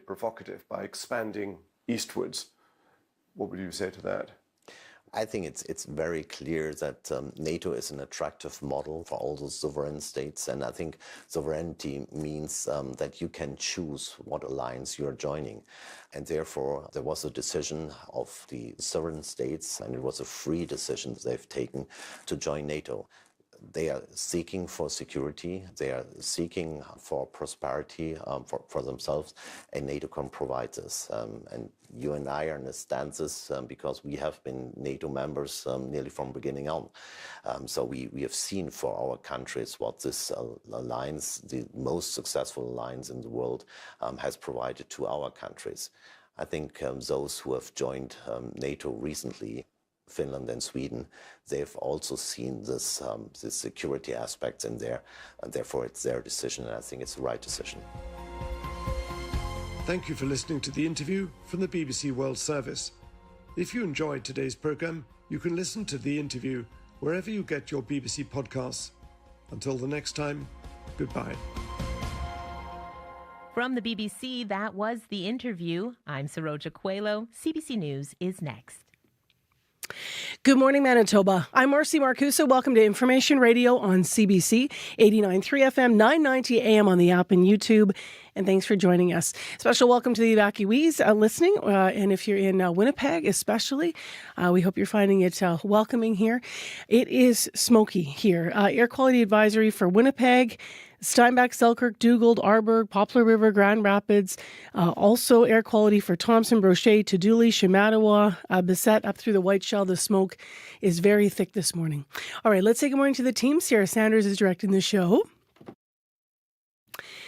provocative by expanding eastwards. What would you say to that? I think it's very clear that NATO is an attractive model for all those sovereign states. And I think sovereignty means that you can choose what alliance you're joining. And therefore, there was a decision of the sovereign states, and it was a free decision they've taken to join NATO. They are seeking for security, they are seeking for prosperity for themselves, and NATO can provide this. And you and I understand this because we have been NATO members nearly from beginning on. So we have seen for our countries what this alliance, the most successful alliance in the world, has provided to our countries. I think those who have joined NATO recently, Finland and Sweden, they've also seen this security aspects in there, and therefore it's their decision, and I think it's the right decision. Thank you for listening to the interview from the BBC World Service. If you enjoyed today's programme, you can listen to the interview wherever you get your BBC podcasts. Until the next time, goodbye. From the BBC, that was the interview. I'm Saroja Coelho. CBC News is next. Good morning, Manitoba. I'm Marcy Marcusa. Welcome to Information Radio on CBC, 89.3 FM, 990 AM on the app and YouTube. And thanks for joining us. Special welcome to the evacuees listening. And if you're in Winnipeg especially, we hope you're finding it welcoming here. It is smoky here. Air quality advisory for Winnipeg, Steinbach, Selkirk, Dugald, Arborg, Poplar River, Grand Rapids. Also air quality for Thompson, Brochet, Tuduli, Shamattawa, Bissett, up through the White Shell. The smoke is very thick this morning. All right, let's say good morning to the team. Sarah Sanders is directing the show.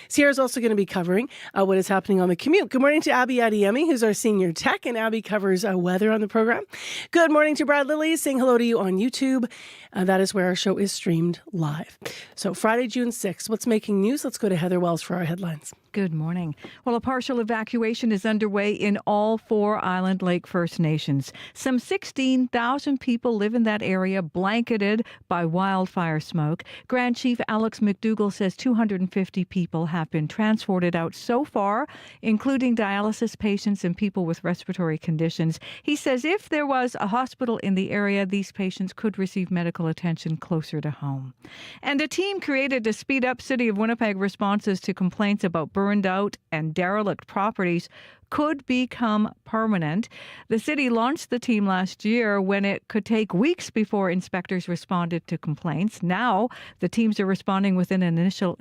Sierra's also going to be covering what is happening on the commute. Good morning to Abby Adiemi, who's our senior tech, and Abby covers weather on the program. Good morning to Brad Lilly, saying hello to you on YouTube. That is where our show is streamed live. So Friday, June 6th, what's making news? Let's go to Heather Wells for our headlines. Good morning. Well, a partial evacuation is underway in all 4 Island Lake First Nations. Some 16,000 people live in that area, blanketed by wildfire smoke. Grand Chief Alex McDougall says 250 people have been transported out so far, including dialysis patients and people with respiratory conditions. He says if there was a hospital in the area, these patients could receive medical attention closer to home. And a team created to speed up City of Winnipeg responses to complaints about burned out and derelict properties could become permanent. The city launched the team last year when it could take weeks before inspectors responded to complaints. Now, the teams are responding with an initial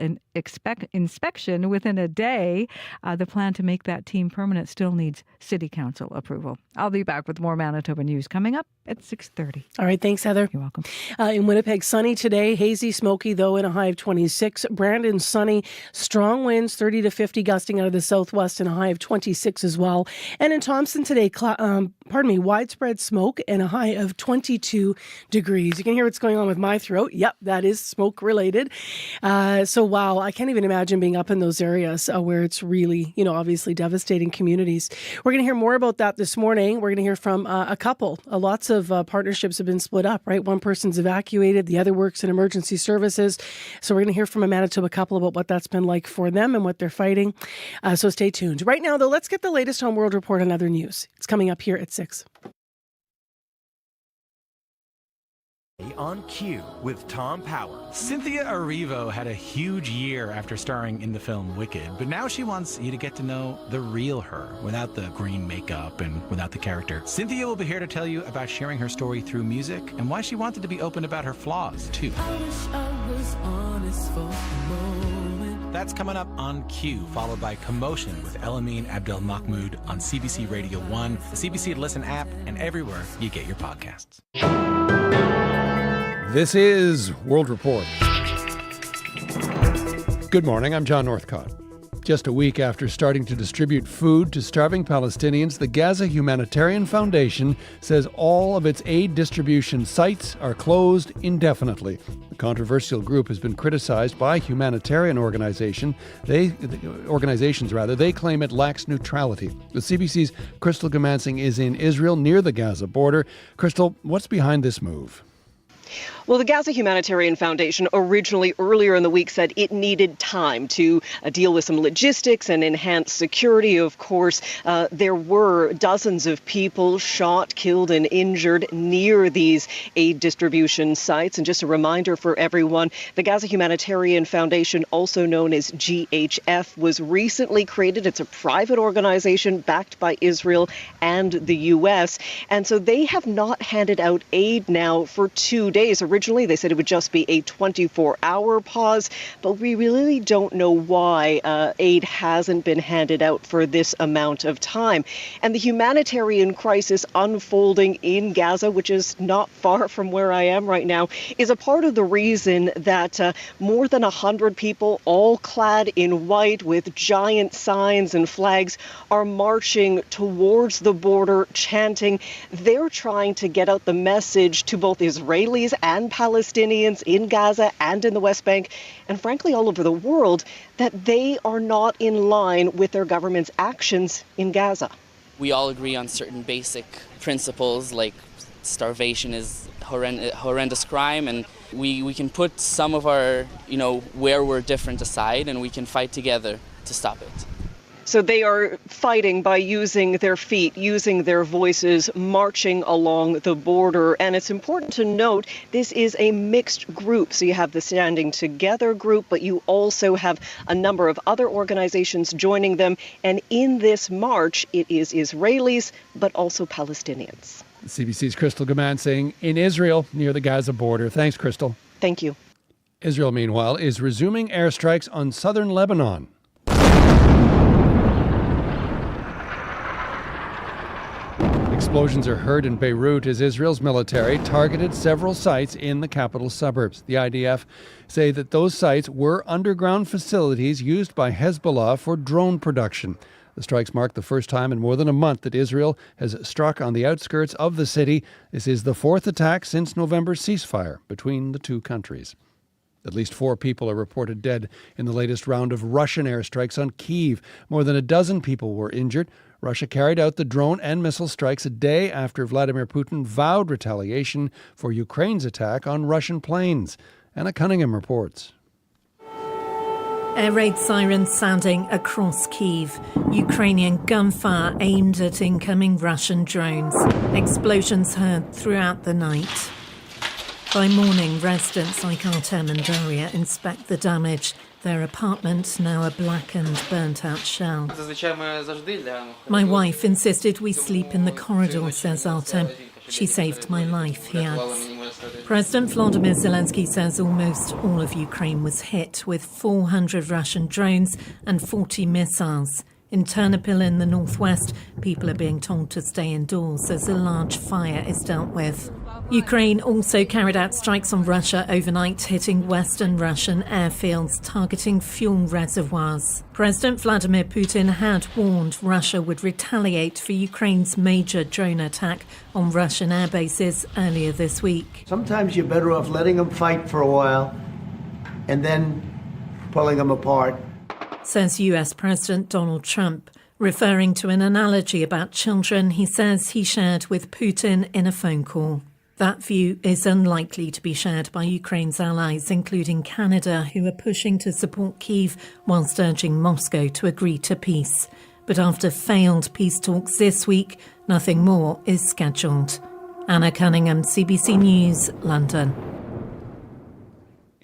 inspection within a day. The plan to make that team permanent still needs City Council approval. I'll be back with more Manitoba news coming up at 6:30. All right, thanks, Heather. You're welcome. In Winnipeg, sunny today, hazy, smoky, though, in a high of 26. Brandon, sunny, strong winds, 30 to 50 gusting out of the southwest, and a high of 26 as well. And in Thompson today, widespread smoke and a high of 22 degrees. You can hear what's going on with my throat. Yep, that is smoke related. So, wow, I can't even imagine being up in those areas where it's really, obviously devastating communities. We're going to hear more about that this morning. We're going to hear from a couple. Lots of partnerships have been split up, right? One person's evacuated, the other works in emergency services. So we're going to hear from a Manitoba couple about what that's been like for them and what they're fighting. So stay tuned. Right now, though, let's get the latest on World Report and other news. It's coming up here at 6. On Cue with Tom Power. Cynthia Erivo had a huge year after starring in the film Wicked, but now she wants you to get to know the real her without the green makeup and without the character. Cynthia will be here to tell you about sharing her story through music and why she wanted to be open about her flaws, too. I wish I was honest for a moment. That's coming up on Cue, followed by Commotion with Elamine Abdelmahmoud on CBC Radio 1, the CBC Listen app, and everywhere you get your podcasts. This is World Report. Good morning, I'm John Northcott. Just a week after starting to distribute food to starving Palestinians, the Gaza Humanitarian Foundation says all of its aid distribution sites are closed indefinitely. The controversial group has been criticized by humanitarian organizations. They claim it lacks neutrality. The CBC's Crystal Gamansing is in Israel near the Gaza border. Crystal, what's behind this move? Well, the Gaza Humanitarian Foundation originally earlier in the week said it needed time to deal with some logistics and enhance security. Of course, there were dozens of people shot, killed, and injured near these aid distribution sites. And just a reminder for everyone, the Gaza Humanitarian Foundation, also known as GHF, was recently created. It's a private organization backed by Israel and the U.S. And so they have not handed out aid now for 2 days. Originally, they said it would just be a 24-hour pause, but we really don't know why aid hasn't been handed out for this amount of time. And the humanitarian crisis unfolding in Gaza, which is not far from where I am right now, is a part of the reason that more than 100 people, all clad in white with giant signs and flags, are marching towards the border, chanting. They're trying to get out the message to both Israelis and Palestinians in Gaza and in the West Bank, and frankly all over the world, that they are not in line with their government's actions in Gaza. We all agree on certain basic principles, like starvation is horrendous crime, and we can put some of our, where we're different aside, and we can fight together to stop it. So they are fighting by using their feet, using their voices, marching along the border. And it's important to note this is a mixed group. So you have the Standing Together group, but you also have a number of other organizations joining them. And in this march, it is Israelis, but also Palestinians. CBC's Crystal Gaman saying in Israel near the Gaza border. Thanks, Crystal. Thank you. Israel, meanwhile, is resuming airstrikes on southern Lebanon. Explosions are heard in Beirut as Israel's military targeted several sites in the capital suburbs. The IDF say that those sites were underground facilities used by Hezbollah for drone production. The strikes mark the first time in more than a month that Israel has struck on the outskirts of the city. This is the fourth attack since November's ceasefire between the two countries. At least 4 people are reported dead in the latest round of Russian airstrikes on Kyiv. More than a dozen people were injured. Russia carried out the drone and missile strikes a day after Vladimir Putin vowed retaliation for Ukraine's attack on Russian planes. Anna Cunningham reports. Air raid sirens sounding across Kyiv. Ukrainian gunfire aimed at incoming Russian drones. Explosions heard throughout the night. By morning, residents like Artem and Daria inspect the damage. Their apartment now a blackened, burnt-out shell. My wife insisted we sleep in the corridor, says Artem. She saved my life, he adds. President Volodymyr Zelensky says almost all of Ukraine was hit with 400 Russian drones and 40 missiles. In Ternopil in the northwest, people are being told to stay indoors as a large fire is dealt with. Ukraine also carried out strikes on Russia overnight, hitting western Russian airfields, targeting fuel reservoirs. President Vladimir Putin had warned Russia would retaliate for Ukraine's major drone attack on Russian air bases earlier this week. Sometimes you're better off letting them fight for a while and then pulling them apart, says US President Donald Trump. Referring to an analogy about children he says he shared with Putin in a phone call. That view is unlikely to be shared by Ukraine's allies, including Canada, who are pushing to support Kyiv whilst urging Moscow to agree to peace. But after failed peace talks this week, nothing more is scheduled. Anna Cunningham, CBC News, London.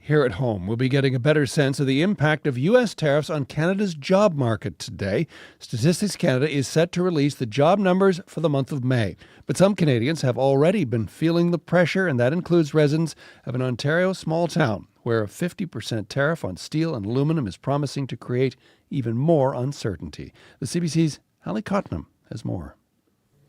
Here at home, we'll be getting a better sense of the impact of U.S. tariffs on Canada's job market today. Statistics Canada is set to release the job numbers for the month of May. But some Canadians have already been feeling the pressure, and that includes residents of an Ontario small town where a 50% tariff on steel and aluminum is promising to create even more uncertainty. The CBC's Hallie Cottenham has more.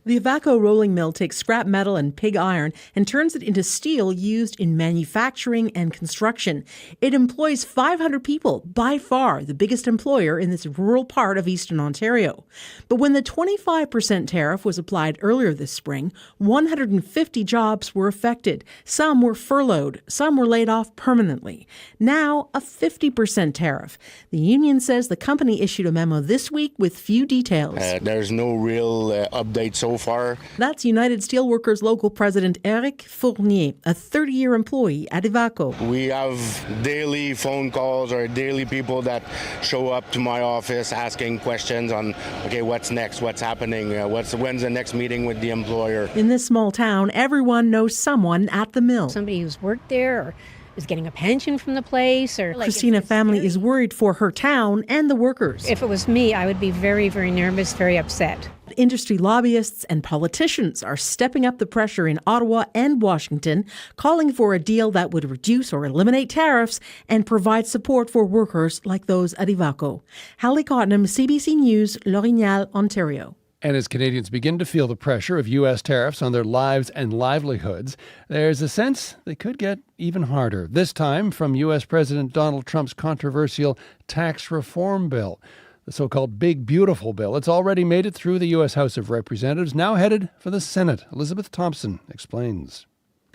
The Evacuee rolling mill takes scrap metal and pig iron and turns it into steel used in manufacturing and construction. It employs 500 people, by far the biggest employer in this rural part of eastern Ontario. But when the 25% tariff was applied earlier this spring, 150 jobs were affected. Some were furloughed, some were laid off permanently. Now, a 50% tariff. The union says the company issued a memo this week with few details. There's no real update so so far. That's United Steelworkers local president Eric Fournier, a 30-year employee at Evacuee. We have daily phone calls or daily people that show up to my office asking questions on, okay, what's next, what's happening, when's the next meeting with the employer. In this small town, everyone knows someone at the mill. Somebody who's worked there or is getting a pension from the place. Or Christina family is worried for her town and the workers. If it was me, I would be very, very nervous, very upset. Industry lobbyists and politicians are stepping up the pressure in Ottawa and Washington, calling for a deal that would reduce or eliminate tariffs and provide support for workers like those at Evacuee. Hallie Cottenham, CBC News, L'Orignal, Ontario. And as Canadians begin to feel the pressure of U.S. tariffs on their lives and livelihoods, there's a sense they could get even harder. This time from U.S. President Donald Trump's controversial tax reform bill, the so-called Big Beautiful Bill. It's already made it through the U.S. House of Representatives, now headed for the Senate. Elizabeth Thompson explains.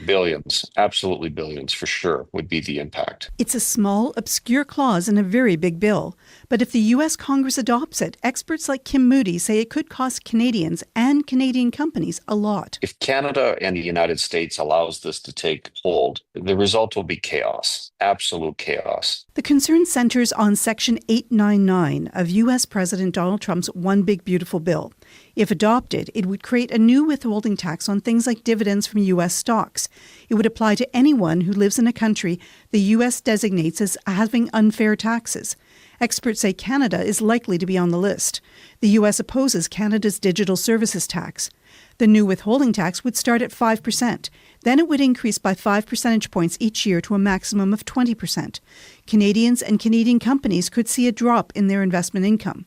Billions, absolutely billions for sure, would be the impact. It's a small, obscure clause in a very big bill. But if the U.S. Congress adopts it, experts like Kim Moody say it could cost Canadians and Canadian companies a lot. If Canada and the United States allows this to take hold, the result will be chaos, absolute chaos. The concern centers on Section 899 of U.S. President Donald Trump's One Big Beautiful Bill. If adopted, it would create a new withholding tax on things like dividends from U.S. stocks. It would apply to anyone who lives in a country the U.S. designates as having unfair taxes. Experts say Canada is likely to be on the list. The U.S. opposes Canada's digital services tax. The new withholding tax would start at 5%. Then it would increase by 5 percentage points each year to a maximum of 20%. Canadians and Canadian companies could see a drop in their investment income.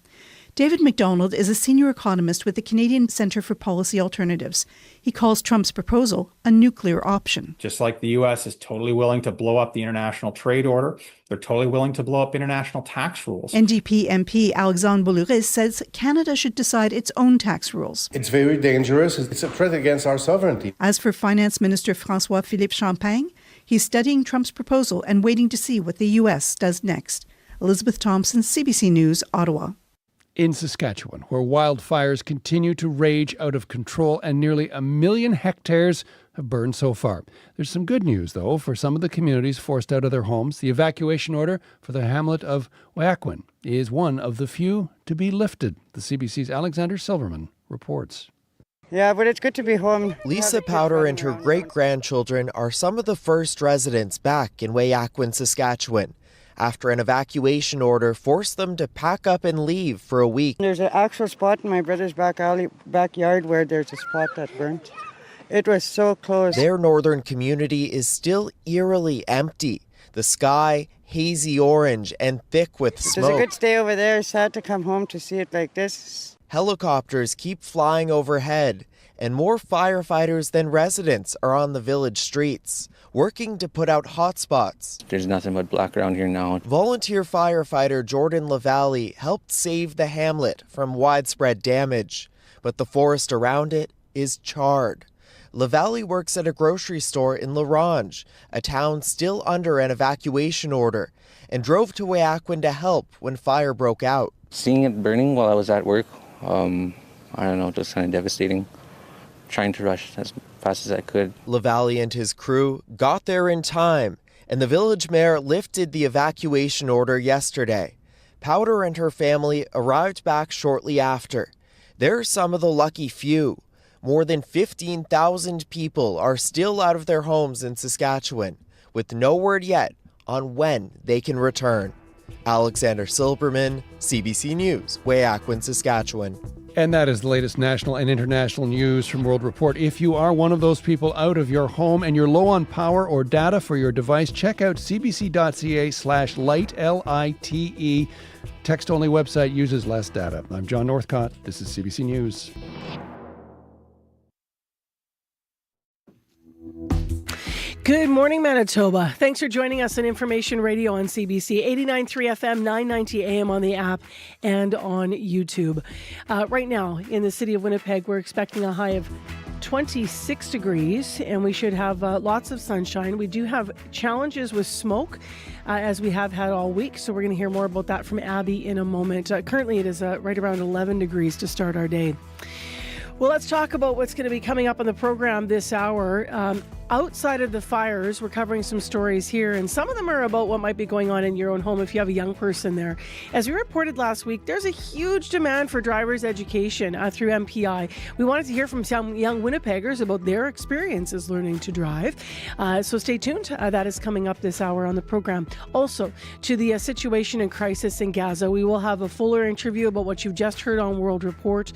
David McDonald is a senior economist with the Canadian Centre for Policy Alternatives. He calls Trump's proposal a nuclear option. Just like the U.S. is totally willing to blow up the international trade order, they're totally willing to blow up international tax rules. NDP MP Alexandre Boulouris says Canada should decide its own tax rules. It's very dangerous. It's a threat against our sovereignty. As for Finance Minister François-Philippe Champagne, he's studying Trump's proposal and waiting to see what the U.S. does next. Elizabeth Thompson, CBC News, Ottawa. In Saskatchewan, where wildfires continue to rage out of control and nearly 1 million hectares have burned so far. There's some good news, though, for some of the communities forced out of their homes. The evacuation order for the hamlet of Evacuee is one of the few to be lifted. The CBC's Alexander Silverman reports. Yeah, but it's good to be home. Lisa Powder and her great-grandchildren are some of the first residents back in Evacuee, Saskatchewan, after an evacuation order forced them to pack up and leave for a week. There's an actual spot in my brother's backyard where there's a spot that burnt. It was so close. Their northern community is still eerily empty. The sky, hazy orange and thick with smoke. It was a good stay over there. Sad to come home to see it like this. Helicopters keep flying overhead, and more firefighters than residents are on the village streets, working to put out hotspots. There's nothing but black around here now. Volunteer firefighter Jordan LaValle helped save the hamlet from widespread damage, but the forest around it is charred. LaValle works at a grocery store in Larange, a town still under an evacuation order, and drove to Evacuee to help when fire broke out. Seeing it burning while I was at work, I don't know, just kind of devastating. Trying to rush as fast as I could. LaValle and his crew got there in time, and the village mayor lifted the evacuation order yesterday. Powder and her family arrived back shortly after. They're some of the lucky few. More than 15,000 people are still out of their homes in Saskatchewan, with no word yet on when they can return. Alexander Silberman, CBC News, Evacuee, Saskatchewan. And that is the latest national and international news from World Report. If you are one of those people out of your home and you're low on power or data for your device, check out cbc.ca/lite, L-I-T-E. Text-only website uses less data. I'm John Northcott. This is CBC News. Good morning, Manitoba. Thanks for joining us on Information Radio on CBC, 89.3 FM, 990 AM on the app and on YouTube. Right now, in the city of Winnipeg, we're expecting a high of 26 degrees, and we should have lots of sunshine. We do have challenges with smoke, as we have had all week, so we're going to hear more about that from Abby in a moment. Currently, it is right around 11 degrees to start our day. Well, let's talk about what's going to be coming up on the program this hour. Outside of the fires, we're covering some stories here, and some of them are about what might be going on in your own home if you have a young person there. As we reported last week, there's a huge demand for driver's education through MPI. We wanted to hear from some young Winnipeggers about their experiences learning to drive. So stay tuned. That is coming up this hour on the program. Also, to the situation and crisis in Gaza, we will have a fuller interview about what you've just heard on World Report.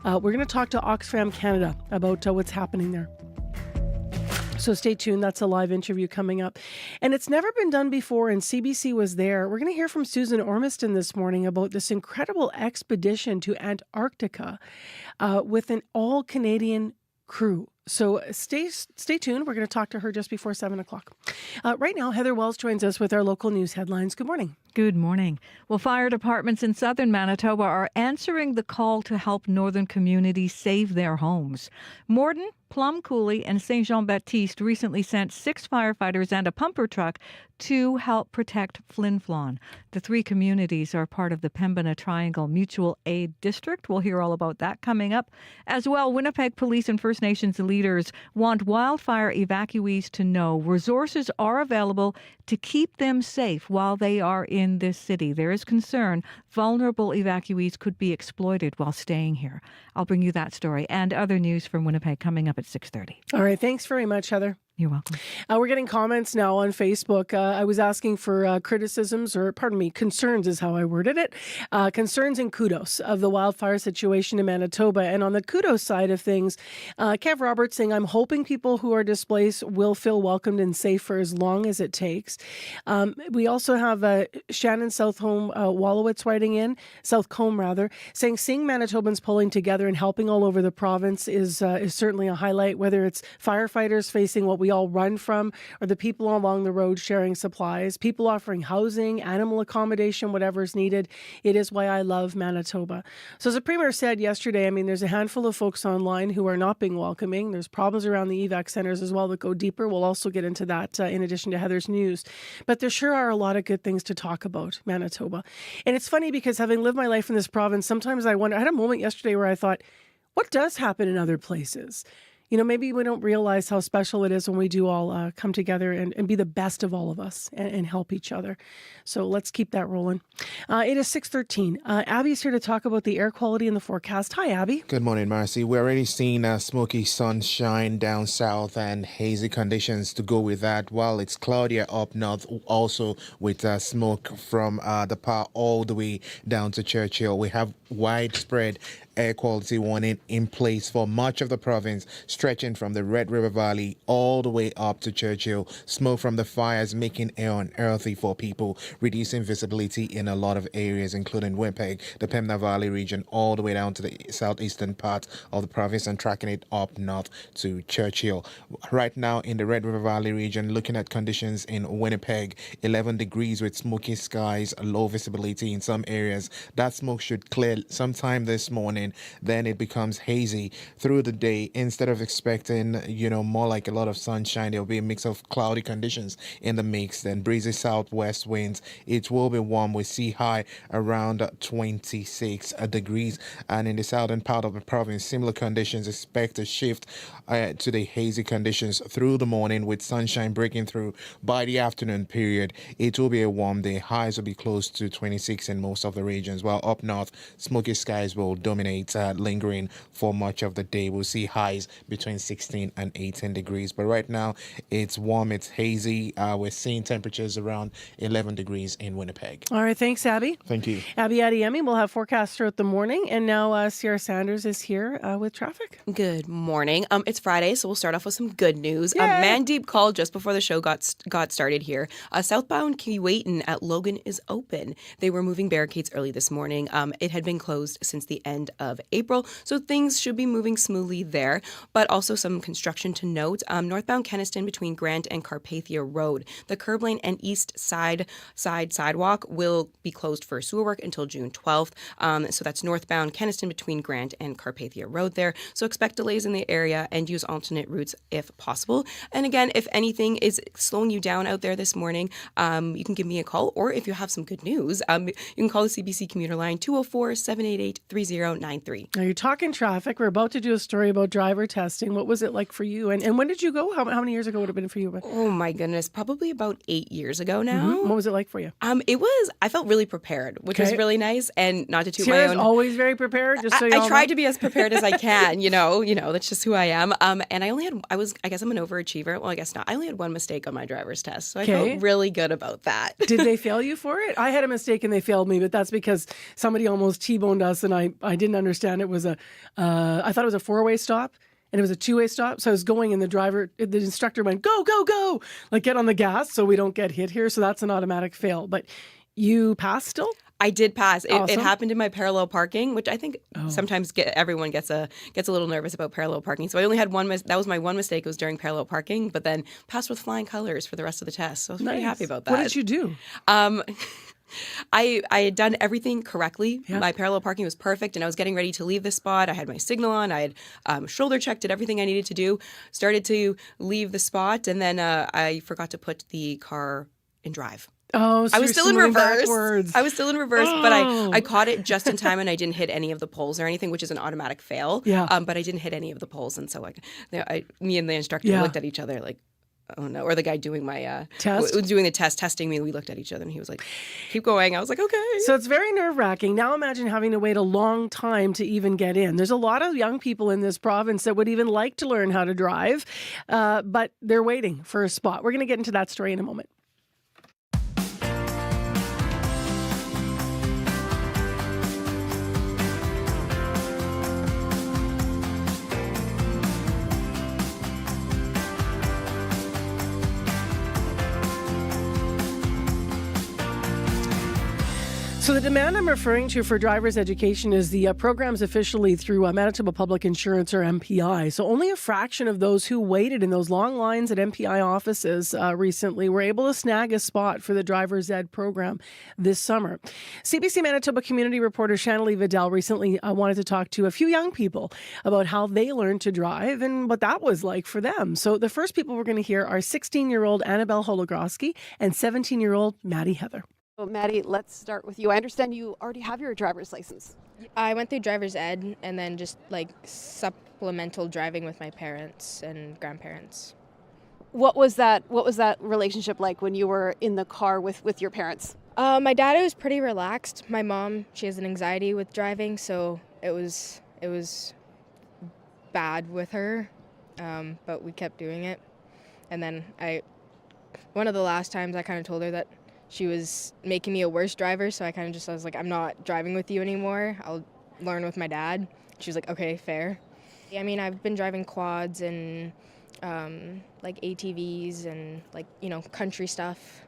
We're going to talk to Oxfam Canada about what's happening there. So stay tuned. That's a live interview coming up. And it's never been done before, and CBC was there. We're going to hear from Susan Ormiston this morning about this incredible expedition to Antarctica with an all-Canadian crew. So stay tuned. We're going to talk to her just before 7 o'clock. Right now, Heather Wells joins us with our local news headlines. Good morning. Good morning. Well, fire departments in southern Manitoba are answering the call to help northern communities save their homes. Morden, Plum Coulee, and Saint Jean-Baptiste recently sent 6 firefighters and a pumper truck to help protect Flin Flon. The 3 communities are part of the Pembina Triangle Mutual Aid District. We'll hear all about that coming up. As well, Winnipeg Police and First Nations leaders want wildfire evacuees to know resources are available to keep them safe while they are in this city. There is concern vulnerable evacuees could be exploited while staying here. I'll bring you that story and other news from Winnipeg coming up at 6:30. All right. Thanks very much, Heather. You're welcome. We're getting comments now on Facebook. I was asking for criticisms, or pardon me, concerns is how I worded it. Concerns and kudos of the wildfire situation in Manitoba. And on the kudos side of things, Kev Roberts saying, I'm hoping people who are displaced will feel welcomed and safe for as long as it takes. We also have Shannon Southcombe Wallowitz writing in, Southcombe rather, saying seeing Manitobans pulling together and helping all over the province is certainly a highlight, whether it's firefighters facing what we all run from, or the people along the road sharing supplies, people offering housing, animal accommodation, whatever is needed. It is why I love Manitoba. So as the Premier said yesterday, I mean, there's a handful of folks online who are not being welcoming. There's problems around the evac centres as well that go deeper. We'll also get into that in addition to Heather's news. But there sure are a lot of good things to talk about, Manitoba. And it's funny because having lived my life in this province, sometimes I wonder, I had a moment yesterday where I thought, what does happen in other places? You know, maybe we don't realize how special it is when we do all come together and be the best of all of us and help each other. So let's keep that rolling. It is 6:13. Abby's here to talk about the air quality in the forecast. Hi, Abby. Good morning, Marcy. We're already seeing smoky sunshine down south and hazy conditions to go with that, while it's cloudier up north, also with smoke from the Par all the way down to Churchill. We have widespread air quality warning in place for much of the province, stretching from the Red River Valley all the way up to Churchill. Smoke from the fires making air unearthly for people, reducing visibility in a lot of areas, including Winnipeg, the Pembina Valley region, all the way down to the southeastern part of the province and tracking it up north to Churchill. Right now in the Red River Valley region, looking at conditions in Winnipeg, 11 degrees with smoky skies, low visibility in some areas. That smoke should clear sometime this morning. Then it becomes hazy through the day. Instead of expecting, more like a lot of sunshine, there will be a mix of cloudy conditions in the mix. Then breezy southwest winds. It will be warm with sea high around 26 degrees. And in the southern part of the province, similar conditions. Expect a shift to the hazy conditions through the morning with sunshine breaking through by the afternoon period. It will be a warm day. Highs will be close to 26 in most of the regions, while up north, smoky skies will dominate, lingering for much of the day. We'll see highs between 16 and 18 degrees. But right now, it's warm, it's hazy. We're seeing temperatures around 11 degrees in Winnipeg. All right, thanks, Abby. Thank you. Abby Adeyemi will have forecasts throughout the morning. And now Sierra Sanders is here with traffic. Good morning. It's Friday, so we'll start off with some good news. Mandeep called just before the show got started here. Southbound Keewatin at Logan is open. They were moving barricades early this morning. It had been closed since the end of April, so things should be moving smoothly there. But also some construction to note. Northbound Kenaston between Grant and Carpathia Road. The curb lane and east side sidewalk will be closed for sewer work until June 12th. So that's northbound Kenaston between Grant and Carpathia Road there. So expect delays in the area and use alternate routes if possible. And again, if anything is slowing you down out there this morning, you can give me a call, or if you have some good news, you can call the CBC commuter line 204 788-3093. Now you're talking traffic. We're about to do a story about driver testing. What was it like for you? And when did you go? How many years ago would it have been for you? Oh my goodness, probably about 8 years ago now. What was it like for you? I felt really prepared, which was really nice, and not to toot my Tara's own. always very prepared. Just so you I tried to be as prepared as I can. You know, that's just who I am. And I guess I'm an overachiever. Well, I guess not. I only had one mistake on my driver's test, so I felt really good about that. Did they fail you for it? I had a mistake and they failed me, but that's because somebody almost T-boned us, and I didn't understand it was I thought it was a 4-way stop. And it was a 2-way stop. So I was going and the instructor went, go, go, go. Like, get on the gas so we don't get hit here. So that's an automatic fail. But you passed still? I did pass. Awesome. It happened in my parallel parking, which I think sometimes everyone gets a little nervous about parallel parking. So I only had one. That was my one mistake. It was during parallel parking, but then passed with flying colors for the rest of the test. So I was pretty happy about that. What did you do? I had done everything correctly. Yeah. My parallel parking was perfect, and I was getting ready to leave the spot. I had my signal on. I had shoulder checked, did everything I needed to do, started to leave the spot, and then I forgot to put the car in drive. Oh, so I was still in reverse. Backwards. I was still in reverse, but I caught it just in time, and I didn't hit any of the poles or anything, which is an automatic fail. Yeah. But I didn't hit any of the poles, and so me and the instructor looked at each other like, oh no, or the guy doing my doing the testing me, we looked at each other and he was like, keep going. I was like, okay. So it's very nerve-wracking. Now imagine having to wait a long time to even get in. There's a lot of young people in this province that would even like to learn how to drive, but they're waiting for a spot. We're going to get into that story in a moment. So the demand I'm referring to for driver's education is the programs officially through Manitoba Public Insurance, or MPI. So only a fraction of those who waited in those long lines at MPI offices recently were able to snag a spot for the driver's ed program this summer. CBC Manitoba community reporter Shanley Vidal recently wanted to talk to a few young people about how they learned to drive and what that was like for them. So the first people we're going to hear are 16-year-old Annabelle Hologroski and 17-year-old Maddie Heather. So Maddie, let's start with you. I understand you already have your driver's license. I went through driver's ed and then just like supplemental driving with my parents and grandparents. What was that relationship like when you were in the car with your parents? My dad was pretty relaxed. My mom, she has an anxiety with driving, so it was bad with her, but we kept doing it. And then one of the last times I kind of told her that she was making me a worse driver, so I was like, I'm not driving with you anymore. I'll learn with my dad. She was like, okay, fair. I mean, I've been driving quads and like ATVs and like, country stuff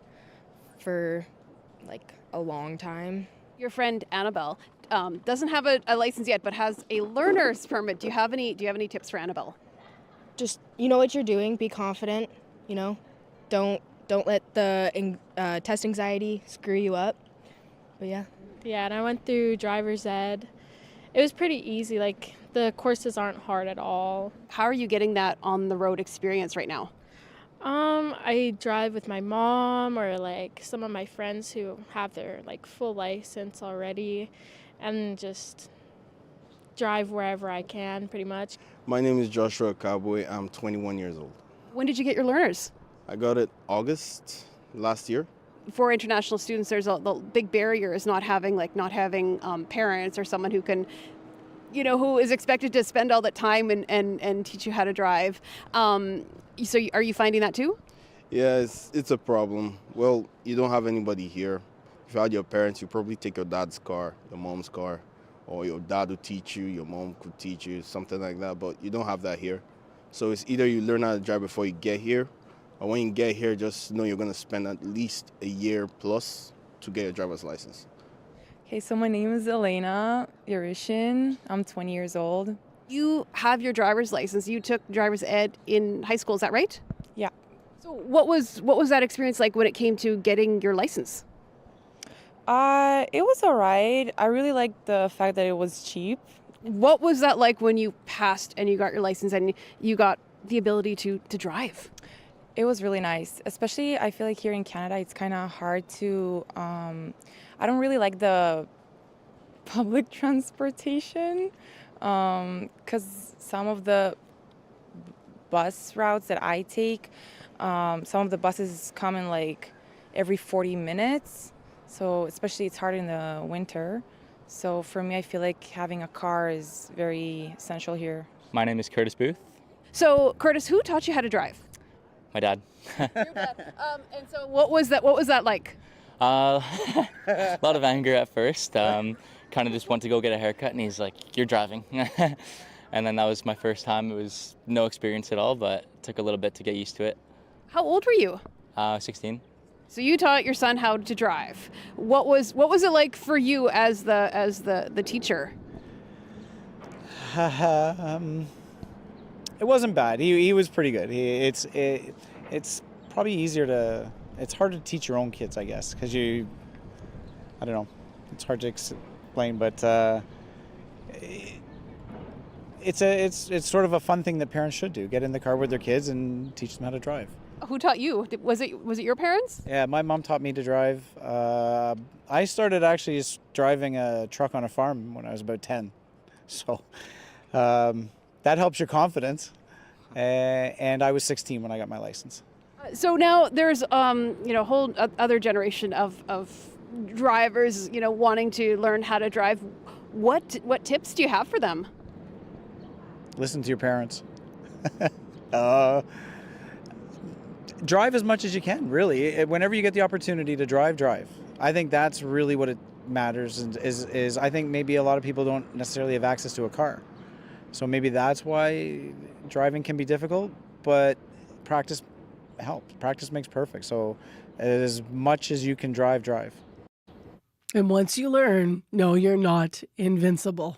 for like a long time. Your friend Annabelle doesn't have a license yet, but has a learner's permit. Do you have any tips for Annabelle? Just, you know what you're doing. Be confident, Don't let the test anxiety screw you up. But yeah. Yeah, and I went through driver's ed. It was pretty easy. Like, the courses aren't hard at all. How are you getting that on the road experience right now? I drive with my mom or like some of my friends who have their like full license already, and just drive wherever I can pretty much. My name is Joshua Cowboy. I'm 21 years old. When did you get your learners? I got it August last year. For international students, there's the big barrier is not having parents or someone who can, who is expected to spend all that time and teach you how to drive. So are you finding that too? Yeah, it's a problem. Well, you don't have anybody here. If you had your parents, you probably take your dad's car, your mom's car, or your dad would teach you, your mom could teach you, something like that. But you don't have that here. So it's either you learn how to drive before you get here, or when you get here, just know you're going to spend at least a year plus to get your driver's license. Okay, so my name is Elena Yurishin. I'm 20 years old. You have your driver's license. You took driver's ed in high school, is that right? Yeah. So what was that experience like when it came to getting your license? It was all right. I really liked the fact that it was cheap. What was that like when you passed and you got your license and you got the ability to drive? It was really nice, especially I feel like here in Canada it's kind of hard to, I don't really like the public transportation, because some of the bus routes that I take, some of the buses come in like every 40 minutes. So especially it's hard in the winter. So for me, I feel like having a car is very essential here. My name is Curtis Booth. So, Curtis, who taught you how to drive? My dad. And so what was that like? A lot of anger at first. Kind of just went to go get a haircut, and he's like, "You're driving." And then that was my first time. It was no experience at all, but it took a little bit to get used to it. How old were you? 16. So you taught your son how to drive. What was it like for you as the teacher? It wasn't bad. He was pretty good. It's probably easier to. It's hard to teach your own kids, I guess, because I don't know. It's hard to explain, but it's sort of a fun thing that parents should do. Get in the car with their kids and teach them how to drive. Who taught you? Was it your parents? Yeah, my mom taught me to drive. I started actually just driving a truck on a farm when I was about 10. So that helps your confidence. And I was 16 when I got my license. So now there's a whole other generation of drivers, wanting to learn how to drive. What tips do you have for them? Listen to your parents. Drive as much as you can, really. Whenever you get the opportunity to drive. I think that's really what it matters. Is I think maybe a lot of people don't necessarily have access to a car, so maybe that's why driving can be difficult. But practice helps. Practice makes perfect. So as much as you can drive. And once you learn, no, you're not invincible.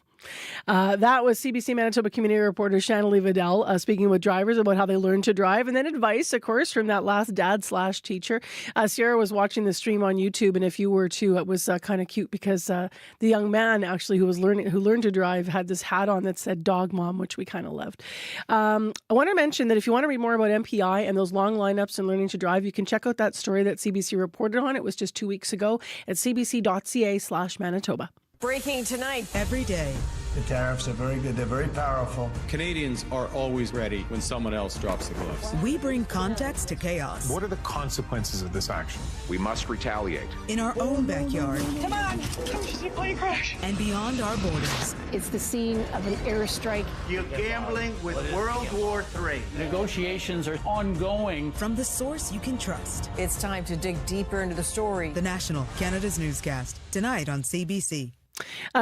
That was CBC Manitoba community reporter Shanley Vidal speaking with drivers about how they learn to drive, and then advice, of course, from that last dad/teacher. Sierra was watching the stream on YouTube, and if you were too, it was kind of cute because the young man actually who learned to drive had this hat on that said "Dog Mom," which we kind of loved. I want to mention that if you want to read more about MPI and those long lineups and learning to drive, you can check out that story that CBC reported on. It was just 2 weeks ago at cbc.ca/Manitoba. Breaking tonight. Every day. The tariffs are very good. They're very powerful. Canadians are always ready when someone else drops the gloves. We bring context to chaos. What are the consequences of this action? We must retaliate. In our own backyard. Come on. Plane crash. And beyond our borders. It's the scene of an airstrike. You're gambling with World War III. Negotiations are ongoing. From the source you can trust. It's time to dig deeper into the story. The National, Canada's newscast. Tonight on CBC.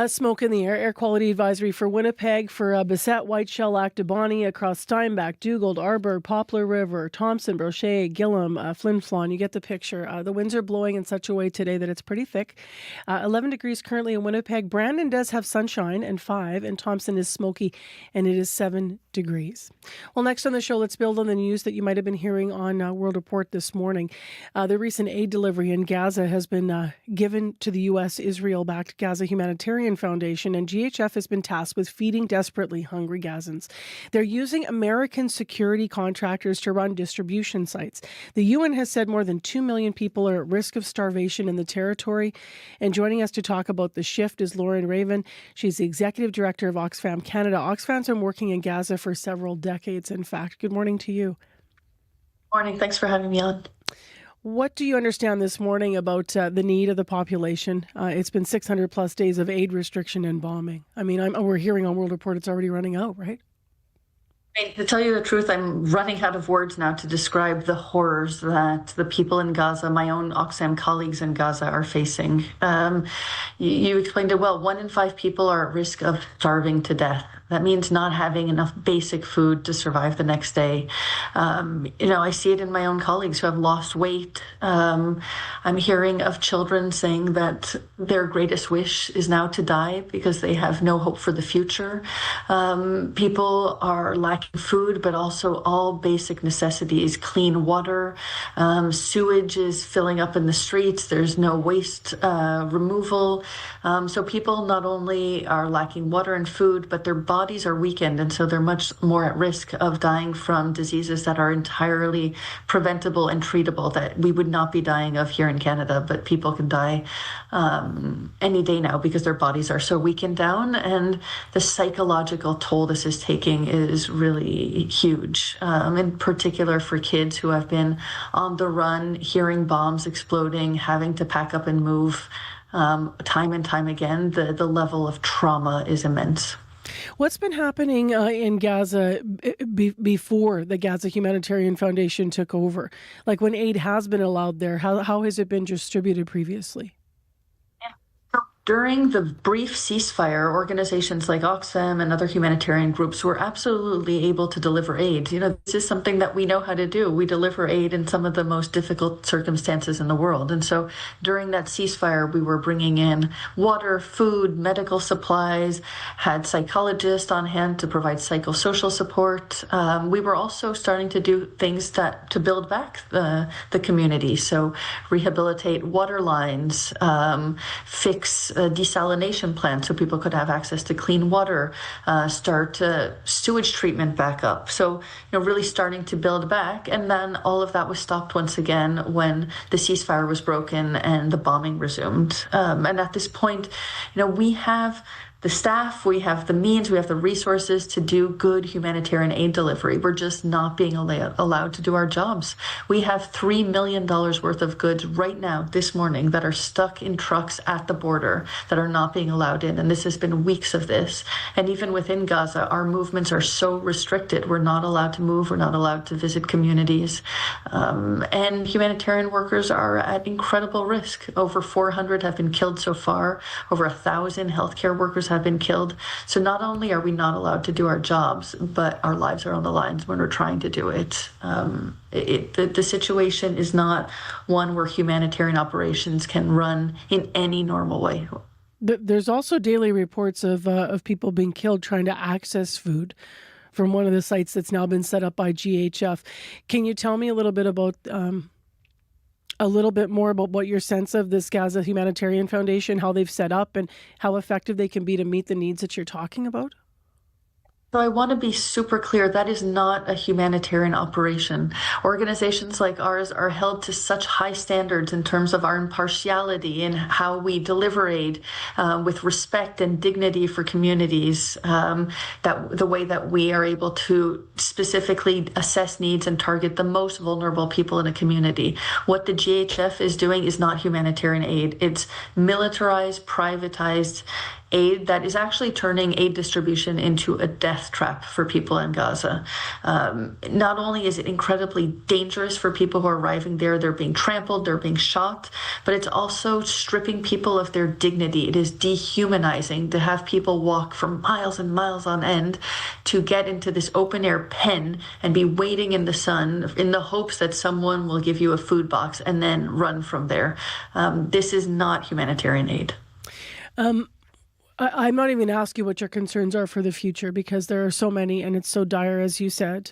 Smoke in the air quality advisory for Winnipeg, for Bissett, Whiteshell, Lac du Bonny, across Steinbach, Dugald, Arbour, Poplar River, Thompson, Brochet, Gillam, Flin Flon. You get the picture. The winds are blowing in such a way today that it's pretty thick. 11 degrees currently in Winnipeg. Brandon does have sunshine and 5, and Thompson is smoky, and it is 7 degrees. Well, next on the show, let's build on the news that you might have been hearing on World Report this morning. The recent aid delivery in Gaza has been given to the U.S. Israel-backed Gaza Humanitarian Foundation, and GHF has been tasked with feeding desperately hungry Gazans. They're using American security contractors to run distribution sites. The UN has said more than 2 million people are at risk of starvation in the territory. And joining us to talk about the shift is Lauren Raven. She's the executive director of Oxfam Canada. Oxfam's been working in Gaza for several decades, in fact. Good morning to you. Morning. Thanks for having me on. What do you understand this morning about the need of the population? It's been 600 plus days of aid restriction and bombing. I mean, we're hearing on World Report it's already running out, right? To tell you the truth, I'm running out of words now to describe the horrors that the people in Gaza, my own Oxfam colleagues in Gaza, are facing. You explained it well. 1 in 5 people are at risk of starving to death. That means not having enough basic food to survive the next day. I see it in my own colleagues who have lost weight. I'm hearing of children saying that their greatest wish is now to die because they have no hope for the future. People are lacking food, but also all basic necessities, clean water. Sewage is filling up in the streets. There's no waste removal. So people not only are lacking water and food, but their bodies bodies are weakened, and so they're much more at risk of dying from diseases that are entirely preventable and treatable that we would not be dying of here in Canada, but people can die any day now because their bodies are so weakened down, and the psychological toll this is taking is really huge, in particular for kids who have been on the run, hearing bombs exploding, having to pack up and move time and time again. The level of trauma is immense. What's been happening in Gaza before the Gaza Humanitarian Foundation took over? Like when aid has been allowed there, how has it been distributed previously? During the brief ceasefire, organizations like Oxfam and other humanitarian groups were absolutely able to deliver aid. You know, this is something that we know how to do. We deliver aid in some of the most difficult circumstances in the world. And so during that ceasefire, we were bringing in water, food, medical supplies, had psychologists on hand to provide psychosocial support. We were also starting to do things to build back the community. So rehabilitate water lines, fix desalination plants so people could have access to clean water, start sewage treatment back up. So, really starting to build back. And then all of that was stopped once again when the ceasefire was broken and the bombing resumed. And at this point, we have the staff, we have the means, we have the resources to do good humanitarian aid delivery. We're just not being allowed to do our jobs. We have $3 million worth of goods right now, this morning, that are stuck in trucks at the border that are not being allowed in. And this has been weeks of this. And even within Gaza, our movements are so restricted. We're not allowed to move. We're not allowed to visit communities. And humanitarian workers are at incredible risk. Over 400 have been killed so far. Over 1,000 healthcare workers have been killed. So not only are we not allowed to do our jobs, but our lives are on the lines when we're trying to do it. The situation is not one where humanitarian operations can run in any normal way. There's also daily reports of people being killed trying to access food from one of the sites that's now been set up by GHF. Can you tell me a little bit more about what your sense of this Gaza Humanitarian Foundation, how they've set up and how effective they can be to meet the needs that you're talking about? So I want to be super clear, that is not a humanitarian operation. Organizations like ours are held to such high standards in terms of our impartiality and how we deliver aid with respect and dignity for communities, that the way that we are able to specifically assess needs and target the most vulnerable people in a community. What the GHF is doing is not humanitarian aid. It's militarized, privatized aid that is actually turning aid distribution into a death trap for people in Gaza. Not only is it incredibly dangerous for people who are arriving there, they're being trampled, they're being shot, but it's also stripping people of their dignity. It is dehumanizing to have people walk for miles and miles on end to get into this open air pen and be waiting in the sun in the hopes that someone will give you a food box and then run from there. This is not humanitarian aid. I'm not even asking what your concerns are for the future because there are so many and it's so dire, as you said.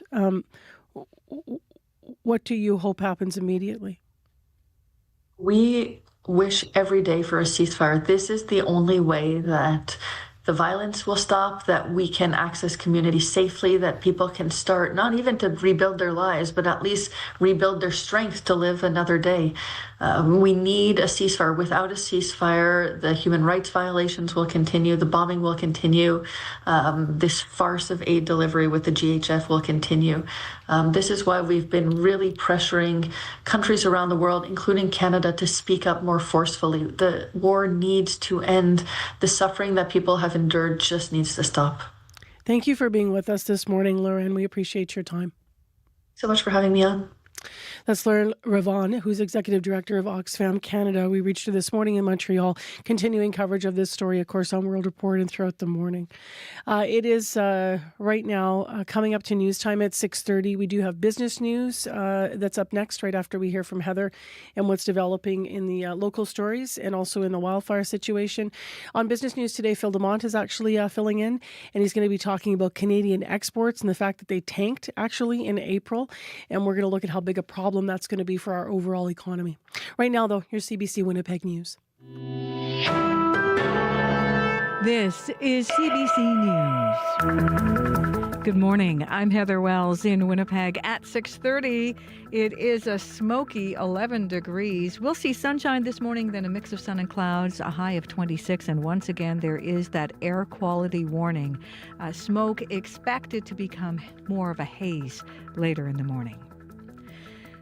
What do you hope happens immediately? We wish every day for a ceasefire. This is the only way that the violence will stop, that we can access communities safely, that people can start not even to rebuild their lives, but at least rebuild their strength to live another day. We need a ceasefire. Without a ceasefire, the human rights violations will continue, the bombing will continue, this farce of aid delivery with the GHF will continue. This is why we've been really pressuring countries around the world, including Canada, to speak up more forcefully. The war needs to end. The suffering that people have endured just needs to stop. Thank you for being with us this morning, Lauren. We appreciate your time. So much for having me on. That's Lauren Ravon, who's Executive Director of Oxfam Canada. We reached her this morning in Montreal, continuing coverage of this story, of course, on World Report and throughout the morning. It is right now coming up to news time at 6:30. We do have business news that's up next, right after we hear from Heather and what's developing in the local stories and also in the wildfire situation. On business news today, Phil Demont is actually filling in, and he's going to be talking about Canadian exports and the fact that they tanked actually in April. And we're going to look at how big a problem that's going to be for our overall economy. Right now, though, here's CBC Winnipeg News. This is CBC News. Good morning. I'm Heather Wells in Winnipeg at 6:30. It is a smoky 11 degrees. We'll see sunshine this morning, then a mix of sun and clouds, a high of 26. And once again, there is that air quality warning. Smoke expected to become more of a haze later in the morning.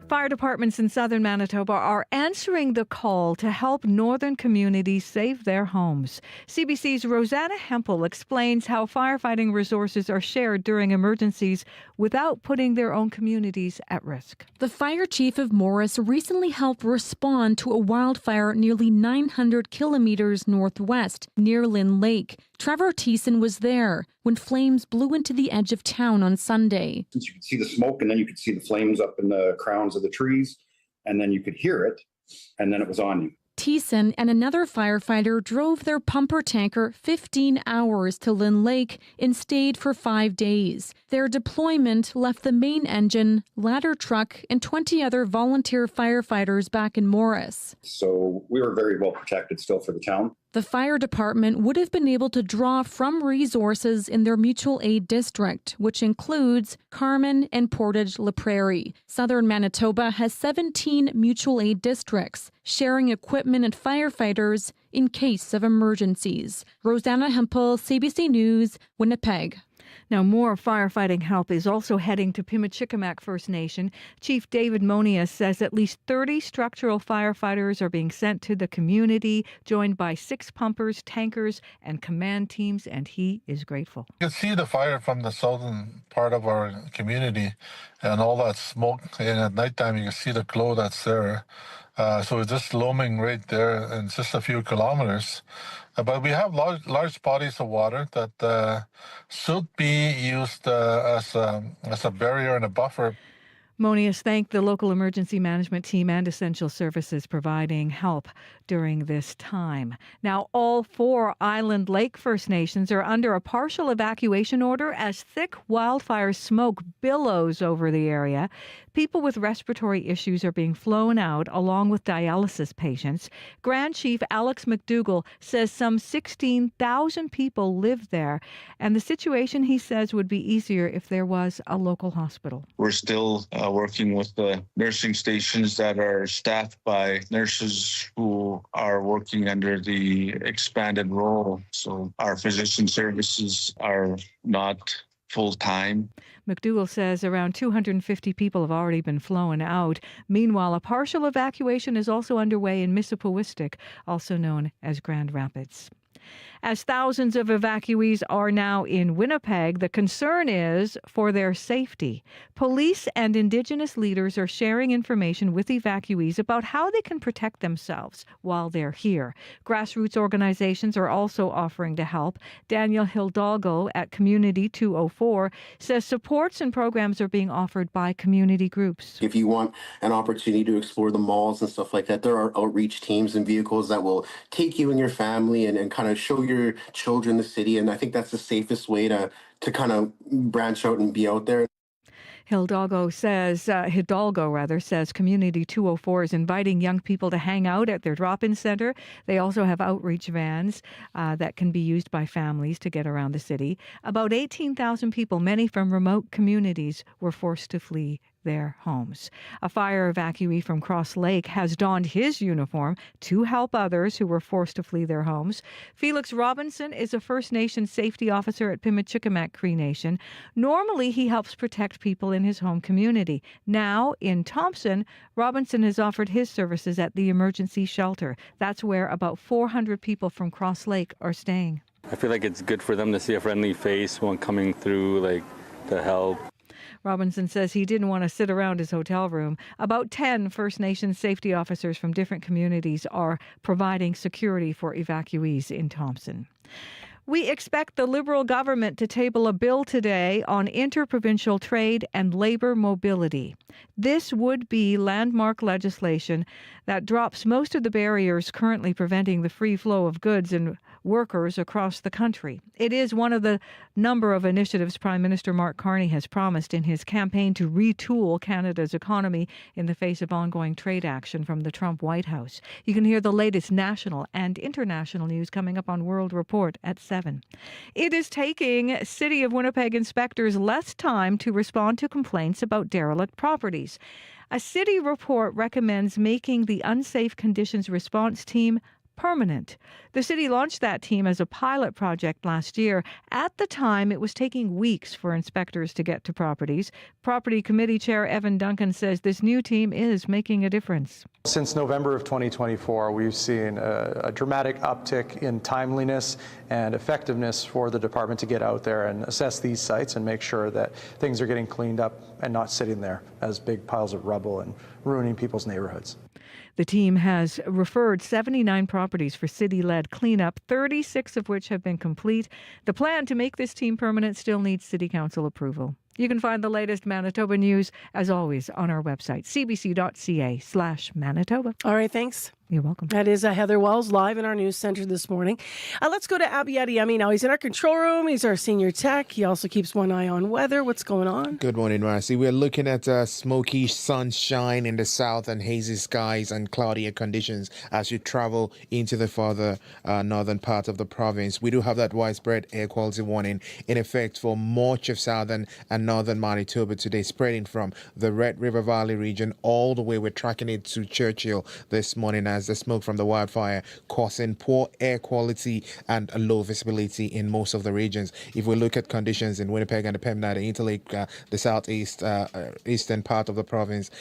Fire departments in southern Manitoba are answering the call to help northern communities save their homes. CBC's Rosanna Hempel explains how firefighting resources are shared during emergencies without putting their own communities at risk. The fire chief of Morris recently helped respond to a wildfire nearly 900 kilometers northwest near Lynn Lake. Trevor Thiessen was there when flames blew into the edge of town on Sunday. Since you could see the smoke and then you could see the flames up in the crowns of the trees, and then you could hear it, and then it was on you. Thiessen and another firefighter drove their pumper tanker 15 hours to Lynn Lake and stayed for 5 days. Their deployment left the main engine, ladder truck, and 20 other volunteer firefighters back in Morris. So we were very well protected still for the town. The fire department would have been able to draw from resources in their mutual aid district, which includes Carman and Portage-La Prairie. Southern Manitoba has 17 mutual aid districts, sharing equipment and firefighters in case of emergencies. Rosanna Hempel, CBC News, Winnipeg. Now, more firefighting help is also heading to Pimicikamak First Nation. Chief David Monius says at least 30 structural firefighters are being sent to the community, joined by 6 pumpers, tankers, and command teams, and he is grateful. You can see the fire from the southern part of our community and all that smoke. And at nighttime, you can see the glow that's there. So it's just looming right there, and it's just a few kilometers. But we have large bodies of water that should be used as a barrier and a buffer. Monius thanked the local emergency management team and essential services providing help during this time. Now, all 4 Island Lake First Nations are under a partial evacuation order as thick wildfire smoke billows over the area. People with respiratory issues are being flown out along with dialysis patients. Grand Chief Alex McDougall says some 16,000 people live there, and the situation, he says, would be easier if there was a local hospital. We're still working with the nursing stations that are staffed by nurses who are working under the expanded role. So our physician services are not full-time. McDougall says around 250 people have already been flown out. Meanwhile, a partial evacuation is also underway in Mississippiwistic, also known as Grand Rapids. As thousands of evacuees are now in Winnipeg, the concern is for their safety. Police and Indigenous leaders are sharing information with evacuees about how they can protect themselves while they're here. Grassroots organizations are also offering to help. Daniel Hidalgo at Community 204 says supports and programs are being offered by community groups. If you want an opportunity to explore the malls and stuff like that, there are outreach teams and vehicles that will take you and your family and kind of show your children the city, and I think that's the safest way to kind of branch out and be out there. Hidalgo says Community 204 is inviting young people to hang out at their drop-in center. They also have outreach vans that can be used by families to get around the city. About 18,000 people, many from remote communities, were forced to flee their homes. A fire evacuee from Cross Lake has donned his uniform to help others who were forced to flee their homes. Felix Robinson is a First Nation safety officer at Pimicikamak Cree Nation. Normally, he helps protect people in his home community. Now, in Thompson, Robinson has offered his services at the emergency shelter. That's where about 400 people from Cross Lake are staying. I feel like it's good for them to see a friendly face when coming through, to help. Robinson says he didn't want to sit around his hotel room. About 10 First Nations safety officers from different communities are providing security for evacuees in Thompson. We expect the Liberal government to table a bill today on interprovincial trade and labor mobility. This would be landmark legislation that drops most of the barriers currently preventing the free flow of goods and workers across the country. It is one of the number of initiatives Prime Minister Mark Carney has promised in his campaign to retool Canada's economy in the face of ongoing trade action from the Trump White House. You can hear the latest national and international news coming up on World Report at 7. It is taking City of Winnipeg inspectors less time to respond to complaints about derelict properties. A city report recommends making the unsafe conditions response team permanent. The city launched that team as a pilot project last year. At the time, it was taking weeks for inspectors to get to properties. Property Committee Chair Evan Duncan says this new team is making a difference. Since November of 2024, we've seen a dramatic uptick in timeliness and effectiveness for the department to get out there and assess these sites and make sure that things are getting cleaned up and not sitting there as big piles of rubble and ruining people's neighborhoods. The team has referred 79 properties for city-led cleanup, 36 of which have been complete. The plan to make this team permanent still needs City Council approval. You can find the latest Manitoba news, as always, on our website, cbc.ca/Manitoba. All right, thanks. You're welcome. That is Heather Wells live in our news center this morning. Let's go to Abby Adiyemi now. He's in our control room. He's our senior tech. He also keeps one eye on weather. What's going on? Good morning, Marcy. We're looking at smoky sunshine in the south and hazy skies and cloudier conditions as you travel into the further northern part of the province. We do have that widespread air quality warning in effect for much of southern and northern Manitoba today, spreading from the Red River Valley region all the way. We're tracking it to Churchill this morning as the smoke from the wildfire causing poor air quality and low visibility in most of the regions. If we look at conditions in Winnipeg and the Pembina, the Interlake, the southeast eastern part of the province,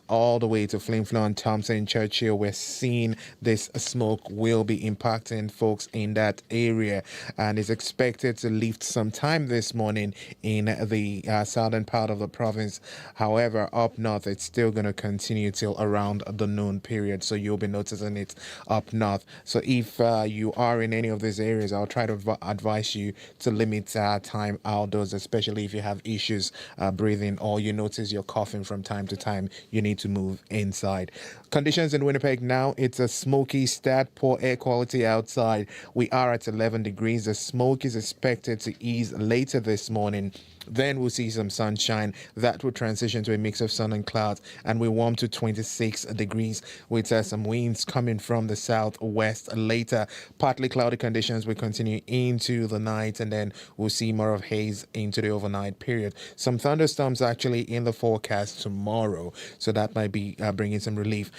all the way to Flin Flon, Thompson, Churchill, we're seeing this smoke will be impacting folks in that area and is expected to lift sometime this morning in the southern part of the province. However, up north, it's still going to continue till around the noon period. So you'll be noticing it up north. So if you are in any of these areas, I'll try to advise you to limit time outdoors, especially if you have issues breathing or you notice you're coughing from time to time. You need to move inside. Conditions in Winnipeg now, it's a smoky stat, poor air quality outside. We are at 11 degrees. The smoke is expected to ease later this morning. Then we'll see some sunshine. That will transition to a mix of sun and clouds, and we warm to 26 degrees with some winds coming from the southwest later. Partly cloudy conditions will continue into the night, and then we'll see more of haze into the overnight period. Some thunderstorms actually in the forecast tomorrow, so that might be bringing some relief.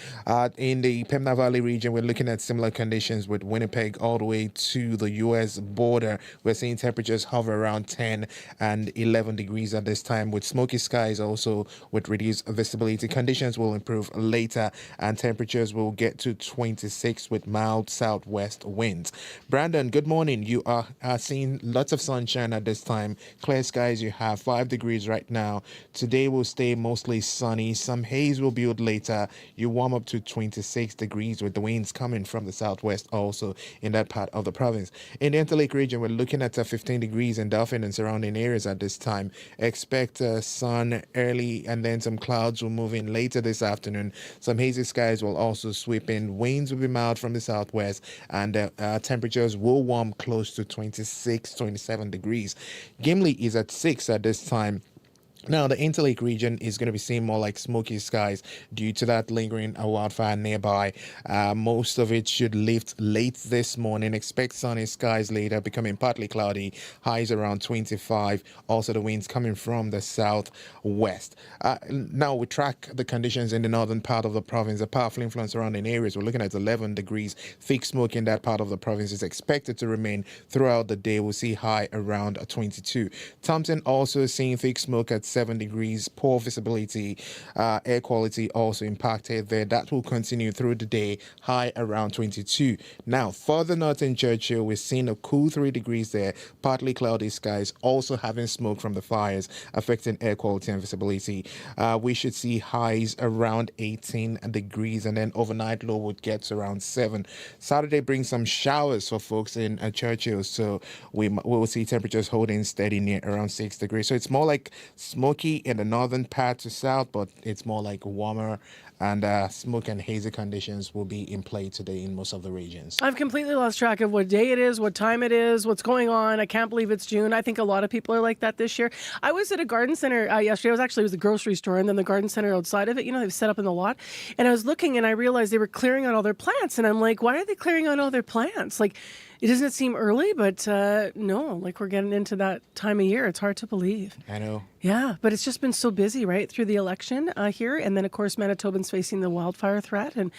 In the Pembina Valley region, we're looking at similar conditions with Winnipeg all the way to the U.S. border. We're seeing temperatures hover around 10 and 11 degrees at this time, with smoky skies also with reduced visibility. Conditions will improve later and temperatures will get to 26 with mild southwest winds. Brandon, good morning. You are seeing lots of sunshine at this time. Clear skies, you have 5 degrees right now. Today will stay mostly sunny. Some haze will build later. You warm up to 26 degrees with the winds coming from the southwest also in that part of the province. In the Interlake region, we're looking at 15 degrees in Dauphin and surrounding areas at this time. Expect sun early and then some clouds will move in later this afternoon. Some hazy skies will also sweep in. Winds will be mild from the southwest and temperatures will warm close to 26, 27 degrees. Gimli is at 6 at this time. Now, the Interlake region is going to be seeing more like smoky skies due to that lingering wildfire nearby. Most of it should lift late this morning. Expect sunny skies later, becoming partly cloudy. Highs around 25. Also, the winds coming from the southwest. Now, we track the conditions in the northern part of the province. The powerful influence surrounding areas, we're looking at 11 degrees. Thick smoke in that part of the province is expected to remain throughout the day. We'll see high around 22. Thompson also seeing thick smoke at 7 degrees. Poor visibility, air quality also impacted there. That will continue through the day, high around 22. Now, further north in Churchill, we're seeing a cool 3 degrees there, partly cloudy skies, also having smoke from the fires affecting air quality and visibility. We should see highs around 18 degrees, and then overnight low would get to around 7. Saturday brings some showers for folks in Churchill, so we will see temperatures holding steady near around 6 degrees. So it's more like smoky in the northern part to south, but it's more like warmer, and smoke and hazy conditions will be in play today in most of the regions. I've completely lost track of what day it is, what time it is, what's going on. I can't believe it's June. I think a lot of people are like that this year. I was at a garden center yesterday. It was the grocery store, and then the garden center outside of it, they've set up in the lot. And I was looking, and I realized they were clearing out all their plants. And I'm like, why are they clearing out all their plants? Like, it doesn't seem early, but no, like we're getting into that time of year. It's hard to believe. I know. Yeah, but it's just been so busy, right, through the election here. And then, of course, Manitobans facing the wildfire threat. And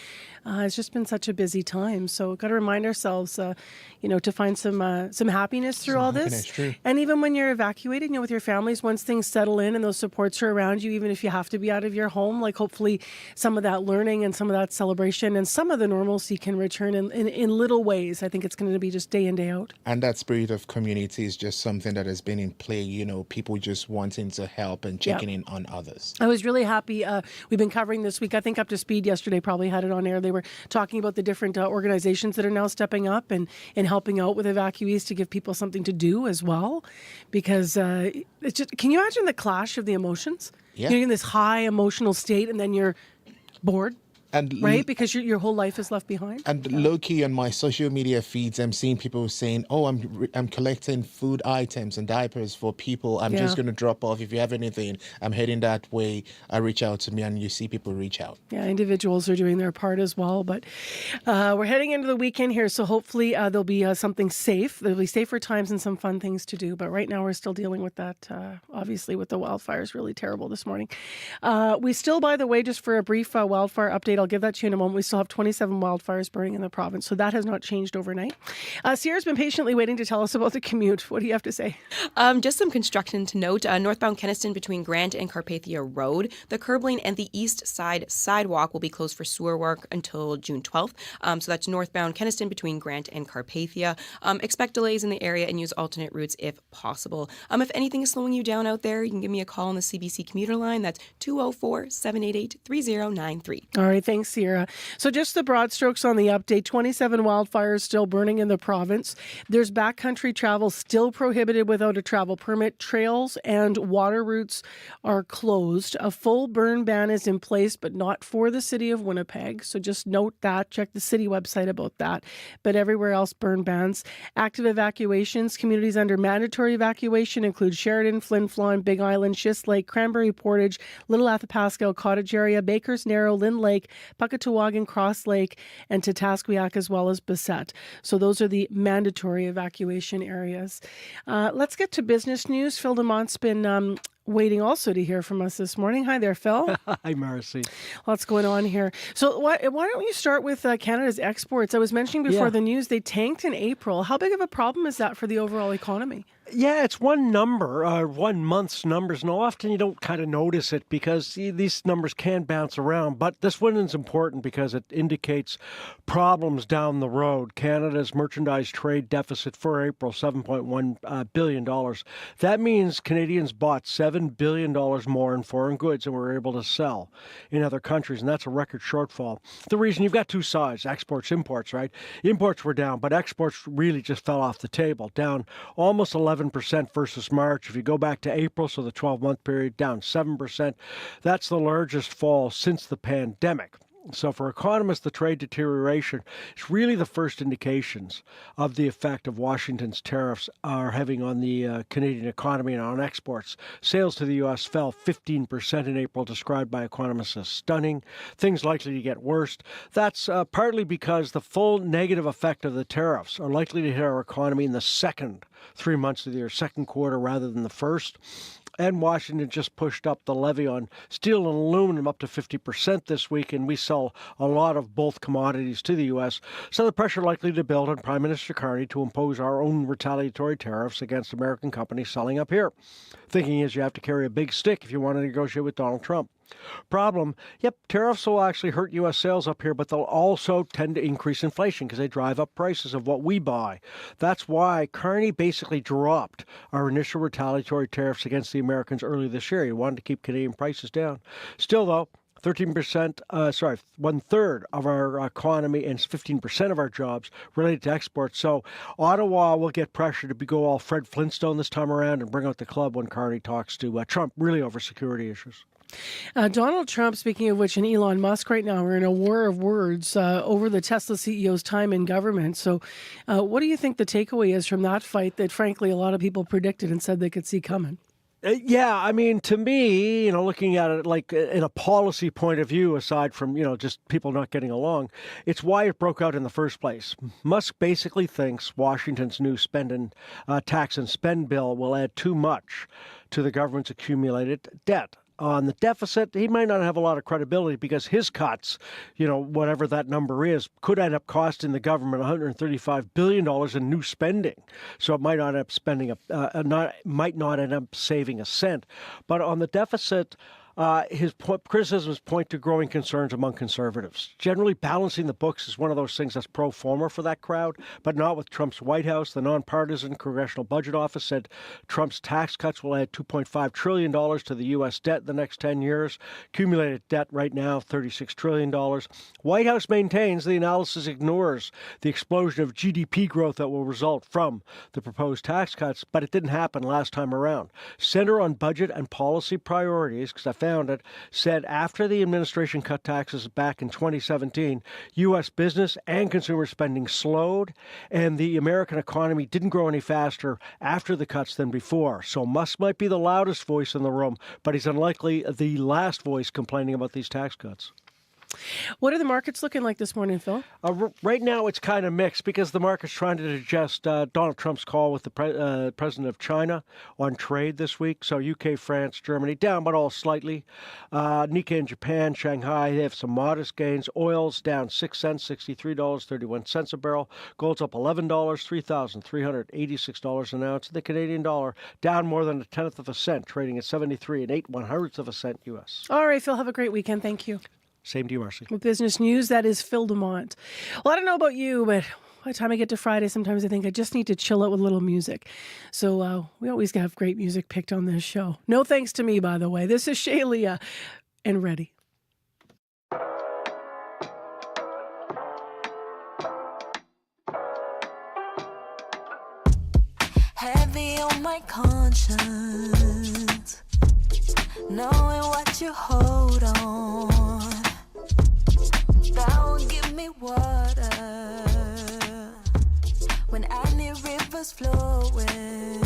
it's just been such a busy time. So got to remind ourselves, to find some happiness through all this. True. And even when you're evacuated, with your families, once things settle in and those supports are around you, even if you have to be out of your home, like hopefully some of that learning and some of that celebration and some of the normalcy can return in little ways. I think it's going to be just day in, day out. And that spirit of community is just something that has been in play, people just wanting to help and checking in on others. I was really happy. We've been covering this week, I think Up to Speed yesterday probably had it on air. They were talking about the different organizations that are now stepping up and helping out with evacuees to give people something to do as well. Because it's just, can you imagine the clash of the emotions? Yeah. You're in this high emotional state and then you're bored. And right, because your whole life is left behind. And low-key on my social media feeds, I'm seeing people saying, "Oh, I'm collecting food items and diapers for people. I'm just going to drop off. If you have anything, I'm heading that way. Reach out to me," and you see people reach out. Yeah, individuals are doing their part as well. But we're heading into the weekend here, so hopefully there'll be something safe. There'll be safer times and some fun things to do. But right now we're still dealing with that. Obviously, with the wildfires, really terrible this morning. We still, by the way, just for a brief wildfire update, I'll give that to you in a moment. We still have 27 wildfires burning in the province, so that has not changed overnight. Sierra's been patiently waiting to tell us about the commute. What do you have to say? Just some construction to note. Northbound Keniston between Grant and Carpathia Road. The curb lane and the east side sidewalk will be closed for sewer work until June 12th. So that's northbound Keniston between Grant and Carpathia. Expect delays in the area and use alternate routes if possible. If anything is slowing you down out there, you can give me a call on the CBC commuter line. That's 204-788-3093. All right, thanks, Sierra. So just the broad strokes on the update. 27 wildfires still burning in the province. There's backcountry travel still prohibited without a travel permit. Trails and water routes are closed. A full burn ban is in place, but not for the city of Winnipeg. So just note that. Check the city website about that. But everywhere else, burn bans. Active evacuations. Communities under mandatory evacuation include Sheridan, Flin Flon, Big Island, Schist Lake, Cranberry Portage, Little Athabasca, Cottage Area, Bakers Narrow, Lynn Lake, Puckatawagan, Cross Lake, and Tatasquiac, as well as Bassett. So those are the mandatory evacuation areas. Let's get to business news. Phil DeMont's been waiting also to hear from us this morning. Hi there, Phil. Hi, Marcy. What's going on here? So why don't you start with Canada's exports? I was mentioning before the news, they tanked in April. How big of a problem is that for the overall economy? Yeah, it's one number, 1 month's numbers, and often you don't kind of notice it because these numbers can bounce around. But this one is important because it indicates problems down the road. Canada's merchandise trade deficit for April, $7.1 billion. That means Canadians bought $7 billion more in foreign goods than we were able to sell in other countries, and that's a record shortfall. The reason, you've got two sides, exports, imports, right? Imports were down, but exports really just fell off the table, down almost 11% versus March. If you go back to April, so the 12-month period, down 7%. That's the largest fall since the pandemic. So for economists, the trade deterioration is really the first indications of the effect of Washington's tariffs are having on the Canadian economy and on exports. Sales to the U.S. fell 15% in April, described by economists as stunning. Things likely to get worse. That's partly because the full negative effect of the tariffs are likely to hit our economy in the second 3 months of the year, second quarter rather than the first. And Washington just pushed up the levy on steel and aluminum up to 50% this week, and we sell a lot of both commodities to the U.S. So the pressure likely to build on Prime Minister Carney to impose our own retaliatory tariffs against American companies selling up here. Thinking is you have to carry a big stick if you want to negotiate with Donald Trump. Problem, tariffs will actually hurt U.S. sales up here, but they'll also tend to increase inflation because they drive up prices of what we buy. That's why Carney basically dropped our initial retaliatory tariffs against the Americans early this year. He wanted to keep Canadian prices down. Still, though, 1/3 of our economy and 15% of our jobs related to exports. So Ottawa will get pressure to go all Fred Flintstone this time around and bring out the club when Carney talks to Trump, really over security issues. Donald Trump, speaking of which, and Elon Musk right now are in a war of words over the Tesla CEO's time in government. So what do you think the takeaway is from that fight that, frankly, a lot of people predicted and said they could see coming? Yeah, I mean, to me, looking at it like in a policy point of view, aside from, just people not getting along, it's why it broke out in the first place. Musk basically thinks Washington's new tax and spend bill will add too much to the government's accumulated debt. On the deficit, he might not have a lot of credibility because his cuts, whatever that number is, could end up costing the government $135 billion in new spending. So it might not end up might not end up saving a cent. But on the deficit, his criticisms point to growing concerns among conservatives. Generally, balancing the books is one of those things that's pro forma for that crowd, but not with Trump's White House. The nonpartisan Congressional Budget Office said Trump's tax cuts will add $2.5 trillion to the U.S. debt in the next 10 years. Accumulated debt right now, $36 trillion. White House maintains the analysis ignores the explosion of GDP growth that will result from the proposed tax cuts, but it didn't happen last time around. Center on budget and policy priorities, because I found it, said after the administration cut taxes back in 2017, U.S. business and consumer spending slowed, and the American economy didn't grow any faster after the cuts than before. So Musk might be the loudest voice in the room, but he's unlikely the last voice complaining about these tax cuts. What are the markets looking like this morning, Phil? Right now, it's kind of mixed because the market's trying to digest Donald Trump's call with the president of China on trade this week. So UK, France, Germany down, but all slightly. Nikkei in Japan, Shanghai, they have some modest gains. Oil's down 6 cents, $63.31 a barrel. Gold's up $11, $3,386 an ounce. The Canadian dollar down more than 1/10 of a cent, trading at 73 8/100 of a cent U.S. All right, Phil, have a great weekend. Thank you. Same to you, Marcy. With business news, that is Phil Dumont. Well, I don't know about you, but by the time I get to Friday, sometimes I think I just need to chill out with a little music. So we always have great music picked on this show. No thanks to me, by the way. This is Shaylia and Ready. Heavy on my conscience, knowing what you hold on. That will give me water when I need rivers flowing.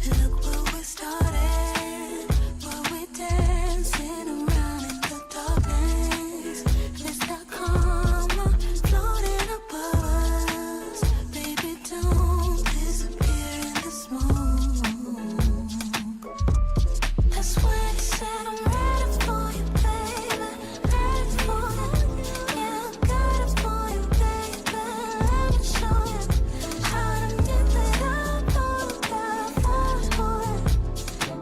Look where we started, where we dancing around in the darkness. It's that karma floating above us. Baby, don't disappear in the smoke. That's when he said I'm ready for you, baby. Ready for you. Yeah, I got it for you, baby. Let me show you how to get that up on the platform for you.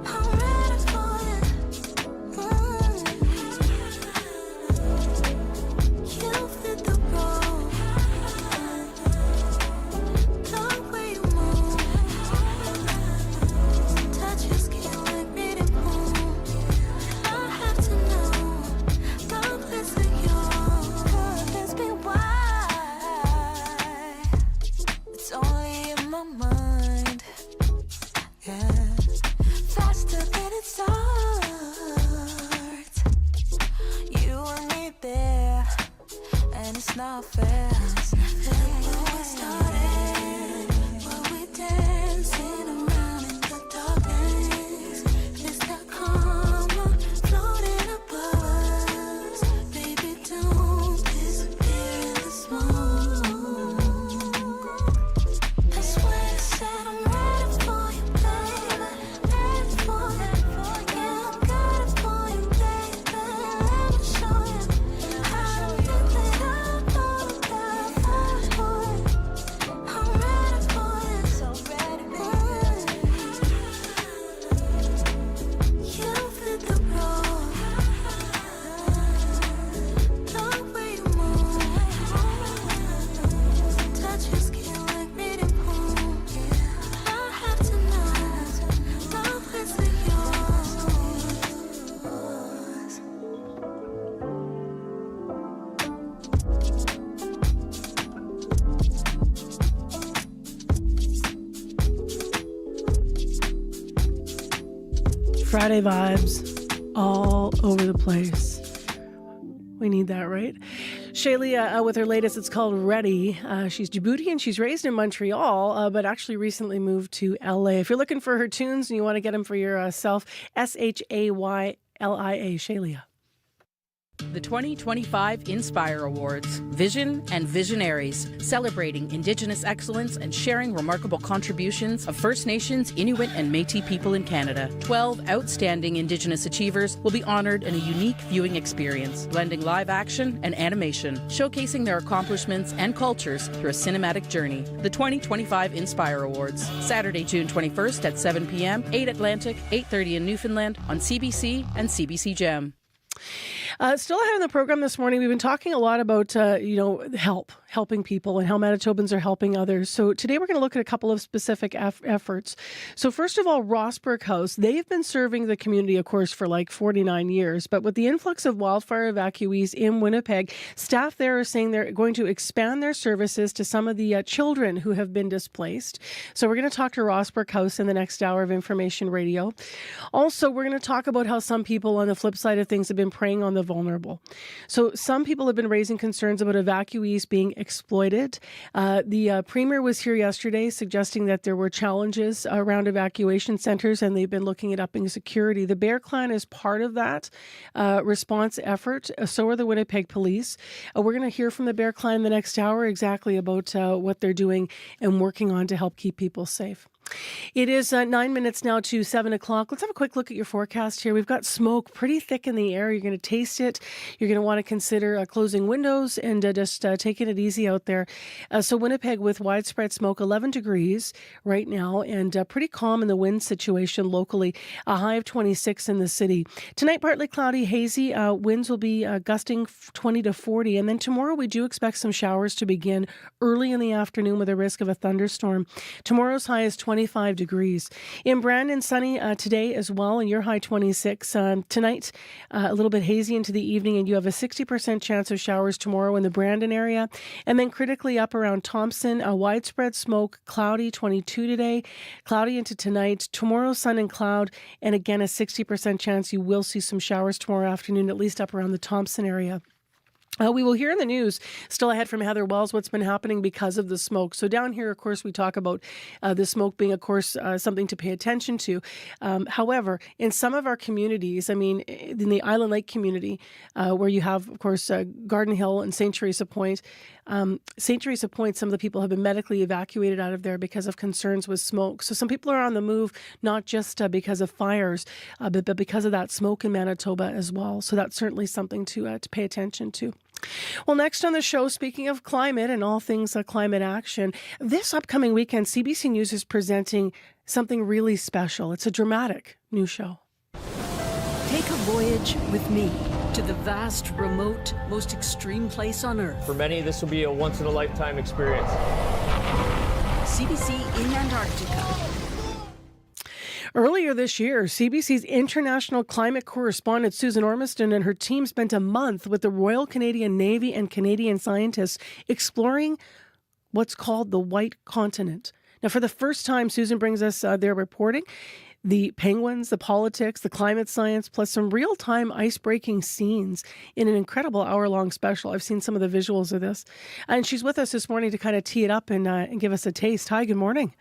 I'm ready for you. You fit the role. The way you move, touch your skin like reading moon. I have to know, don't listen yours. Ask me why. It's only in my mind. Yeah, faster than it starts. You and me there, and it's not fair. Look where we started, where we dancing around in the darkness. It's that karma floating above us. Baby, don't disappear in the smoke. That's Friday vibes all over the place. We need that, right? Shaylia with her latest, it's called Ready. She's Djiboutian. She's raised in Montreal, but actually recently moved to LA. If you're looking for her tunes and you want to get them for yourself, Shaylia, Shaylia. The 2025 Inspire Awards, Vision and Visionaries, celebrating Indigenous excellence and sharing remarkable contributions of First Nations, Inuit, and Métis people in Canada. 12 outstanding Indigenous achievers will be honored in a unique viewing experience, blending live action and animation, showcasing their accomplishments and cultures through a cinematic journey. The 2025 Inspire Awards, Saturday, June 21st at 7 p.m., 8 Atlantic, 8:30 in Newfoundland on CBC and CBC Gem. Still ahead in the program this morning, we've been talking a lot about, helping people and how Manitobans are helping others. So today we're going to look at a couple of specific efforts. So first of all, Rossbrook House, they've been serving the community, of course, for like 49 years. But with the influx of wildfire evacuees in Winnipeg, staff there are saying they're going to expand their services to some of the children who have been displaced. So we're going to talk to Rossbrook House in the next hour of Information Radio. Also, we're going to talk about how some people on the flip side of things have been preying on the vulnerable. So some people have been raising concerns about evacuees being exploited. The Premier was here yesterday suggesting that there were challenges around evacuation centres and they've been looking at upping security. The Bear Clan is part of that response effort. So are the Winnipeg Police. We're going to hear from the Bear Clan the next hour exactly about what they're doing and working on to help keep people safe. It is 9 minutes now to 7 o'clock. Let's have a quick look at your forecast here. We've got smoke pretty thick in the air. You're going to taste it. You're going to want to consider closing windows and just taking it easy out there. So Winnipeg with widespread smoke, 11 degrees right now, and pretty calm in the wind situation locally. A high of 26 in the city. Tonight, partly cloudy, hazy. Winds will be gusting 20 to 40. And then tomorrow, we do expect some showers to begin early in the afternoon with a risk of a thunderstorm. Tomorrow's high is 25 degrees. In Brandon, sunny today as well, and your high 26. Tonight, a little bit hazy into the evening, and you have a 60% chance of showers tomorrow in the Brandon area. And then critically up around Thompson, widespread smoke, cloudy, 22 today, cloudy into tonight. Tomorrow, sun and cloud, and again, a 60% chance you will see some showers tomorrow afternoon, at least up around the Thompson area. We will hear in the news, still ahead from Heather Wells, what's been happening because of the smoke. So down here, of course, we talk about the smoke being, of course, something to pay attention to. However, in some of our communities, in the Island Lake community, where you have, of course, Garden Hill and St. Teresa Point, some of the people have been medically evacuated out of there because of concerns with smoke. So some people are on the move, not just because of fires, but because of that smoke in Manitoba as well. So that's certainly something to pay attention to. Well, next on the show, speaking of climate and all things climate action, this upcoming weekend, CBC News is presenting something really special. It's a dramatic new show. Take a voyage with me to the vast, remote, most extreme place on Earth. For many, this will be a once-in-a-lifetime experience. CBC in Antarctica. Earlier this year, CBC's international climate correspondent Susan Ormiston and her team spent a month with the Royal Canadian Navy and Canadian scientists exploring what's called the White Continent. Now, for the first time, Susan brings us their reporting, the penguins, the politics, the climate science, plus some real-time ice-breaking scenes in an incredible hour-long special. I've seen some of the visuals of this. And she's with us this morning to kind of tee it up and give us a taste. Hi, good morning.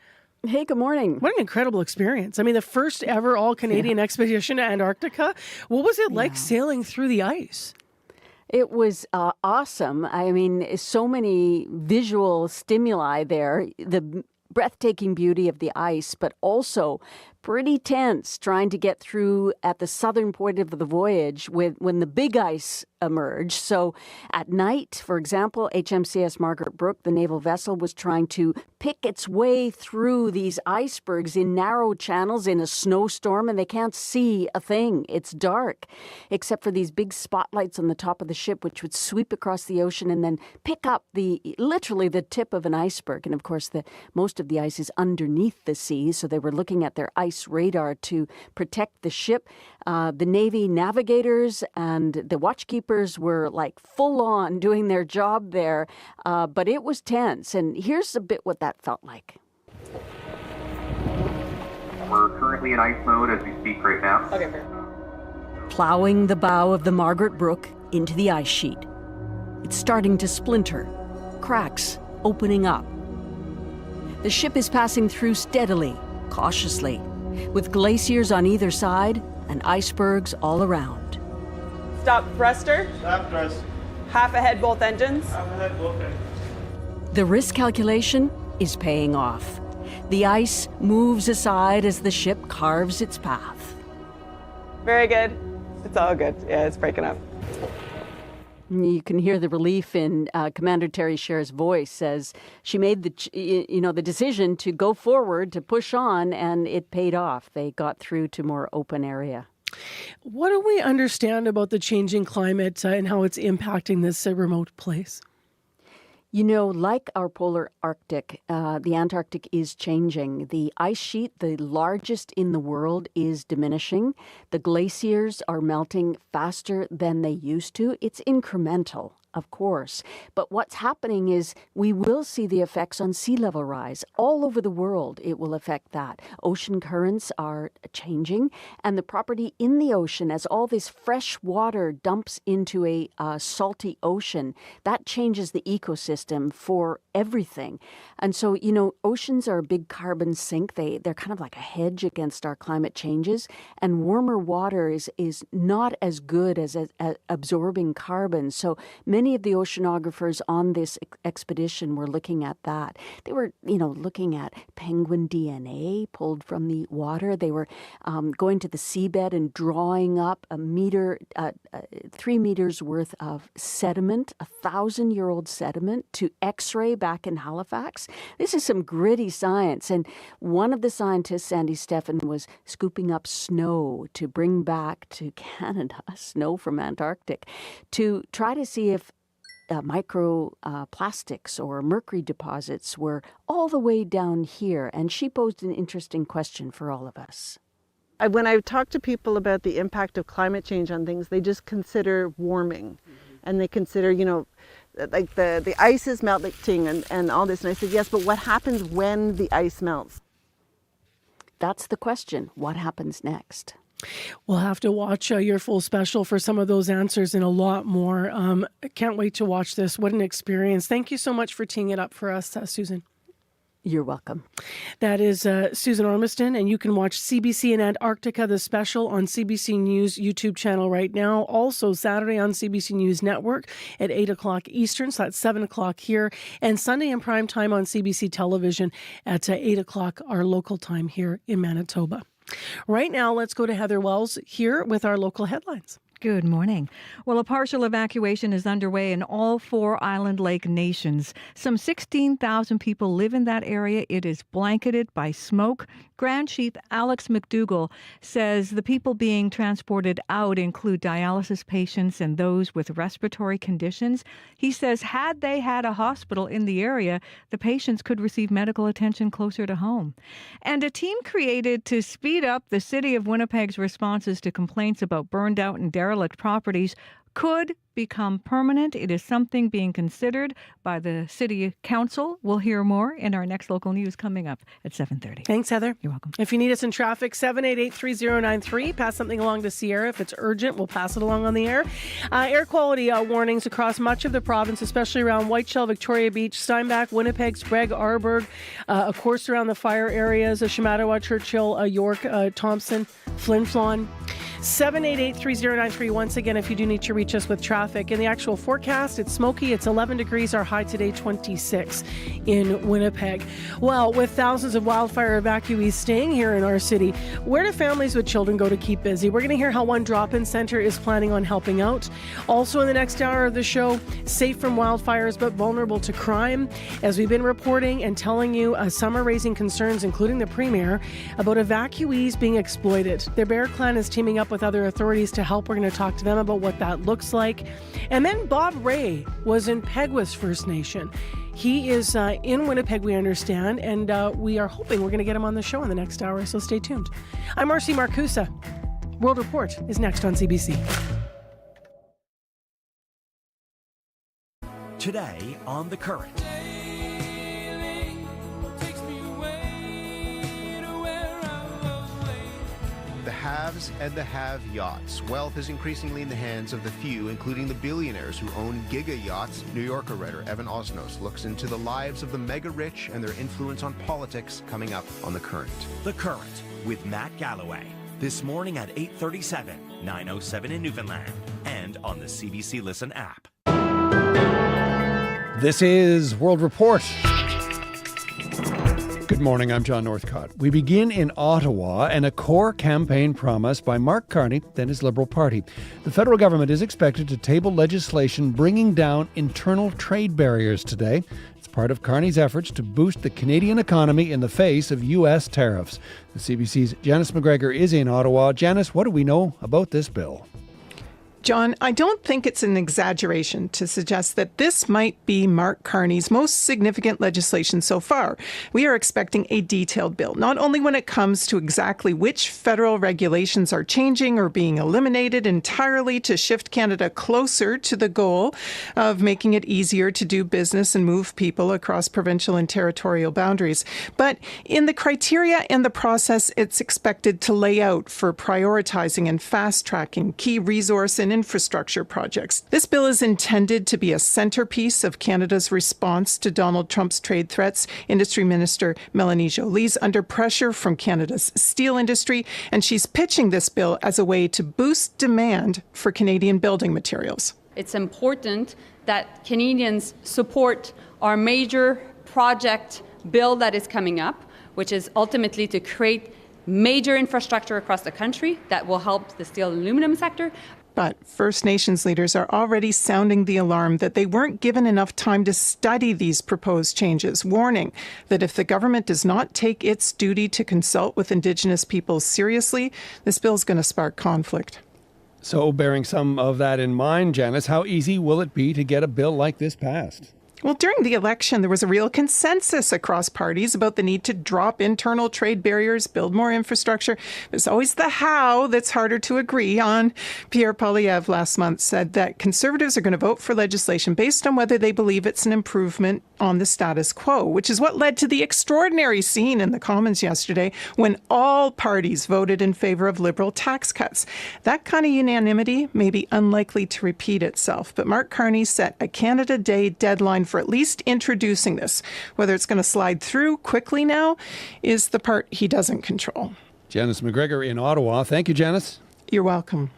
Hey, good morning. What an incredible experience. The first ever all-Canadian expedition to Antarctica. What was it like sailing through the ice? It was awesome. So many visual stimuli there. The breathtaking beauty of the ice, but also pretty tense trying to get through at the southern point of the voyage when the big ice emerged. So at night, for example, HMCS Margaret Brooke, the naval vessel, was trying to pick its way through these icebergs in narrow channels in a snowstorm, and they can't see a thing. It's dark, except for these big spotlights on the top of the ship, which would sweep across the ocean and then pick up literally the tip of an iceberg. And of course, most of the ice is underneath the sea, so they were looking at their ice radar to protect the ship. The Navy navigators and the watchkeepers were like full on doing their job there, but it was tense. And here's a bit what that felt like. We're currently in ice mode as we speak right now. Okay, perfect. Plowing the bow of the Margaret Brook into the ice sheet. It's starting to splinter, cracks opening up. The ship is passing through steadily, cautiously, with glaciers on either side and icebergs all around. Stop thruster. Stop thrust. Half ahead both engines. Half ahead both engines. The risk calculation is paying off. The ice moves aside as the ship carves its path. Very good. It's all good. Yeah, it's breaking up. You can hear the relief in Commander Terry Scher's voice as she made the decision to go forward, to push on, and it paid off. They got through to more open area. What do we understand about the changing climate and how it's impacting this remote place? You know, like our polar Arctic, the Antarctic is changing. The ice sheet, the largest in the world, is diminishing. The glaciers are melting faster than they used to. It's incremental, of course. But what's happening is we will see the effects on sea level rise. All over the world, it will affect that. Ocean currents are changing, and the property in the ocean, as all this fresh water dumps into a salty ocean, that changes the ecosystem for everything. And so, you know, oceans are a big carbon sink. They're kind of like a hedge against our climate changes, and warmer water is not as good as absorbing carbon. So many of the oceanographers on this expedition were looking at that. They were, looking at penguin DNA pulled from the water. They were going to the seabed and drawing up 3 meters worth of sediment, 1,000-year-old sediment, to X-ray back in Halifax. This is some gritty science. And one of the scientists, Sandy Stephan, was scooping up snow to bring back to Canada, snow from Antarctic, to try to see if microplastics or mercury deposits were all the way down here. And she posed an interesting question for all of us. When I talk to people about the impact of climate change on things, they just consider warming. And they consider, like the ice is melting and all this. And I said, yes, but what happens when the ice melts? That's the question. What happens next? We'll have to watch your full special for some of those answers and a lot more. Can't wait to watch this. What an experience. Thank you so much for teeing it up for us, Susan. You're welcome. That is Susan Ormiston, and you can watch CBC in Antarctica, the special, on CBC News YouTube channel right now. Also Saturday on CBC News Network at 8 o'clock Eastern, so that's 7 o'clock here, and Sunday in prime time on CBC Television at 8 o'clock our local time here in Manitoba. Right now, let's go to Heather Wells here with our local headlines. Good morning. Well, a partial evacuation is underway in all 4 island lake nations. Some 16,000 people live in that area. It is blanketed by smoke. Grand Chief Alex McDougall says the people being transported out include dialysis patients and those with respiratory conditions. He says had they had a hospital in the area, the patients could receive medical attention closer to home. And a team created to speed up the City of Winnipeg's responses to complaints about burned out and derelict properties could become permanent. It is something being considered by the City Council. We'll hear more in our next local news coming up at 7:30. Thanks, Heather. You're welcome. If you need us in traffic, 788-3093. Pass something along to Sierra. If it's urgent, we'll pass it along on the air. Air quality warnings across much of the province, especially around Whiteshell, Victoria Beach, Steinbach, Winnipeg, Sprague, Arborg, of course around the fire areas of Shamattawa, Churchill, York, Thompson, Flin Flon. 788-3093. Once again, if you do need to reach us with traffic. In the actual forecast, it's smoky. It's 11 degrees. Our high today, 26 in Winnipeg. Well, with thousands of wildfire evacuees staying here in our city, where do families with children go to keep busy? We're going to hear how one drop-in center is planning on helping out. Also in the next hour of the show, safe from wildfires but vulnerable to crime. As we've been reporting and telling you, some are raising concerns, including the Premier, about evacuees being exploited. The Bear Clan is teaming up with other authorities to help. We're going to talk to them about what that looks like. And then Bob Rae was in Peguis First Nation. He is in Winnipeg, we understand, and we are hoping we're going to get him on the show in the next hour, so stay tuned. I'm Marcy Marcusa. World Report is next on CBC. Today on The Current. The haves and the have-yachts. Wealth is increasingly in the hands of the few, including the billionaires who own giga-yachts. New Yorker writer Evan Osnos looks into the lives of the mega-rich and their influence on politics, coming up on The Current. The Current with Matt Galloway. This morning at 8:37, 9:07 in Newfoundland, and on the CBC Listen app. This is World Report. Good morning, I'm John Northcott. We begin in Ottawa and a core campaign promise by Mark Carney, then his Liberal Party. The federal government is expected to table legislation bringing down internal trade barriers today. It's part of Carney's efforts to boost the Canadian economy in the face of U.S. tariffs. The CBC's Janice McGregor is in Ottawa. Janice, what do we know about this bill? John, I don't think it's an exaggeration to suggest that this might be Mark Carney's most significant legislation so far. We are expecting a detailed bill, not only when it comes to exactly which federal regulations are changing or being eliminated entirely to shift Canada closer to the goal of making it easier to do business and move people across provincial and territorial boundaries, but in the criteria and the process it's expected to lay out for prioritizing and fast-tracking key resource and infrastructure projects. This bill is intended to be a centerpiece of Canada's response to Donald Trump's trade threats. Industry Minister Melanie Joly's under pressure from Canada's steel industry, and she's pitching this bill as a way to boost demand for Canadian building materials. It's important that Canadians support our major project bill that is coming up, which is ultimately to create major infrastructure across the country that will help the steel and aluminum sector. But First Nations leaders are already sounding the alarm that they weren't given enough time to study these proposed changes, warning that if the government does not take its duty to consult with Indigenous peoples seriously, this bill is going to spark conflict. So, bearing some of that in mind, Janice, how easy will it be to get a bill like this passed? Well, during the election, there was a real consensus across parties about the need to drop internal trade barriers, build more infrastructure. There's always the how that's harder to agree on. Pierre Poilievre last month said that Conservatives are going to vote for legislation based on whether they believe it's an improvement on the status quo, which is what led to the extraordinary scene in the Commons yesterday when all parties voted in favor of Liberal tax cuts. That kind of unanimity may be unlikely to repeat itself, but Mark Carney set a Canada Day deadline for at least introducing this. Whether it's going to slide through quickly now is the part he doesn't control. Janice McGregor in Ottawa. Thank you, Janice. You're welcome.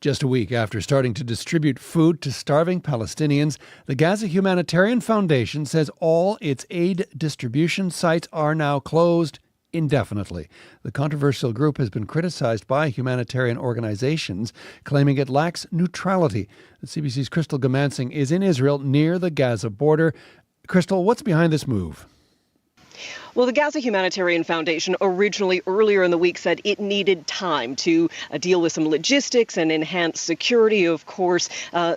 Just a week after starting to distribute food to starving Palestinians, the Gaza Humanitarian Foundation says all its aid distribution sites are now closed indefinitely. The controversial group has been criticized by humanitarian organizations, claiming it lacks neutrality. The CBC's Crystal Gamansing is in Israel near the Gaza border. Crystal, what's behind this move? Well, the Gaza Humanitarian Foundation originally earlier in the week said it needed time to deal with some logistics and enhance security. Of course,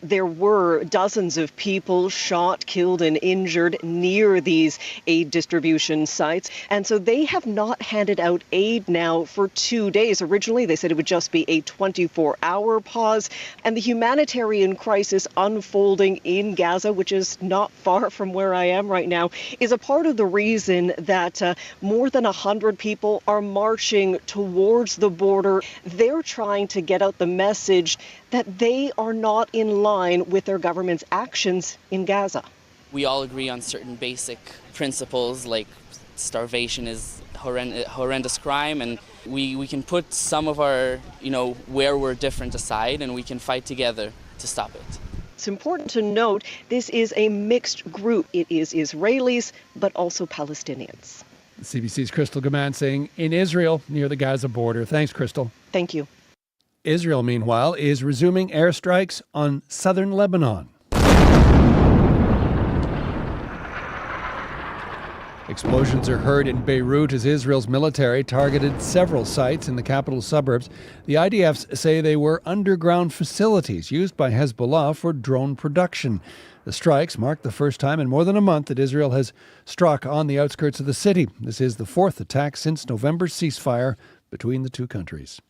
there were dozens of people shot, killed, and injured near these aid distribution sites. And so they have not handed out aid now for 2 days. Originally, they said it would just be a 24-hour pause. And the humanitarian crisis unfolding in Gaza, which is not far from where I am right now, is a part of the reason that more than 100 people are marching towards the border. They're trying to get out the message that they are not in line with their government's actions in Gaza. We all agree on certain basic principles, like starvation is horrendous crime, and we can put some of our, where we're different aside, and we can fight together to stop it. It's important to note this is a mixed group. It is Israelis, but also Palestinians. CBC's Crystal Gamansing in Israel near the Gaza border. Thanks, Crystal. Thank you. Israel, meanwhile, is resuming airstrikes on southern Lebanon. Explosions are heard in Beirut as Israel's military targeted several sites in the capital suburbs. The IDFs say they were underground facilities used by Hezbollah for drone production. The strikes mark the first time in more than a month that Israel has struck on the outskirts of the city. This is the fourth attack since November's ceasefire between the two countries.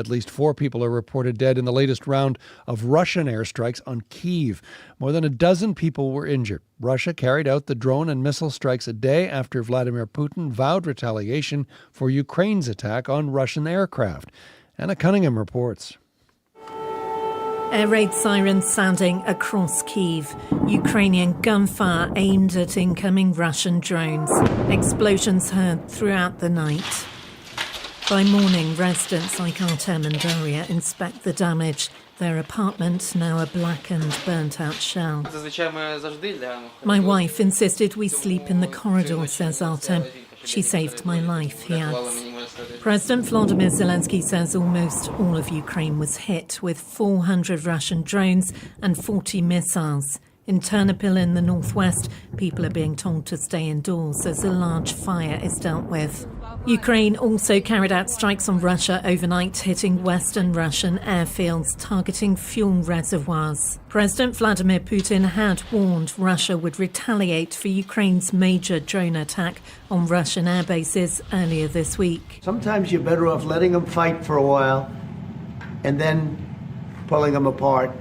At least 4 people are reported dead in the latest round of Russian airstrikes on Kyiv. More than a dozen people were injured. Russia carried out the drone and missile strikes a day after Vladimir Putin vowed retaliation for Ukraine's attack on Russian aircraft. Anna Cunningham reports. Air raid sirens sounding across Kyiv. Ukrainian gunfire aimed at incoming Russian drones. Explosions heard throughout the night. By morning, residents like Artem and Daria inspect the damage. Their apartment now a blackened, burnt-out shell. My wife insisted we sleep in the corridor, says Artem. She saved my life, he adds. President Volodymyr Zelensky says almost all of Ukraine was hit with 400 Russian drones and 40 missiles. In Ternopil in the northwest, people are being told to stay indoors as a large fire is dealt with. Ukraine also carried out strikes on Russia overnight, hitting western Russian airfields, targeting fuel reservoirs. President Vladimir Putin had warned Russia would retaliate for Ukraine's major drone attack on Russian air bases earlier this week. Sometimes you're better off letting them fight for a while and then pulling them apart.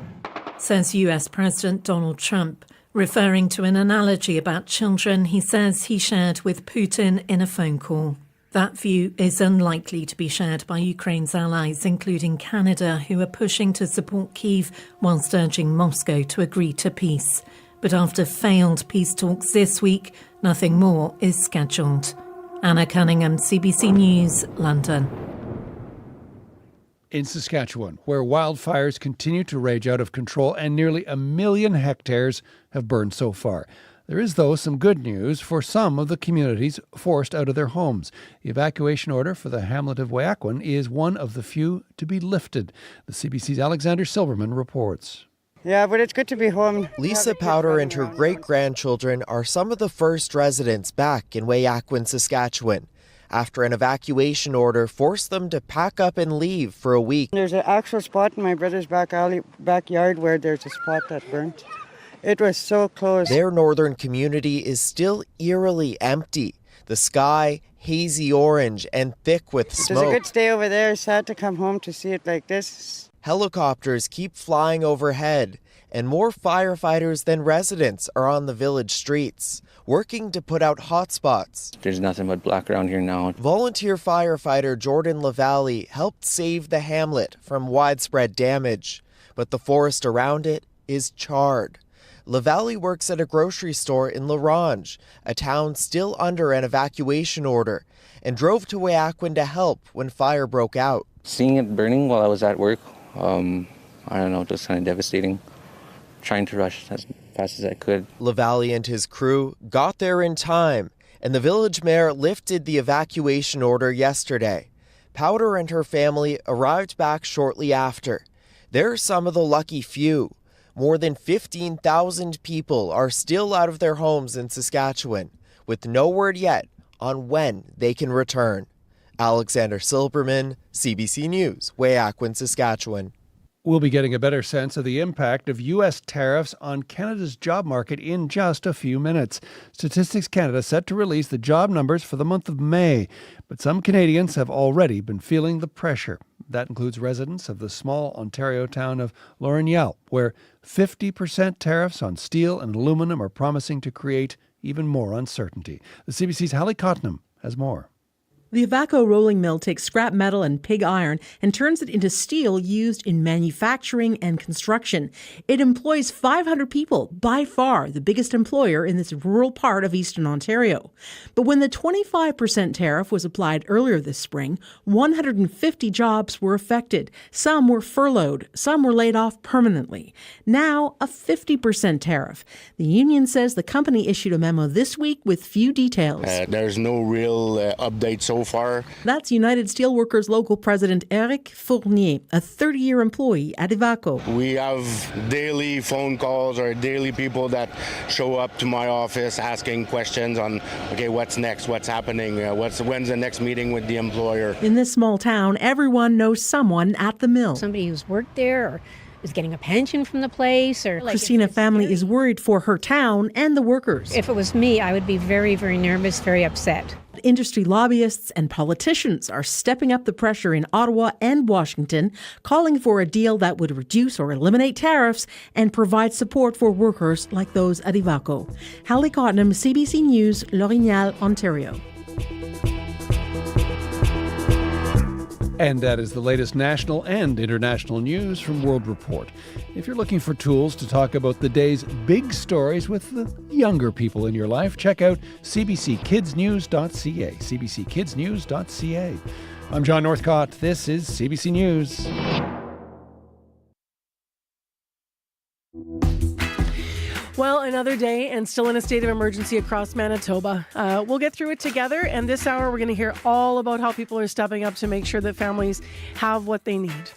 Says US President Donald Trump. Referring to an analogy about children he says he shared with Putin in a phone call. That view is unlikely to be shared by Ukraine's allies, including Canada, who are pushing to support Kyiv whilst urging Moscow to agree to peace. But after failed peace talks this week, nothing more is scheduled. Anna Cunningham, CBC News, London. In Saskatchewan, where wildfires continue to rage out of control and nearly 1 million hectares have burned so far. There is, though, some good news for some of the communities forced out of their homes. The evacuation order for the hamlet of Evacuee is one of the few to be lifted. The CBC's Alexander Silverman reports. Yeah, but it's good to be home. Lisa Powder and her great-grandchildren are some of the first residents back in Evacuee, Saskatchewan, after an evacuation order forced them to pack up and leave for a week. There's an actual spot in my brother's backyard where there's a spot that burnt. It was so close. Their northern community is still eerily empty. The sky hazy orange and thick with smoke. It was a good stay over there. Sad to come home to see it like this. Helicopters keep flying overhead, and more firefighters than residents are on the village streets, working to put out hotspots. There's nothing but black around here now. Volunteer firefighter Jordan LaValle helped save the hamlet from widespread damage, but the forest around it is charred. LaValle works at a grocery store in LaRange, a town still under an evacuation order, and drove to Evacuee to help when fire broke out. Seeing it burning while I was at work, I don't know, just kind of devastating. Trying to rush as fast as I could. LaValle and his crew got there in time, and the village mayor lifted the evacuation order yesterday. Powder and her family arrived back shortly after. They're some of the lucky few. More than 15,000 people are still out of their homes in Saskatchewan, with no word yet on when they can return. Alexander Silberman, CBC News, Evacuee, Saskatchewan. We'll be getting a better sense of the impact of U.S. tariffs on Canada's job market in just a few minutes. Statistics Canada set to release the job numbers for the month of May, but some Canadians have already been feeling the pressure. That includes residents of the small Ontario town of Lorneal, where 50% tariffs on steel and aluminum are promising to create even more uncertainty. The CBC's Hallie Cottenham has more. The Evacuee rolling mill takes scrap metal and pig iron and turns it into steel used in manufacturing and construction. It employs 500 people, by far the biggest employer in this rural part of eastern Ontario. But when the 25% tariff was applied earlier this spring, 150 jobs were affected. Some were furloughed, some were laid off permanently. Now, a 50% tariff. The union says the company issued a memo this week with few details. There's no real update so far. That's United Steelworkers local president Eric Fournier, a 30-year employee at Evacuee. We have daily phone calls or daily people that show up to my office asking questions on, okay, what's next, what's happening, when's the next meeting with the employer. In this small town, everyone knows someone at the mill. Somebody who's worked there or is getting a pension from the place. Or Christina family is worried for her town and the workers. If it was me, I would be very, very nervous, very upset. industry lobbyists and politicians are stepping up the pressure in Ottawa and Washington, calling for a deal that would reduce or eliminate tariffs and provide support for workers like those at Evacuee. Hallie Cottenham, CBC News, L'Orignal, Ontario. And that is the latest national and international news from World Report. If you're looking for tools to talk about the day's big stories with the younger people in your life, check out cbckidsnews.ca, cbckidsnews.ca. I'm John Northcott. This is CBC News. Well, another day and still in a state of emergency across Manitoba. We'll get through it together, and this hour we're going to hear all about how people are stepping up to make sure that families have what they need.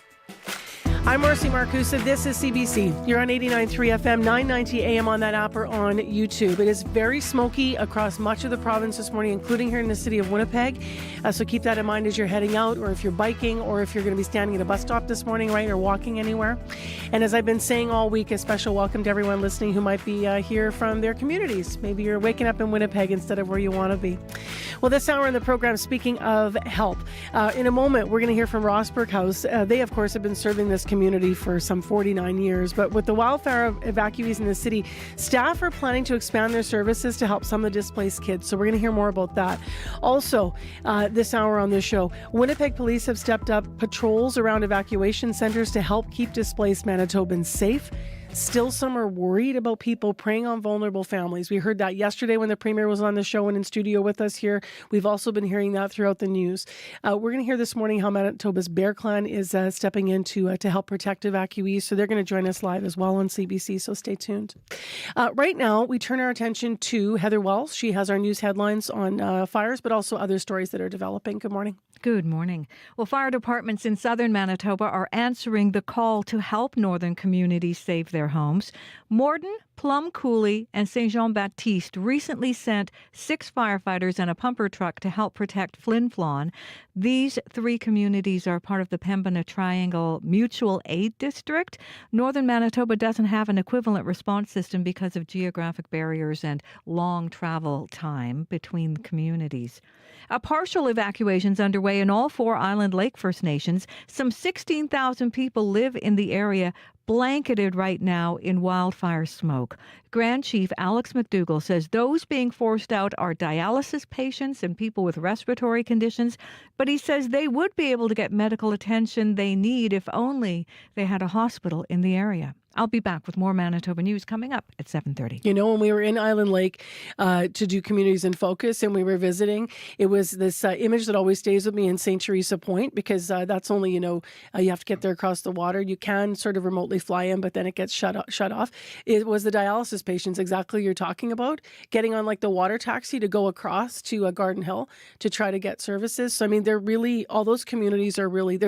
I'm Marcy Marcusa. This is CBC. You're on 89.3 FM, 990 AM on that app or on YouTube. It is very smoky across much of the province this morning, including here in the city of Winnipeg. So keep that in mind as you're heading out, or if you're biking, or if you're going to be standing at a bus stop this morning, right, or walking anywhere. And as I've been saying all week, a special welcome to everyone listening who might be here from their communities. Maybe you're waking up in Winnipeg instead of where you want to be. Well, this hour in the program, speaking of help, in a moment, we're going to hear from Rossburg House. They, of course, have been serving this community for some 49 years. But with the wildfire evacuees in the city, staff are planning to expand their services to help some of the displaced kids. So we're going to hear more about that. Also, this hour on this show, Winnipeg police have stepped up patrols around evacuation centers to help keep displaced Manitobans safe. Still, some are worried about people preying on vulnerable families. We heard that yesterday when the Premier was on the show and in studio with us here. We've also been hearing that throughout the news. We're going to hear this morning how Manitoba's Bear Clan is stepping in to help protect evacuees. So they're going to join us live as well on CBC, so stay tuned. Right now, we turn our attention to Heather Wells. She has our news headlines on fires, but also other stories that are developing. Good morning. Good morning. Well, fire departments in southern Manitoba are answering the call to help northern communities save their homes. Morden, Plum Coulee, and Saint Jean-Baptiste recently sent 6 firefighters and a pumper truck to help protect Flin Flon. These 3 communities are part of the Pembina Triangle Mutual Aid District. Northern Manitoba doesn't have an equivalent response system because of geographic barriers and long travel time between communities. A partial evacuation is underway in all 4 Island Lake First Nations. Some 16,000 people live in the area, blanketed right now in wildfire smoke. Grand Chief Alex McDougall says those being forced out are dialysis patients and people with respiratory conditions, but he says they would be able to get medical attention they need if only they had a hospital in the area. I'll be back with more Manitoba news coming up at 7:30. You know, when we were in Island Lake to do Communities in Focus and we were visiting, it was this image that always stays with me in St. Teresa Point, because that's only, you have to get there across the water. You can sort of remotely fly in, but then it gets shut off. It was the dialysis patients exactly you're talking about, getting on like the water taxi to go across to Garden Hill to try to get services. So, I mean, they're really, all those communities are really,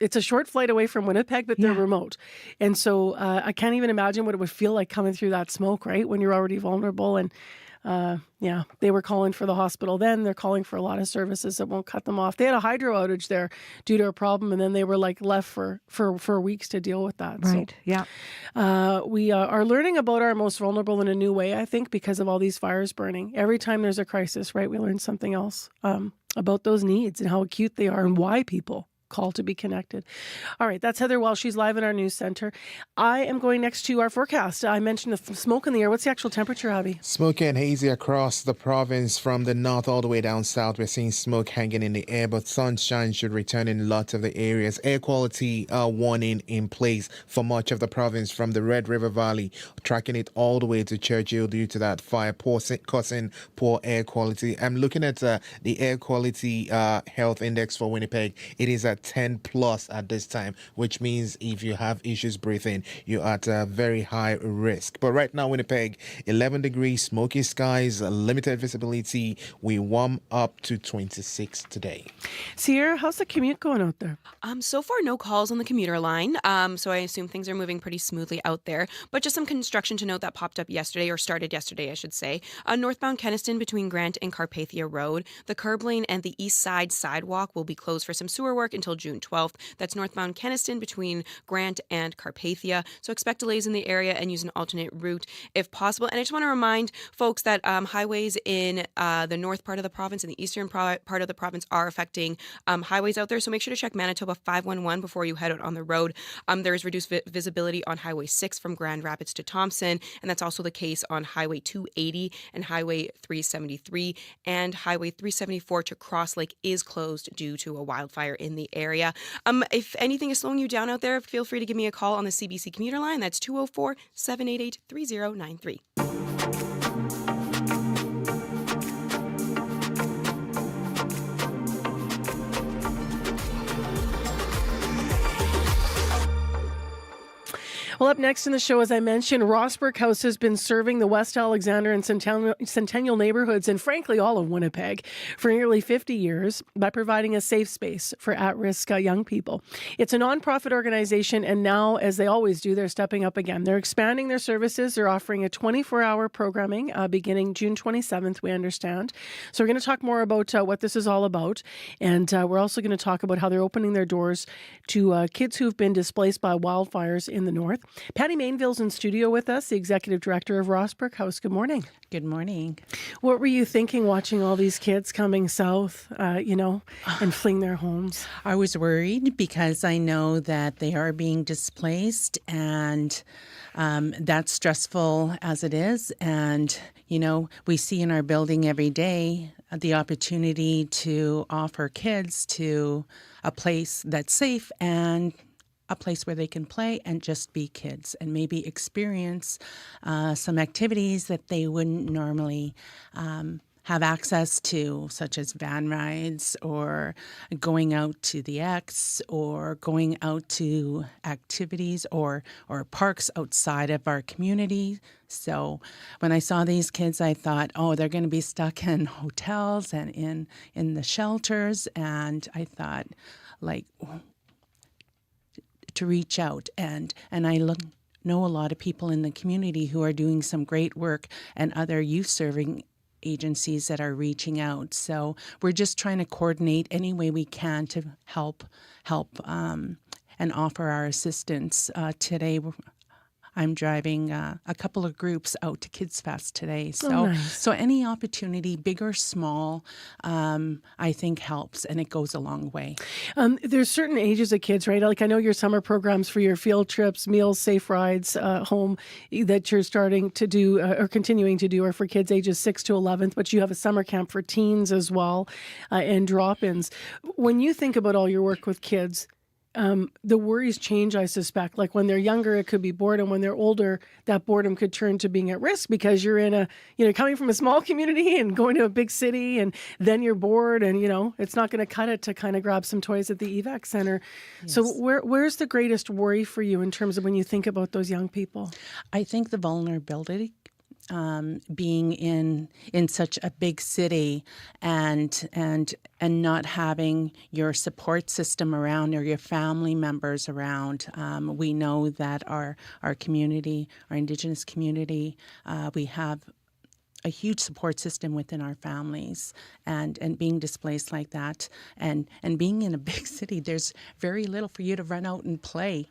it's a short flight away from Winnipeg, but they're remote. And so I can't even imagine what it would feel like coming through that smoke, right? When you're already vulnerable. And they were calling for the hospital then. They're calling for a lot of services that won't cut them off. They had a hydro outage there due to a problem, and then they were like left for weeks to deal with that. Right, so, yeah. We are learning about our most vulnerable in a new way, I think, because of all these fires burning. Every time there's a crisis, right, we learn something else about those needs and how acute they are and why people call to be connected. All right, that's Heather Wells. She's live in our news center. I am going next to our forecast. I mentioned the smoke in the air. What's the actual temperature, Abby? Smoky and hazy across the province from the north all the way down south. We're seeing smoke hanging in the air, but sunshine should return in lots of the areas. Air quality warning in place for much of the province from the Red River Valley, tracking it all the way to Churchill due to that fire causing poor air quality. I'm looking at the air quality health index for Winnipeg. It is at 10 plus at this time, which means if you have issues breathing, you're at a very high risk. But right now, Winnipeg, 11 degrees, smoky skies, limited visibility. We warm up to 26 today. Sierra, how's the commute going out there? So far, no calls on the commuter line. So I assume things are moving pretty smoothly out there. But just some construction to note that popped up yesterday, or started yesterday, I should say. Northbound Kenniston between Grant and Carpathia Road. The curb lane and the east side sidewalk will be closed for some sewer work until until June 12th. That's northbound Kenaston between Grant and Carpathia. So expect delays in the area and use an alternate route if possible. And I just want to remind folks that highways in the north part of the province and the eastern part of the province are affecting highways out there. So make sure to check Manitoba 511 before you head out on the road. There is reduced visibility on Highway 6 from Grand Rapids to Thompson, and that's also the case on Highway 280 and Highway 373, and Highway 374 to Cross Lake is closed due to a wildfire in the area. If anything is slowing you down out there, feel free to give me a call on the CBC commuter line. That's 204-788-3093. Well, up next in the show, as I mentioned, Rossbrook House has been serving the West Alexander and Centennial neighborhoods and, frankly, all of Winnipeg for nearly 50 years by providing a safe space for at-risk young people. It's a nonprofit organization, and now, as they always do, they're stepping up again. They're expanding their services. They're offering a 24-hour programming beginning June 27th, we understand. So we're going to talk more about what this is all about, and we're also going to talk about how they're opening their doors to kids who've been displaced by wildfires in the north. Patty Mainville's in studio with us, the executive director of Rossbrook House. Good morning. Good morning. What were you thinking watching all these kids coming south, and fleeing their homes? I was worried because I know that they are being displaced, and that's stressful as it is. And, we see in our building every day the opportunity to offer kids to a place that's safe and a place where they can play and just be kids and maybe experience some activities that they wouldn't normally have access to, such as van rides or going out to the X or going out to activities or parks outside of our community. So when I saw these kids, I thought, they're going to be stuck in hotels and in the shelters. And I thought, to reach out, and I know a lot of people in the community who are doing some great work and other youth serving agencies that are reaching out. So we're just trying to coordinate any way we can to help and offer our assistance. Today I'm driving a couple of groups out to Kids Fest today. So any opportunity, big or small, I think helps, and it goes a long way. There's certain ages of kids, right? Like I know your summer programs for your field trips, meals, safe rides home that you're starting to do or continuing to do are for kids ages 6 to 11, but you have a summer camp for teens as well and drop-ins. When you think about all your work with kids, the worries change, I suspect. Like when they're younger, it could be boredom. When they're older, that boredom could turn to being at risk because you're in coming from a small community and going to a big city, and then you're bored, and, it's not going to cut it to kind of grab some toys at the evac center. Yes. So where's the greatest worry for you in terms of when you think about those young people? I think the vulnerability. Being in such a big city and not having your support system around or your family members around. We know that our community, our Indigenous community, we have a huge support system within our families, and being displaced like that and being in a big city, there's very little for you to run out and play.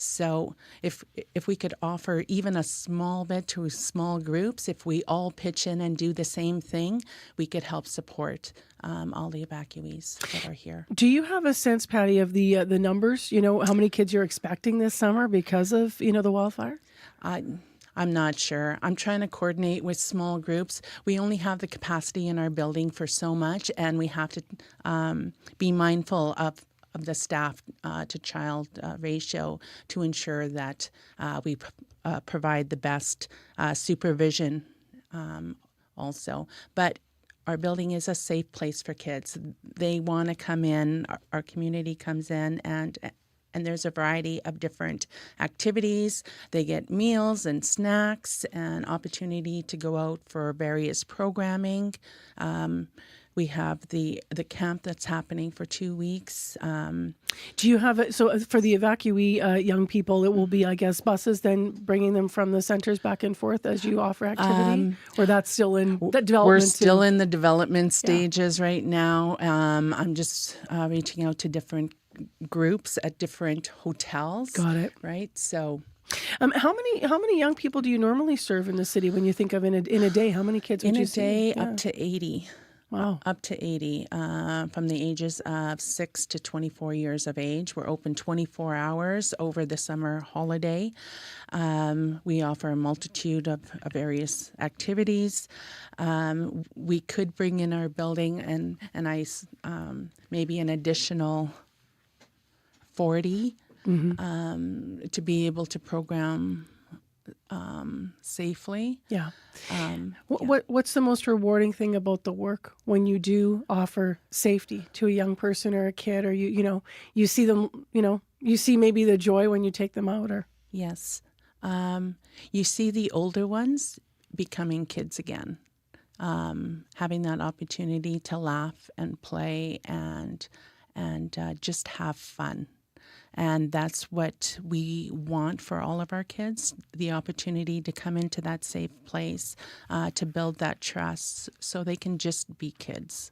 So if we could offer even a small bit to small groups, if we all pitch in and do the same thing, we could help support all the evacuees that are here. Do you have a sense, Patty, of the numbers? How many kids you're expecting this summer because of the wildfire? I'm not sure. I'm trying to coordinate with small groups. We only have the capacity in our building for so much, and we have to be mindful of the staff to child ratio to ensure that we provide the best supervision also. But our building is a safe place for kids. They want to come in, our community comes in, and there's a variety of different activities. They get meals and snacks and opportunity to go out for various programming. We have the camp that's happening for 2 weeks. Do you have so for the evacuee young people, it will be, I guess, buses then bringing them from the centers back and forth as you offer activity, or that's still in the development? We're still in the development stages right now. I'm just reaching out to different groups at different hotels. Got it. Right. So. How many young people do you normally serve in the city when you think of in a day? How many kids would you see? In a day, up to 80. Wow. Up to 80 from the ages of 6 to 24 years of age. We're open 24 hours over the summer holiday. We offer a multitude of various activities. We could bring in our building and maybe an additional 40 to be able to program safely. Yeah. What's the most rewarding thing about the work when you do offer safety to a young person or a kid, or you see them, you see maybe the joy when you take them out, or? Yes. You see the older ones becoming kids again, having that opportunity to laugh and play and just have fun. And that's what we want for all of our kids, the opportunity to come into that safe place, to build that trust so they can just be kids.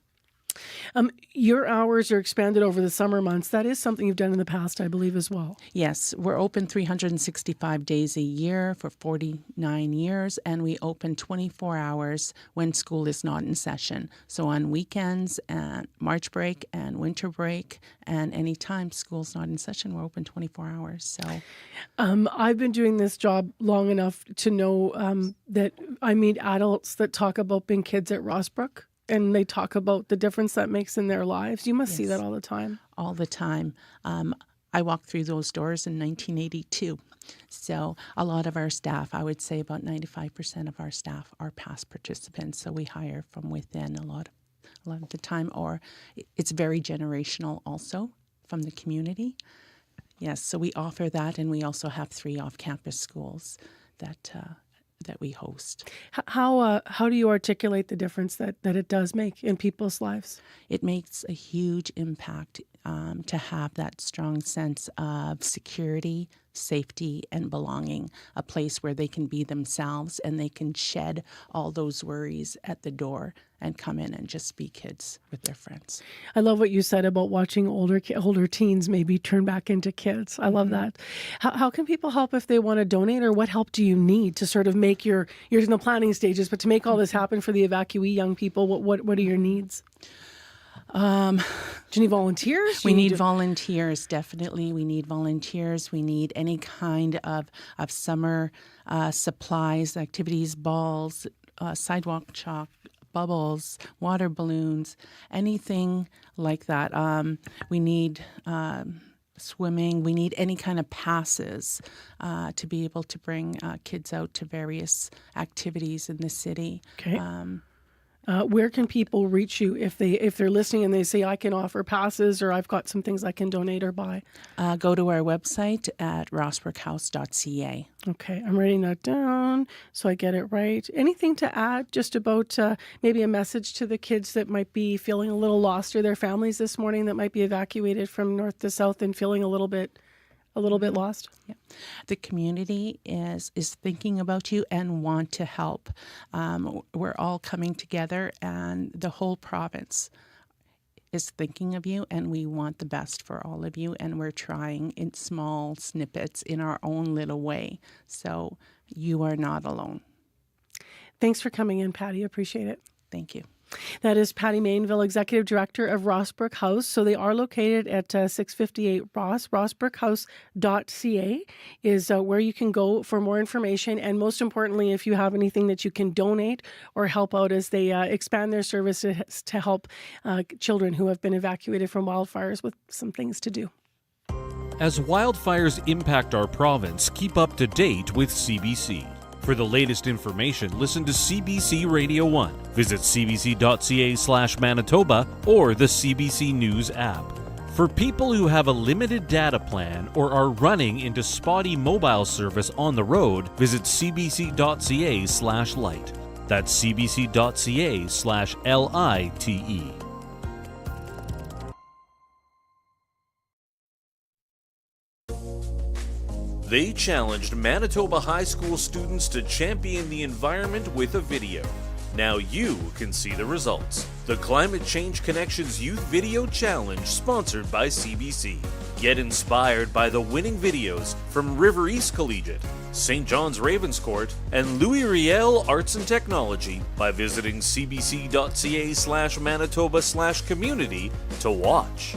Your hours are expanded over the summer months. That is something you've done in the past, I believe, as well. Yes, we're open 365 days a year for 49 years, and we open 24 hours when school is not in session. So on weekends and March break and winter break and anytime school's not in session, we're open 24 hours. So, I've been doing this job long enough to know that I meet adults that talk about being kids at Rossbrook. And they talk about the difference that makes in their lives. You must see that all the time. All the time. I walked through those doors in 1982. So a lot of our staff, I would say about 95% of our staff are past participants. So we hire from within a lot of the time. Or it's very generational also from the community. Yes, so we offer that, and we also have 3 off-campus schools that we host. How do you articulate the difference that it does make in people's lives? It makes a huge impact to have that strong sense of security, safety, and belonging, a place where they can be themselves and they can shed all those worries at the door and come in and just be kids with their friends. I love what you said about watching older teens maybe turn back into kids. I love that. How can people help if they want to donate, or what help do you need to sort of make you're in the planning stages, but to make all this happen for the evacuee young people, what are your needs? Do you need volunteers? We need volunteers, definitely. We need volunteers. We need any kind of summer supplies, activities, balls, sidewalk chalk, bubbles, water balloons, anything like that. We need swimming. We need any kind of passes to be able to bring kids out to various activities in the city. Okay. Where can people reach you if they're listening and they say, I can offer passes, or I've got some things I can donate or buy? Go to our website at rossbrookhouse.ca. Okay, I'm writing that down so I get it right. Anything to add just about maybe a message to the kids that might be feeling a little lost, or their families this morning that might be evacuated from north to south and feeling a little bit lost? Yeah. The community is thinking about you and want to help. We're all coming together, and the whole province is thinking of you, and we want the best for all of you, and we're trying in small snippets in our own little way. So you are not alone. Thanks for coming in, Patty. Appreciate it. Thank you. That is Patty Mainville, Executive Director of Rossbrook House. So they are located at 658 Ross. Rossbrookhouse.ca is where you can go for more information. And most importantly, if you have anything that you can donate or help out as they expand their services to help children who have been evacuated from wildfires with some things to do. As wildfires impact our province, keep up to date with CBC. For the latest information, listen to CBC Radio 1. Visit cbc.ca/Manitoba or the CBC News app. For people who have a limited data plan or are running into spotty mobile service on the road, visit cbc.ca/light. That's cbc.ca/LITE. They challenged Manitoba high school students to champion the environment with a video. Now you can see the results. The Climate Change Connections Youth Video Challenge, sponsored by CBC. Get inspired by the winning videos from River East Collegiate, St. John's Ravenscourt, and Louis Riel Arts and Technology by visiting cbc.ca/Manitoba/community to watch.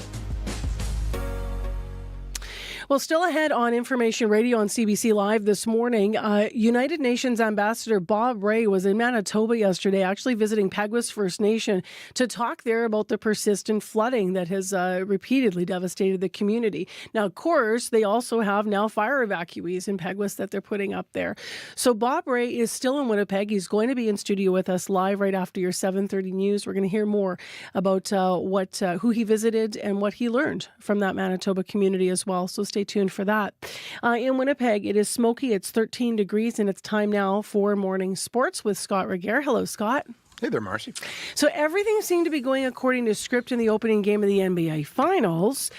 Well, still ahead on Information Radio on CBC Live this morning, United Nations Ambassador Bob Rae was in Manitoba yesterday, actually visiting Peguis First Nation to talk there about the persistent flooding that has repeatedly devastated the community. Now, of course, they also have now fire evacuees in Peguis that they're putting up there. So Bob Rae is still in Winnipeg. He's going to be in studio with us live right after your 7:30 news. We're going to hear more about who he visited and what he learned from that Manitoba community as well. So stay tuned for that. In Winnipeg, it is smoky. It's 13 degrees, and it's time now for morning sports with Scott Regehr. Hello, Scott. Hey there, Marcy. So everything seemed to be going according to script in the opening game of the NBA Finals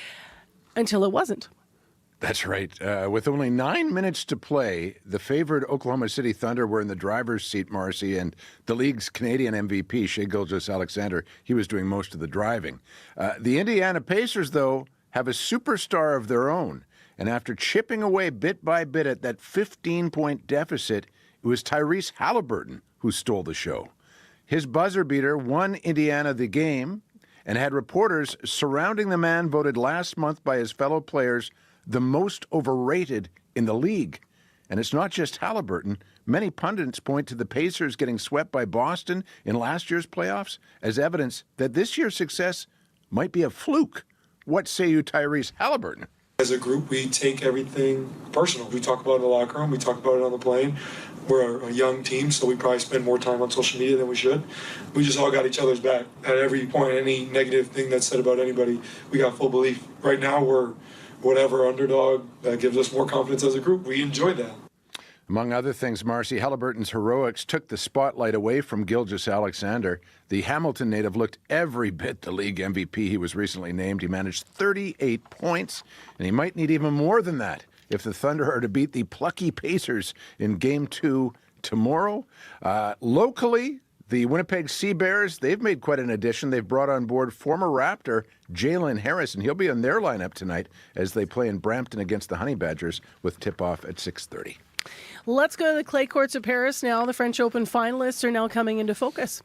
until it wasn't. That's right. With only 9 minutes to play, the favored Oklahoma City Thunder were in the driver's seat, Marcy, and the league's Canadian MVP, Shai Gilgeous-Alexander, he was doing most of the driving. The Indiana Pacers, though, have a superstar of their own. And after chipping away bit by bit at that 15-point deficit, it was Tyrese Halliburton who stole the show. His buzzer beater won Indiana the game and had reporters surrounding the man voted last month by his fellow players the most overrated in the league. And it's not just Halliburton. Many pundits point to the Pacers getting swept by Boston in last year's playoffs as evidence that this year's success might be a fluke. What say you, Tyrese Halliburton? As a group, we take everything personal. We talk about it in the locker room. We talk about it on the plane. We're a young team, so we probably spend more time on social media than we should. We just all got each other's back. At every point, any negative thing that's said about anybody, we got full belief. Right now, we're whatever underdog that gives us more confidence as a group. We enjoy that. Among other things, Marcy, Halliburton's heroics took the spotlight away from Gilgeous-Alexander. The Hamilton native looked every bit the league MVP he was recently named. He managed 38 points, and he might need even more than that if the Thunder are to beat the plucky Pacers in Game 2 tomorrow. Locally, the Winnipeg Sea Bears, they've made quite an addition. They've brought on board former Raptor Jalen Harrison. He'll be in their lineup tonight as they play in Brampton against the Honey Badgers with tip-off at 6:30. Let's go to the clay courts of Paris now. The French Open finalists are now coming into focus.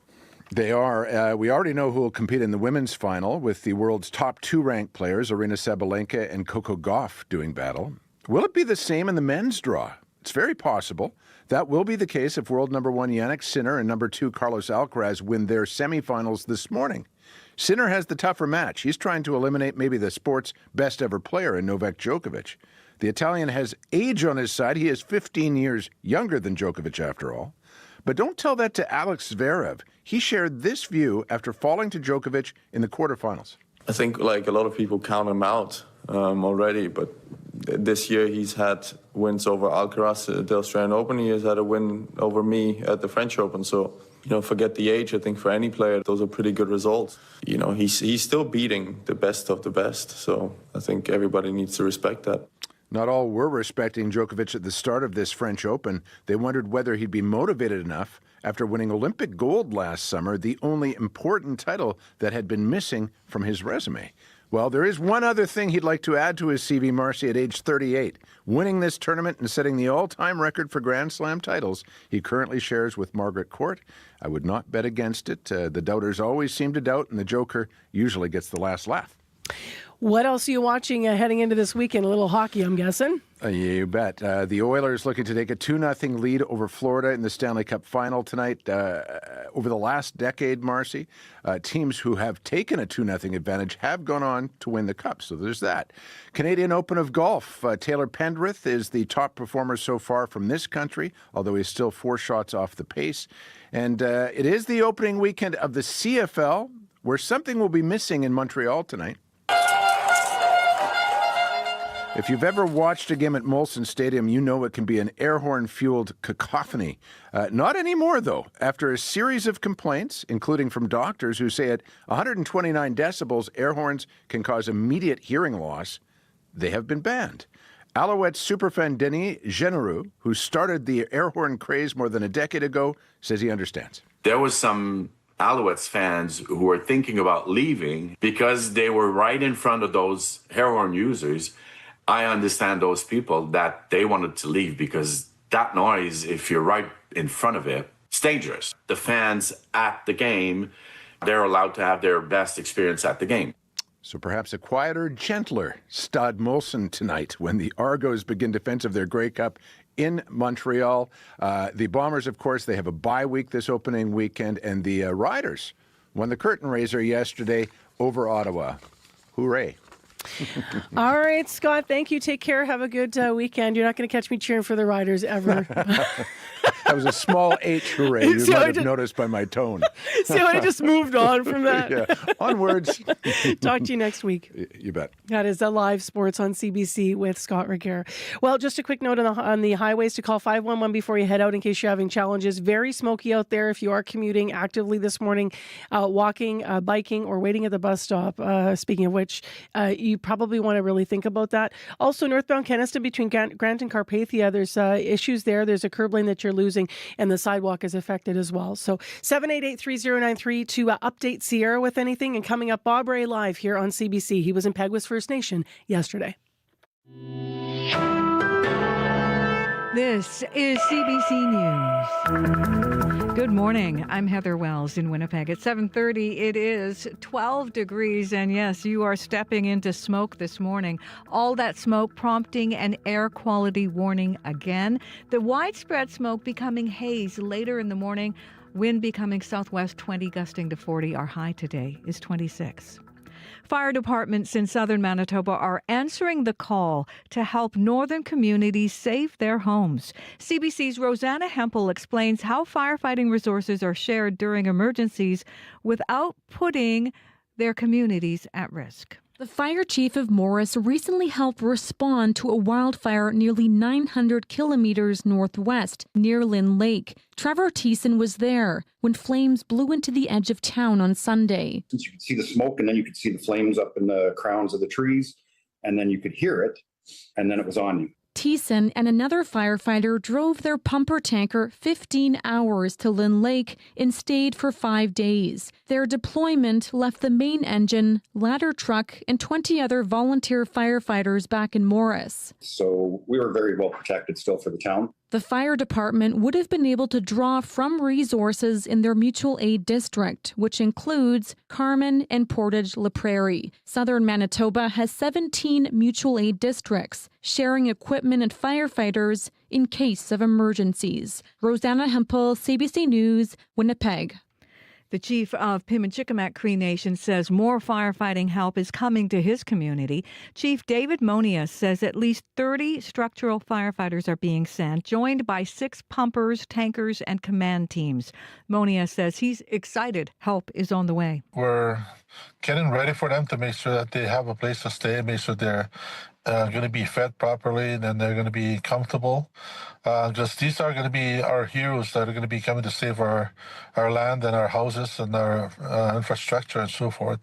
They are. We already know who will compete in the women's final with the world's top two ranked players, Aryna Sabalenka and Coco Gauff, doing battle. Will it be the same in the men's draw? It's very possible. That will be the case if world number one Jannik Sinner and number two Carlos Alcaraz win their semifinals this morning. Sinner has the tougher match. He's trying to eliminate maybe the sport's best ever player in Novak Djokovic. The Italian has age on his side. He is 15 years younger than Djokovic, after all. But don't tell that to Alex Zverev. He shared this view after falling to Djokovic in the quarterfinals. I think like a lot of people count him out already, but this year he's had wins over Alcaraz at the Australian Open. He has had a win over me at the French Open. So, forget the age. I think for any player, those are pretty good results. He's still beating the best of the best. So I think everybody needs to respect that. Not all were respecting Djokovic at the start of this French Open. They wondered whether he'd be motivated enough after winning Olympic gold last summer, the only important title that had been missing from his resume. Well, there is one other thing he'd like to add to his CV, Marcy, at age 38. Winning this tournament and setting the all-time record for Grand Slam titles he currently shares with Margaret Court. I would not bet against it. The doubters always seem to doubt, and the joker usually gets the last laugh. What else are you watching heading into this weekend? A little hockey, I'm guessing. You bet. The Oilers looking to take a 2-0 lead over Florida in the Stanley Cup final tonight. Over the last decade, Marcy, teams who have taken a 2-0 advantage have gone on to win the Cup. So there's that. Canadian Open of Golf. Taylor Pendrith is the top performer so far from this country, although he's still 4 shots off the pace. And it is the opening weekend of the CFL, where something will be missing in Montreal tonight. If you've ever watched a game at Molson Stadium, you know it can be an air horn-fueled cacophony. Not anymore, though. After a series of complaints, including from doctors who say at 129 decibels, air horns can cause immediate hearing loss, they have been banned. Alouette superfan Denis Genereux, who started the air horn craze more than a decade ago, says he understands. There was some Alouettes fans who were thinking about leaving because they were right in front of those air horn users. I understand those people that they wanted to leave because that noise, if you're right in front of it, it's dangerous. The fans at the game, they're allowed to have their best experience at the game. So perhaps a quieter, gentler Stade Molson tonight when the Argos begin defense of their Grey Cup in Montreal. The Bombers, of course, they have a bye week this opening weekend, and the Riders won the curtain raiser yesterday over Ottawa. Hooray. All right, Scott, thank you. Take care. Have a good weekend. You're not going to catch me cheering for the Riders ever. That was a small H hooray. You might have noticed by my tone. So I just moved on from that. Yeah. Onwards. Talk to you next week. You bet. That is Live Sports on CBC with Scott Regehr. Well, just a quick note on the highways to call 511 before you head out in case you're having challenges. Very smoky out there if you are commuting actively this morning, walking, biking, or waiting at the bus stop. Speaking of which, you probably want to really think about that. Also, northbound Keniston between Grant and Carpathia, there's issues there. There's a curb lane that you're losing, and the sidewalk is affected as well. So 788-3093 to update Sierra with anything. And coming up, Bob Rae live here on CBC. He was in Peguis First Nation yesterday. This is CBC News. Good morning. I'm Heather Wells in Winnipeg. At 7:30, it is 12 degrees, and yes, you are stepping into smoke this morning. All that smoke prompting an air quality warning again. The widespread smoke becoming haze later in the morning. Wind becoming southwest 20, gusting to 40. Our high today is 26. Fire departments in southern Manitoba are answering the call to help northern communities save their homes. CBC's Rosanna Hempel explains how firefighting resources are shared during emergencies without putting their communities at risk. The fire chief of Morris recently helped respond to a wildfire nearly 900 kilometers northwest near Lynn Lake. Trevor Thiessen was there when flames blew into the edge of town on Sunday. Since you could see the smoke and then you could see the flames up in the crowns of the trees, and then you could hear it, and then it was on you. Thiessen and another firefighter drove their pumper tanker 15 hours to Lynn Lake and stayed for 5 days. Their deployment left the main engine, ladder truck, and 20 other volunteer firefighters back in Morris. So we were very well protected still for the town. The fire department would have been able to draw from resources in their mutual aid district, which includes Carman and Portage-La Prairie. Southern Manitoba has 17 mutual aid districts, sharing equipment and firefighters in case of emergencies. Rosanna Hempel, CBC News, Winnipeg. The chief of Pimicikamak Cree Nation says more firefighting help is coming to his community. Chief David Monias says at least 30 structural firefighters are being sent, joined by 6 pumpers, tankers, and command teams. Monias says he's excited help is on the way. We're getting ready for them to make sure that they have a place to stay, make sure they're going to be fed properly, and then they're going to be comfortable. Just these are going to be our heroes that are going to be coming to save our land and our houses and our infrastructure and so forth.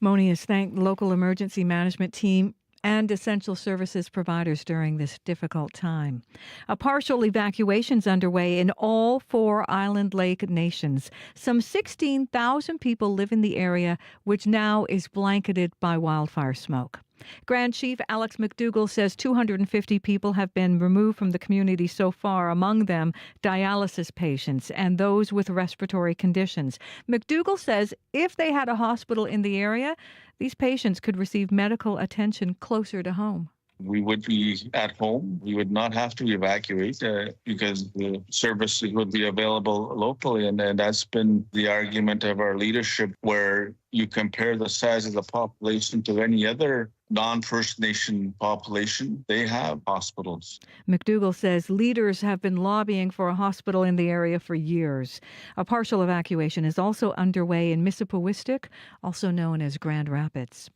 Monias thanked local emergency management team and essential services providers during this difficult time. A partial evacuation is underway in all 4 Island Lake nations. Some 16,000 people live in the area, which now is blanketed by wildfire smoke. Grand Chief Alex McDougall says 250 people have been removed from the community so far, among them dialysis patients and those with respiratory conditions. McDougall says if they had a hospital in the area, these patients could receive medical attention closer to home. We would be at home. We would not have to evacuate because the services would be available locally. And that's been the argument of our leadership, where you compare the size of the population to any other non-First Nation population, they have hospitals. McDougall says leaders have been lobbying for a hospital in the area for years. A partial evacuation is also underway in Mississippiwistic, also known as Grand Rapids.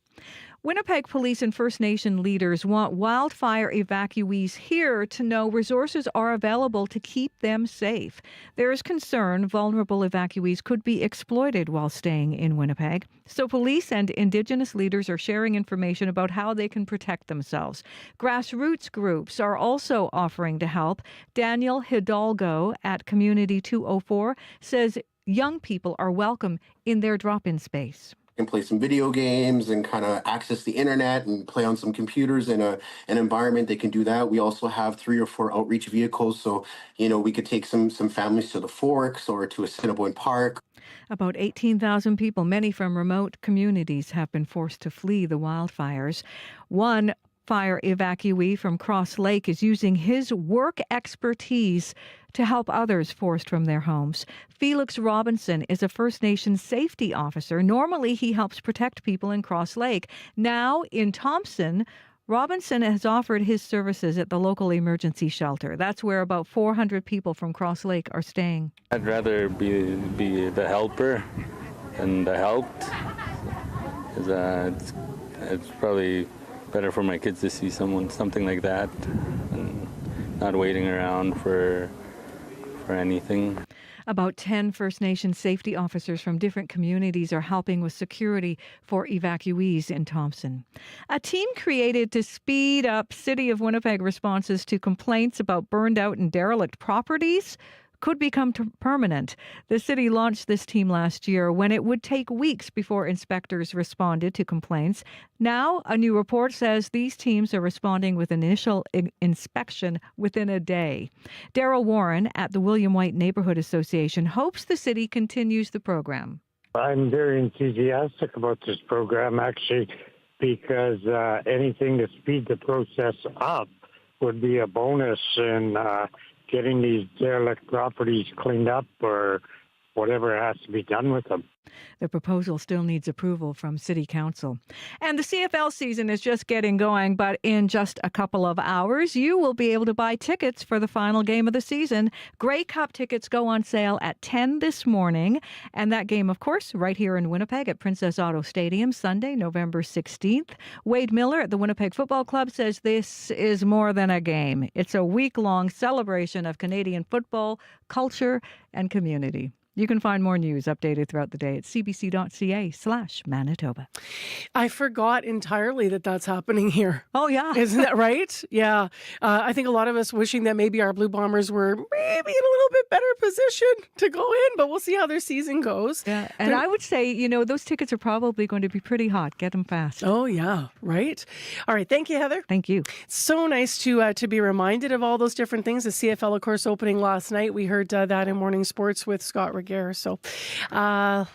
Winnipeg police and First Nation leaders want wildfire evacuees here to know resources are available to keep them safe. There is concern vulnerable evacuees could be exploited while staying in Winnipeg. So police and Indigenous leaders are sharing information about how they can protect themselves. Grassroots groups are also offering to help. Daniel Hidalgo at Community 204 says young people are welcome in their drop-in space. And play some video games and kind of access the internet and play on some computers in an environment. They can do that. We also have 3 or 4 outreach vehicles. So, we could take some families to the Forks or to Assiniboine Park. About 18,000 people, many from remote communities, have been forced to flee the wildfires. One fire evacuee from Cross Lake is using his work expertise to help others forced from their homes. Felix Robinson is a First Nations safety officer. Normally, he helps protect people in Cross Lake. Now, in Thompson, Robinson has offered his services at the local emergency shelter. That's where about 400 people from Cross Lake are staying. I'd rather be the helper than the helped. It's probably better for my kids to see something like that and not waiting around for anything. About 10 First Nations safety officers from different communities are helping with security for evacuees in Thompson. A team created to speed up City of Winnipeg responses to complaints about burned out and derelict properties could become permanent. The city launched this team last year when it would take weeks before inspectors responded to complaints. Now, a new report says these teams are responding with initial inspection within a day. Daryl Warren at the William White Neighborhood Association hopes the city continues the program. I'm very enthusiastic about this program, actually, because anything to speed the process up would be a bonus in getting these derelict properties cleaned up or whatever has to be done with them. The proposal still needs approval from City Council. And the CFL season is just getting going, but in just a couple of hours, you will be able to buy tickets for the final game of the season. Grey Cup tickets go on sale at 10 this morning. And that game, of course, right here in Winnipeg at Princess Auto Stadium, Sunday, November 16th. Wade Miller at the Winnipeg Football Club says this is more than a game. It's a week-long celebration of Canadian football, culture, and community. You can find more news updated throughout the day at cbc.ca/Manitoba. I forgot entirely that that's happening here. Oh, yeah. Isn't that right? Yeah. I think a lot of us wishing that maybe our Blue Bombers were maybe in a little bit better position to go in, but we'll see how their season goes. Yeah. And I would say, those tickets are probably going to be pretty hot. Get them fast. Oh, yeah. Right. All right. Thank you, Heather. Thank you. So nice to be reminded of all those different things. The CFL, of course, opening last night. We heard that in Morning Sports with Scott Regehr. So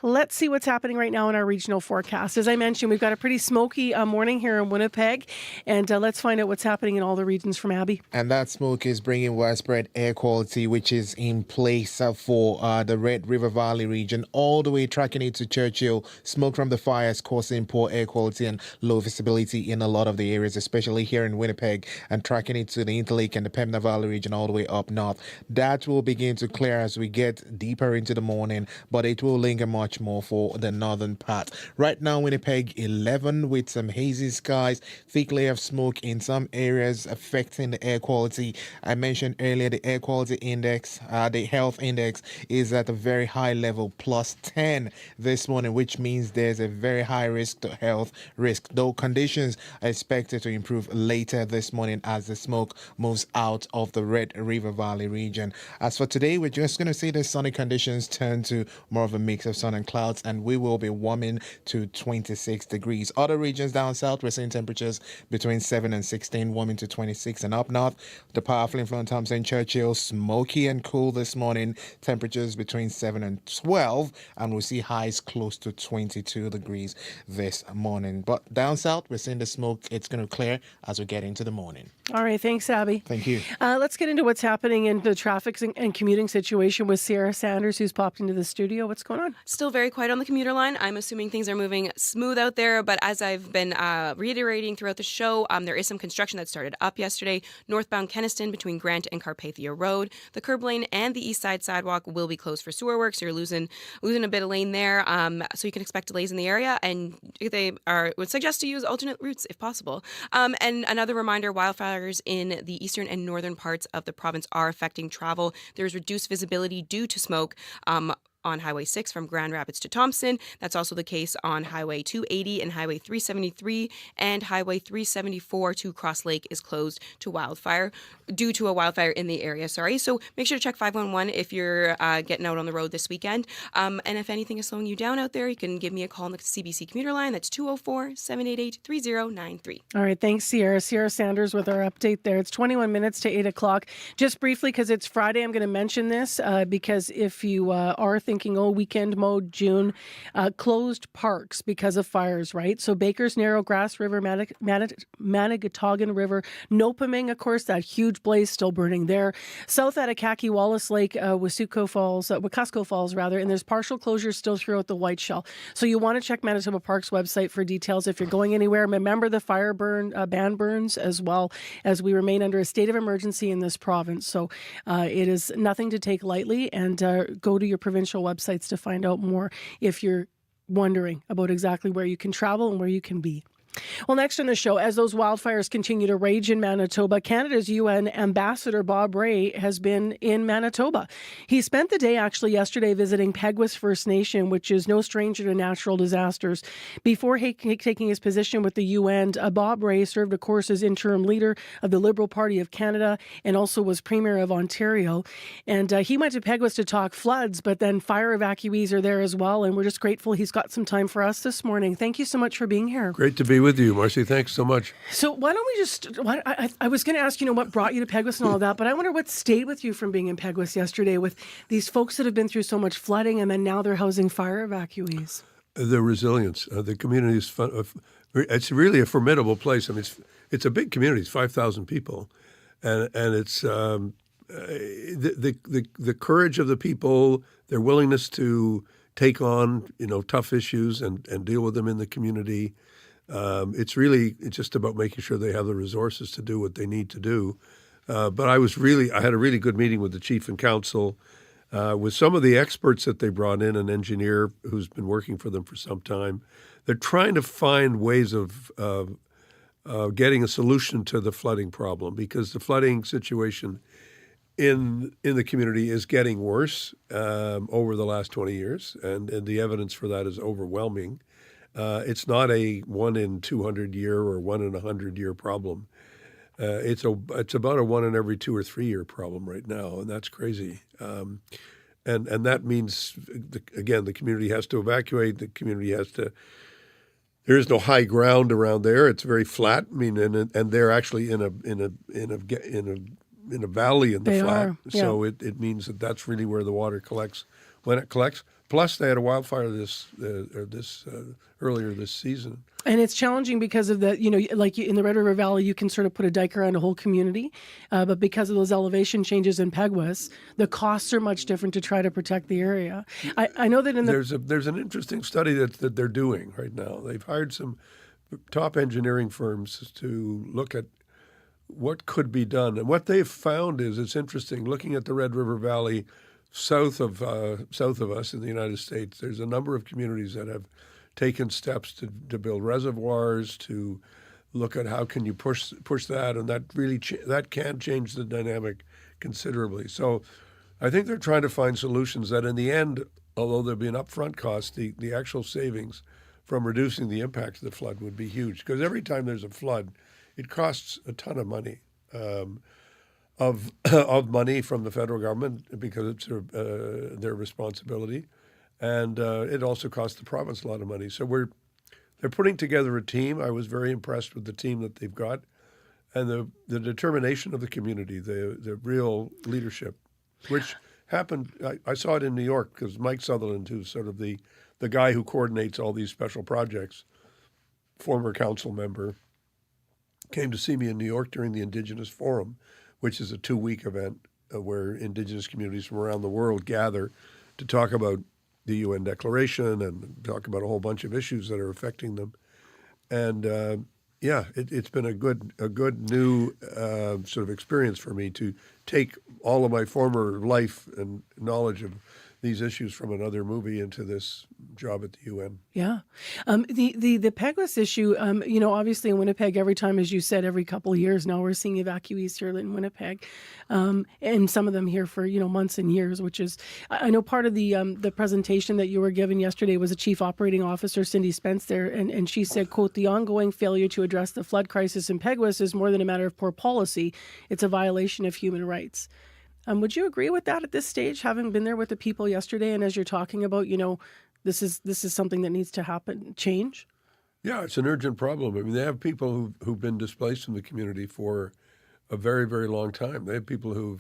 let's see what's happening right now in our regional forecast. As I mentioned, we've got a pretty smoky morning here in Winnipeg, and let's find out what's happening in all the regions from Abby. And that smoke is bringing widespread air quality, which is in place for the Red River Valley region, all the way tracking it to Churchill. Smoke from the fires causing poor air quality and low visibility in a lot of the areas, especially here in Winnipeg, and tracking it to the Interlake and the Pembina Valley region all the way up north. That will begin to clear as we get deeper into the morning, but it will linger much more for the northern part. Right now, Winnipeg 11 with some hazy skies, thick layer of smoke in some areas affecting the air quality. I mentioned earlier the air quality index, the health index is at a very high level, +10 this morning, which means there's a very high risk to health risk, though conditions are expected to improve later this morning as the smoke moves out of the Red River Valley region. As for today, we're just going to see the sunny conditions turn to more of a mix of sun and clouds, and we will be warming to 26 degrees. Other regions down south, we're seeing temperatures between 7 and 16, warming to 26, and up north, the powerful influence Thompson Churchill, smoky and cool this morning, temperatures between 7 and 12, and we'll see highs close to 22 degrees this morning. But down south, we're seeing the smoke. It's going to clear as we get into the morning. All right. Thanks, Abby. Thank you. Let's get into what's happening in the traffic and commuting situation with Sarah Sanders, who's popped into the studio. What's going on? Still very quiet on the commuter line. I'm assuming things are moving smooth out there, but as I've been reiterating throughout the show, there is some construction that started up yesterday. Northbound Keniston between Grant and Carpathia Road. The curb lane and the east side sidewalk will be closed for sewer work, so you're losing a bit of lane there. So you can expect delays in the area, and would suggest to use alternate routes if possible. And another reminder, wildfires in the eastern and northern parts of the province are affecting travel. There's reduced visibility due to smoke on Highway 6 from Grand Rapids to Thompson. That's also the case on Highway 280 and Highway 373, and Highway 374 to Cross Lake is closed to wildfire due to a wildfire in the area. So make sure to check 511 if you're getting out on the road this weekend. And if anything is slowing you down out there, you can give me a call on the CBC commuter line. That's 204-788-3093. All right, thanks, Sierra. Sierra Sanders with our update there. It's 21 minutes to 8 o'clock. Just briefly, because it's Friday, I'm going to mention this because if you are thinking, weekend mode, June, closed parks because of fires, right? So Baker's Narrow, Grass River, Manigatogan River, Nopaming, of course, that huge blaze still burning there. South Evacuee, Wallace Lake, Wekusko Falls, and there's partial closures still throughout the White Shell. So you want to check Manitoba Parks website for details if you're going anywhere. Remember the fire ban burns as well, as we remain under a state of emergency in this province. So it is nothing to take lightly, and go to your provincial websites to find out more if you're wondering about exactly where you can travel and where you can be. Well, next on the show, as those wildfires continue to rage in Manitoba, Canada's UN Ambassador Bob Rae has been in Manitoba. He spent the day actually yesterday visiting Peguis First Nation, which is no stranger to natural disasters. Before taking his position with the UN, Bob Rae served, of course, as interim leader of the Liberal Party of Canada and also was Premier of Ontario. And he went to Peguis to talk floods, but then fire evacuees are there as well. And we're just grateful he's got some time for us this morning. Thank you so much for being here. Great to be with you, Marcy. Thanks so much. So why don't we I was going to ask, what brought you to Peguis and all that, but I wonder what stayed with you from being in Peguis yesterday with these folks that have been through so much flooding and then now they're housing fire evacuees. The resilience. The community is it's really a formidable place. I mean, it's a big community. It's 5,000 people. And it's the courage of the people, their willingness to take on, tough issues and deal with them in the community. It's just about making sure they have the resources to do what they need to do. But I had a really good meeting with the chief and council, with some of the experts that they brought in, an engineer who's been working for them for some time. They're trying to find ways of getting a solution to the flooding problem, because the flooding situation in the community is getting worse over the last 20 years, and the evidence for that is overwhelming. It's not a 1 in 200 year or 1 in 100 year problem. It's about a 1 in every 2 or 3 year problem right now, and that's crazy. And that means the community has to evacuate. The community has to. There is no high ground around there. It's very flat. I mean, and they're actually in a valley in the flat. Yeah. So it means that that's really where the water collects when it collects. Plus, they had a wildfire earlier this season. And it's challenging because of the, like in the Red River Valley, you can sort of put a dike around a whole community. But because of those elevation changes in Peguis, the costs are much different to try to protect the area. I know that there's an interesting study that they're doing right now. They've hired some top engineering firms to look at what could be done. And what they've found is, it's interesting, looking at the Red River Valley, south of us in the United States, there's a number of communities that have taken steps to build reservoirs, to look at how can you push that, and that really that can change the dynamic considerably. So I think they're trying to find solutions that in the end, although there'll be an upfront cost, the actual savings from reducing the impact of the flood would be huge. Because every time there's a flood, it costs a ton of money. Of money from the federal government, because it's their responsibility, and it also costs the province a lot of money. So they're putting together a team. I was very impressed with the team that they've got, and the determination of the community, the real leadership, which happened. I saw it in New York because Mike Sutherland, who's sort of the guy who coordinates all these special projects, former council member, came to see me in New York during the Indigenous Forum, which is a 2-week event where Indigenous communities from around the world gather to talk about the UN Declaration and talk about a whole bunch of issues that are affecting them. And it's been a good new sort of experience for me to take all of my former life and knowledge of these issues from another movie into this job at the UN. Yeah. The Peguis issue, obviously in Winnipeg, every time, as you said, every couple of years now, we're seeing evacuees here in Winnipeg, and some of them here for, months and years, which is, I know part of the presentation that you were given yesterday was a Chief Operating Officer, Cindy Spence there, and she said, quote, "The ongoing failure to address the flood crisis in Peguis is more than a matter of poor policy. It's a violation of human rights." Would you agree with that at this stage, having been there with the people yesterday, and as you're talking about, this is something that needs to happen, change? Yeah, it's an urgent problem. I mean, they have people who've been displaced in the community for a very, very long time. They have people who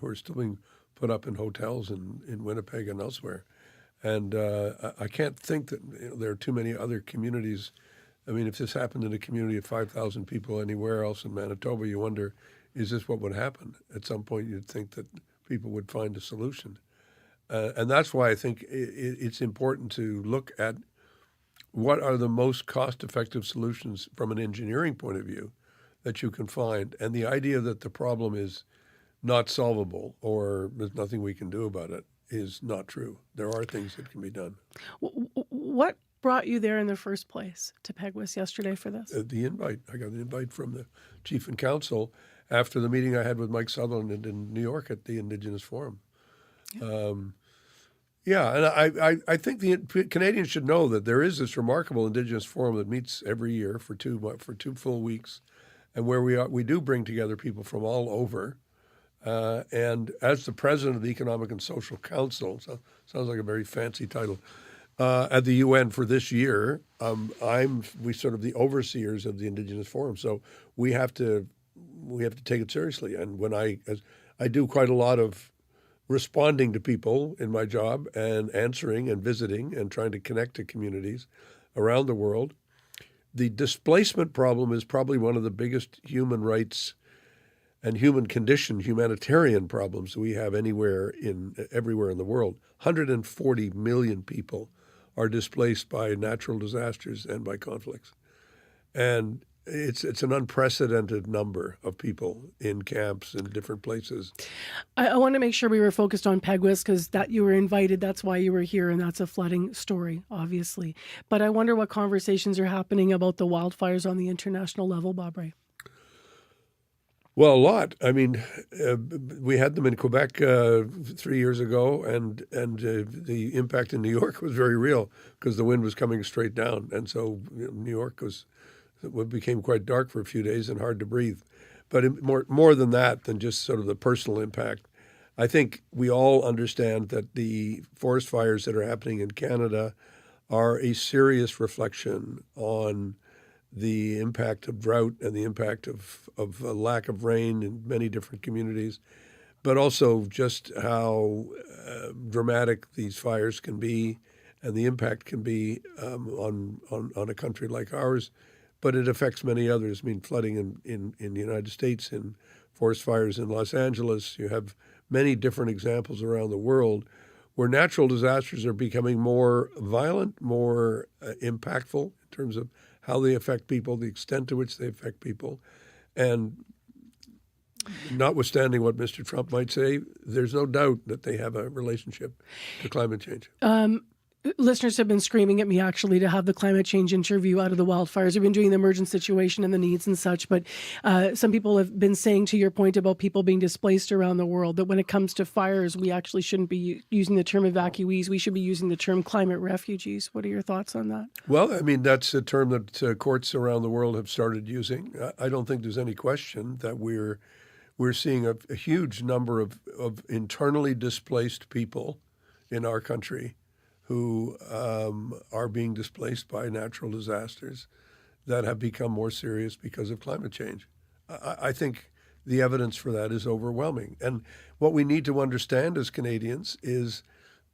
are still being put up in hotels in Winnipeg and elsewhere. And I can't think that there are too many other communities. I mean, if this happened in a community of 5,000 people anywhere else in Manitoba, you wonder, is this what would happen? At some point, you'd think that people would find a solution. And that's why I think it's important to look at what are the most cost-effective solutions from an engineering point of view that you can find. And the idea that the problem is not solvable or there's nothing we can do about it is not true. There are things that can be done. What brought you there in the first place to Peguis yesterday for this? The invite. I got an invite from the Chief and Council after the meeting I had with Mike Sutherland in New York at the Indigenous Forum. And I think the Canadians should know that there is this remarkable Indigenous Forum that meets every year for two full weeks, and where we do bring together people from all over. And as the president of the Economic and Social Council, sounds like a very fancy title, at the UN for this year, we sort of the overseers of the Indigenous Forum. So we have to take it seriously. And when I do quite a lot of responding to people in my job and answering and visiting and trying to connect to communities around the world, the displacement problem is probably one of the biggest human rights and human condition, humanitarian problems we have everywhere in the world. 140 million people are displaced by natural disasters and by conflicts. And it's an unprecedented number of people in camps in different places. I want to make sure we were focused on Peguis because that you were invited. That's why you were here, and that's a flooding story, obviously. But I wonder what conversations are happening about the wildfires on the international level, Bob Rae. Well, a lot. I mean, we had them in Quebec 3 years ago, and the impact in New York was very real because the wind was coming straight down, and so New York became quite dark for a few days and hard to breathe. But more than that, than just sort of the personal impact, I think we all understand that the forest fires that are happening in Canada are a serious reflection on the impact of drought and the impact of a lack of rain in many different communities, but also just how dramatic these fires can be and the impact can be on a country like ours. But it affects many others. I mean, flooding in the United States, in forest fires in Los Angeles. You have many different examples around the world where natural disasters are becoming more violent, more impactful in terms of how they affect people, the extent to which they affect people. And notwithstanding what Mr. Trump might say, there's no doubt that they have a relationship to climate change. Listeners have been screaming at me, actually, to have the climate change interview out of the wildfires. We've been doing the emergent situation and the needs and such, but some people have been saying, to your point about people being displaced around the world, that when it comes to fires, we actually shouldn't be using the term evacuees. We should be using the term climate refugees. What are your thoughts on that? Well, I mean, that's a term that courts around the world have started using. I don't think there's any question that we're seeing a huge number of internally displaced people in our country who are being displaced by natural disasters that have become more serious because of climate change. I think the evidence for that is overwhelming. And what we need to understand as Canadians is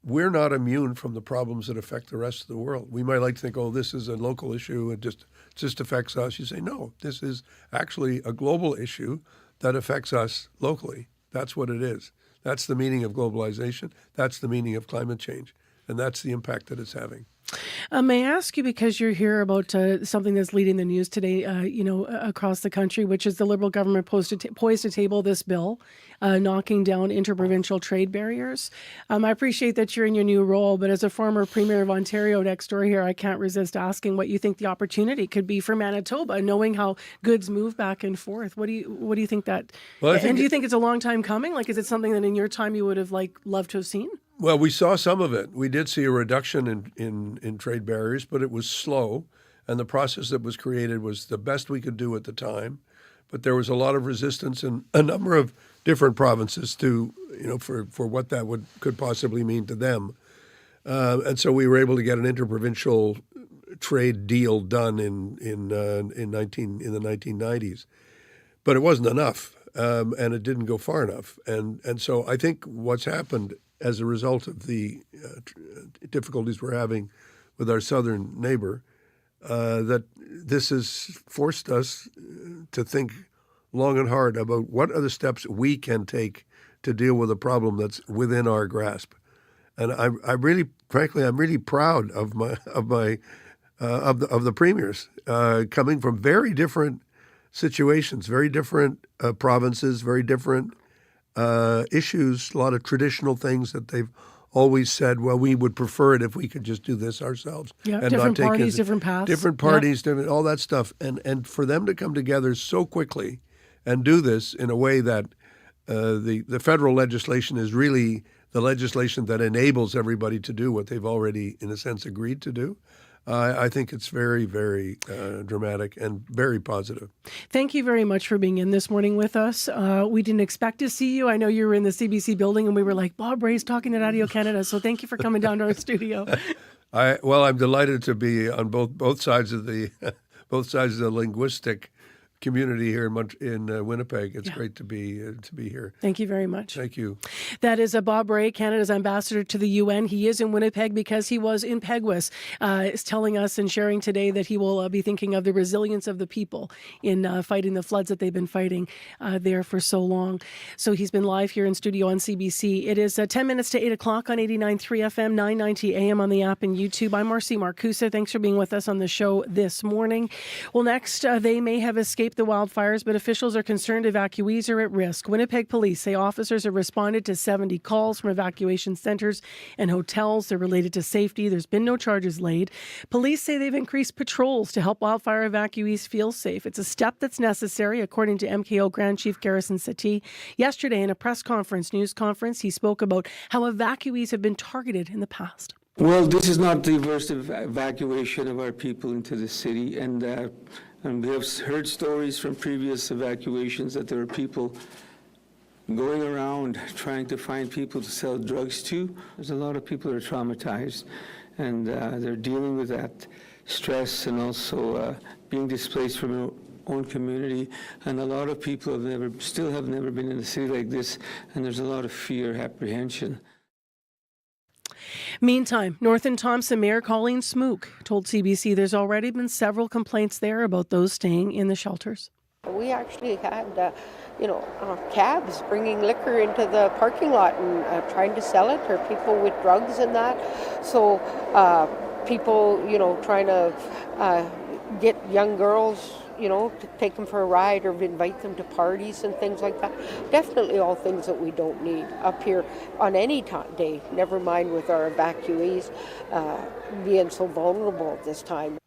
we're not immune from the problems that affect the rest of the world. We might like to think, oh, this is a local issue, it just affects us. You say, no, this is actually a global issue that affects us locally. That's what it is. That's the meaning of globalization. That's the meaning of climate change. And that's the impact that it's having. May I ask you, because you're here, about something that's leading the news today, across the country, which is the Liberal government poised to table this bill, knocking down interprovincial trade barriers. I appreciate that you're in your new role, but as a former Premier of Ontario next door here, I can't resist asking what you think the opportunity could be for Manitoba, knowing how goods move back and forth. What do you think that? Well, do you think it's a long time coming? Like, is it something that in your time you would have loved to have seen? Well, we saw some of it. We did see a reduction in trade barriers, but it was slow, and the process that was created was the best we could do at the time. But there was a lot of resistance in a number of different provinces to, for what that could possibly mean to them. And so we were able to get an interprovincial trade deal done in the 1990s, but it wasn't enough, and it didn't go far enough. And so I think what's happened as a result of the difficulties we're having with our southern neighbor, that this has forced us to think long and hard about what are the steps we can take to deal with a problem that's within our grasp. And I'm really proud of the premiers coming from very different situations, very different provinces, very different issues, a lot of traditional things that they've always said, well, we would prefer it if we could just do this ourselves. Yeah, and different parties, different paths. Different parties, different, all that stuff. And for them to come together so quickly and do this in a way that the federal legislation is really the legislation that enables everybody to do what they've already, in a sense, agreed to do. I think it's very, very dramatic and very positive. Thank you very much for being in this morning with us. We didn't expect to see you. I know you were in the CBC building, and we were like, Bob Rae's talking at Radio Canada, so thank you for coming down to our studio. I'm delighted to be on both sides of the linguistic community here in Winnipeg. It's great to be here. Thank you very much. Thank you. That is Bob Rae, Canada's ambassador to the UN. He is in Winnipeg because he was in Peguis. Is telling us and sharing today that he will be thinking of the resilience of the people in fighting the floods that they've been fighting there for so long. So he's been live here in studio on CBC. It is 10 minutes to 8 o'clock on 89.3 FM, 990 AM on the app and YouTube. I'm Marcy Marcusa. Thanks for being with us on the show this morning. Well, next, they may have escaped the wildfires, but officials are concerned evacuees are at risk. Winnipeg police say officers have responded to 70 calls from evacuation centers and hotels. They're related to safety. There's been no charges laid. Police say they've increased patrols to help wildfire evacuees feel safe. It's a step that's necessary, according to MKO Grand Chief Garrison Settee. Yesterday in a news conference, he spoke about how evacuees have been targeted in the past. Well, this is not the first evacuation of our people into the city, and we have heard stories from previous evacuations that there are people going around trying to find people to sell drugs to. There's a lot of people that are traumatized, and they're dealing with that stress and also being displaced from their own community. And a lot of people have never been in a city like this, and there's a lot of fear, apprehension. Meantime, North and Thompson Mayor Colleen Smook told CBC there's already been several complaints there about those staying in the shelters. We actually had, cabs bringing liquor into the parking lot and trying to sell it, or people with drugs and that. So people, trying to get young girls, to take them for a ride or invite them to parties and things like that. Definitely all things that we don't need up here on any day, never mind with our evacuees being so vulnerable at this time.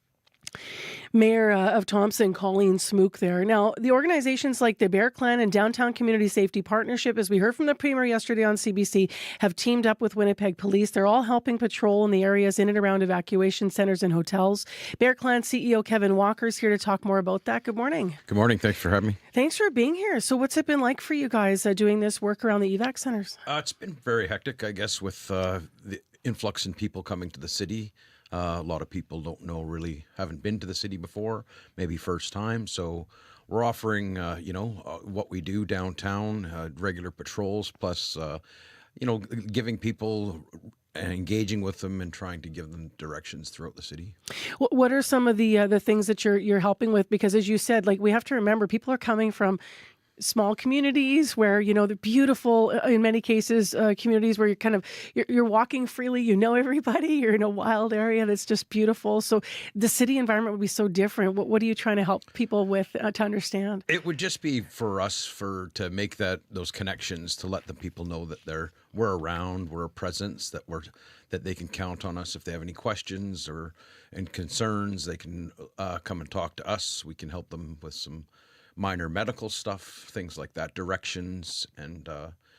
Mayor of Thompson, Colleen Smook there. Now, the organizations like the Bear Clan and Downtown Community Safety Partnership, as we heard from the Premier yesterday on CBC, have teamed up with Winnipeg Police. They're all helping patrol in the areas in and around evacuation centers and hotels. Bear Clan CEO Kevin Walker is here to talk more about that. Good morning. Good morning. Thanks for having me. Thanks for being here. So what's it been like for you guys doing this work around the evac centers? It's been very hectic, I guess, with the influx in people coming to the city. A lot of people haven't been to the city before, maybe first time. So we're offering, what we do downtown, regular patrols, plus, giving people and engaging with them and trying to give them directions throughout the city. What are some of the things that you're helping with? Because as you said, we have to remember people are coming from small communities where, they're beautiful, in many cases, communities where you're walking freely, everybody, you're in a wild area that's just beautiful. So the city environment would be so different. What are you trying to help people with to understand? It would just be for us to make those connections, to let the people know that we're around, we're a presence, that they can count on us if they have any questions and concerns. They can come and talk to us. We can help them with some minor medical stuff, things like that, directions, and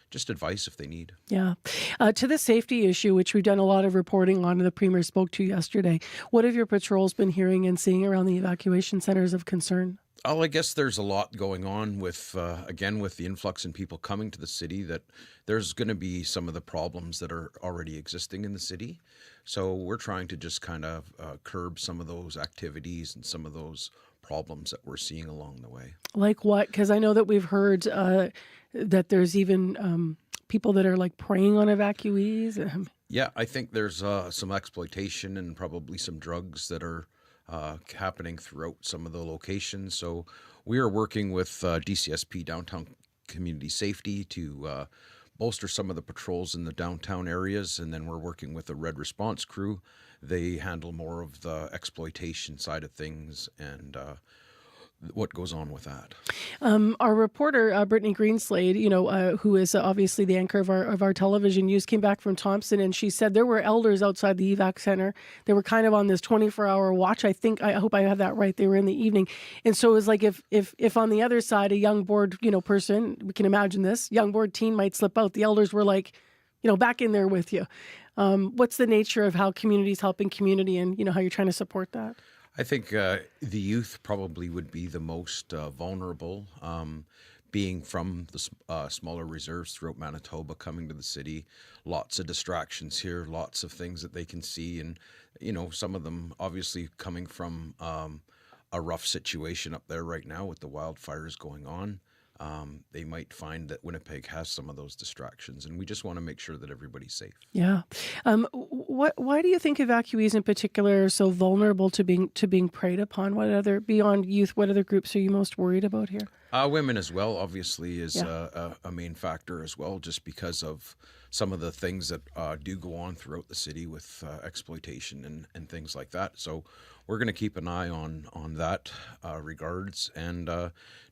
just advice if they need. Yeah. To the safety issue, which we've done a lot of reporting on, and the Premier spoke to yesterday, what have your patrols been hearing and seeing around the evacuation centers of concern? Oh, I guess there's a lot going on with the influx in people coming to the city, that there's going to be some of the problems that are already existing in the city. So we're trying to just kind of curb some of those activities and some of those problems that we're seeing along the way. Like what? Because I know that we've heard that there's even people that are like preying on evacuees. Yeah, I think there's some exploitation and probably some drugs that are happening throughout some of the locations. So we are working with DCSP, Downtown Community Safety, to bolster some of the patrols in the downtown areas. And then we're working with a Red Response crew. They handle more of the exploitation side of things and what goes on with that. Our reporter, Brittany Greenslade, who is obviously the anchor of our television news, came back from Thompson, and she said there were elders outside the evac center. They were kind of on this 24-hour watch. I hope I have that right. They were in the evening. And so it was like if on the other side, a young bored, person, we can imagine this, young bored teen might slip out. The elders were like, back in there with you. What's the nature of how community's helping community, and, how you're trying to support that? I think the youth probably would be the most vulnerable, being from the smaller reserves throughout Manitoba, coming to the city. Lots of distractions here, lots of things that they can see. And, some of them obviously coming from a rough situation up there right now with the wildfires going on. They might find that Winnipeg has some of those distractions, and we just want to make sure that everybody's safe. Yeah. Why do you think evacuees in particular are so vulnerable to being preyed upon? Beyond youth, what other groups are you most worried about here? Women as well, obviously, is a main factor as well, just because of some of the things that do go on throughout the city with exploitation and things like that. So we're going to keep an eye on that regards, and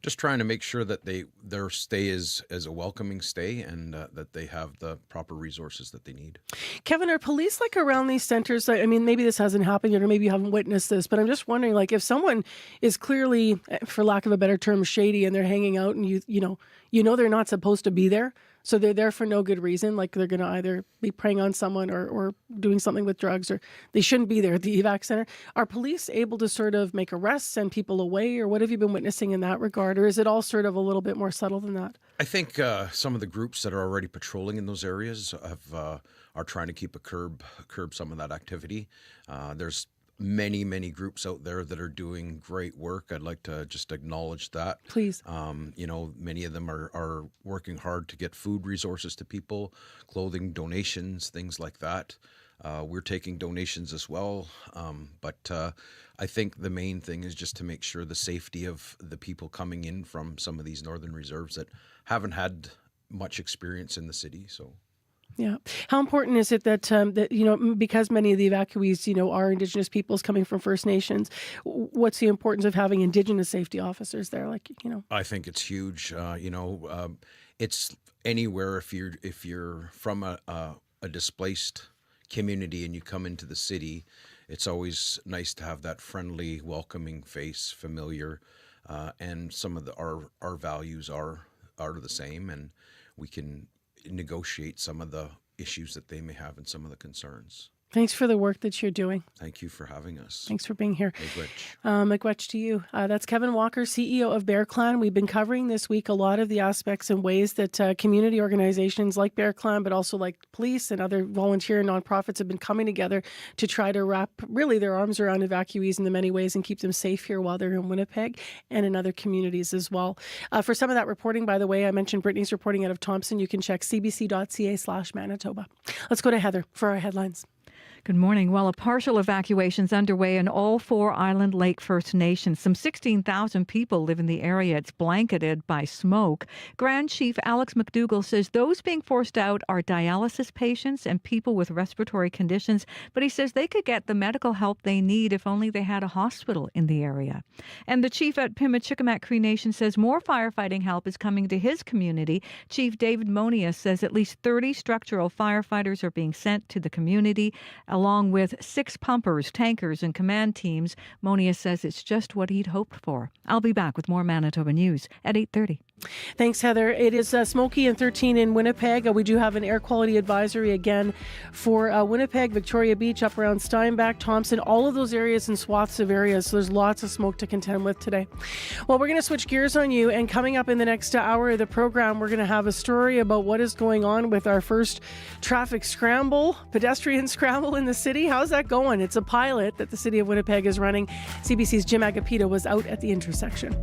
just trying to make sure that their stay is a welcoming stay, and that they have the proper resources that they need. Kevin, are police around these centers? I mean, maybe this hasn't happened yet, or maybe you haven't witnessed this, but I'm just wondering, if someone is clearly, for lack of a better term, shady, and they're hanging out, and you know they're not supposed to be there, so they're there for no good reason, like they're going to either be preying on someone or doing something with drugs, or they shouldn't be there at the evac center. Are police able to sort of make arrests, send people away, or what have you been witnessing in that regard, or is it all sort of a little bit more subtle than that? I think some of the groups that are already patrolling in those areas are trying to curb some of that activity. There's many groups out there that are doing great work. I'd like to just acknowledge that. Please. Many of them are working hard to get food resources to people, clothing donations, things like that. We're taking donations as well. But I think the main thing is just to make sure the safety of the people coming in from some of these northern reserves that haven't had much experience in the city. So. Yeah. How important is it that because many of the evacuees, are Indigenous peoples coming from First Nations, what's the importance of having Indigenous safety officers there? I think it's huge. It's anywhere if you're from a displaced community and you come into the city, it's always nice to have that friendly, welcoming face, familiar, and some of our values are the same, and we can negotiate some of the issues that they may have and some of the concerns. Thanks for the work that you're doing. Thank you for having us. Thanks for being here. Miigwech to you. That's Kevin Walker, CEO of Bear Clan. We've been covering this week a lot of the aspects and ways that community organizations like Bear Clan, but also like police and other volunteer and nonprofits have been coming together to try to wrap really their arms around evacuees in the many ways and keep them safe here while they're in Winnipeg and in other communities as well. For some of that reporting, by the way, I mentioned Brittany's reporting out of Thompson. You can check cbc.ca/Manitoba. Let's go to Heather for our headlines. Good morning. Well, a partial evacuation is underway in all 4 Island Lake First Nations. Some 16,000 people live in the area. It's blanketed by smoke. Grand Chief Alex McDougall says those being forced out are dialysis patients and people with respiratory conditions, but he says they could get the medical help they need if only they had a hospital in the area. And the chief at Pimachikamak Cree Nation says more firefighting help is coming to his community. Chief David Monius says at least 30 structural firefighters are being sent to the community, along with 6 pumpers, tankers, and command teams. Monius says it's just what he'd hoped for. I'll be back with more Manitoba News at 8:30. Thanks, Heather. It is smoky and 13 in Winnipeg. We do have an air quality advisory again for Winnipeg, Victoria Beach, up around Steinbach, Thompson, all of those areas and swaths of areas. So there's lots of smoke to contend with today. Well, we're going to switch gears on you. And coming up in the next hour of the program, we're going to have a story about what is going on with our first traffic scramble, pedestrian scramble in the city. How's that going? It's a pilot that the city of Winnipeg is running. CBC's Jim Agapito was out at the intersection.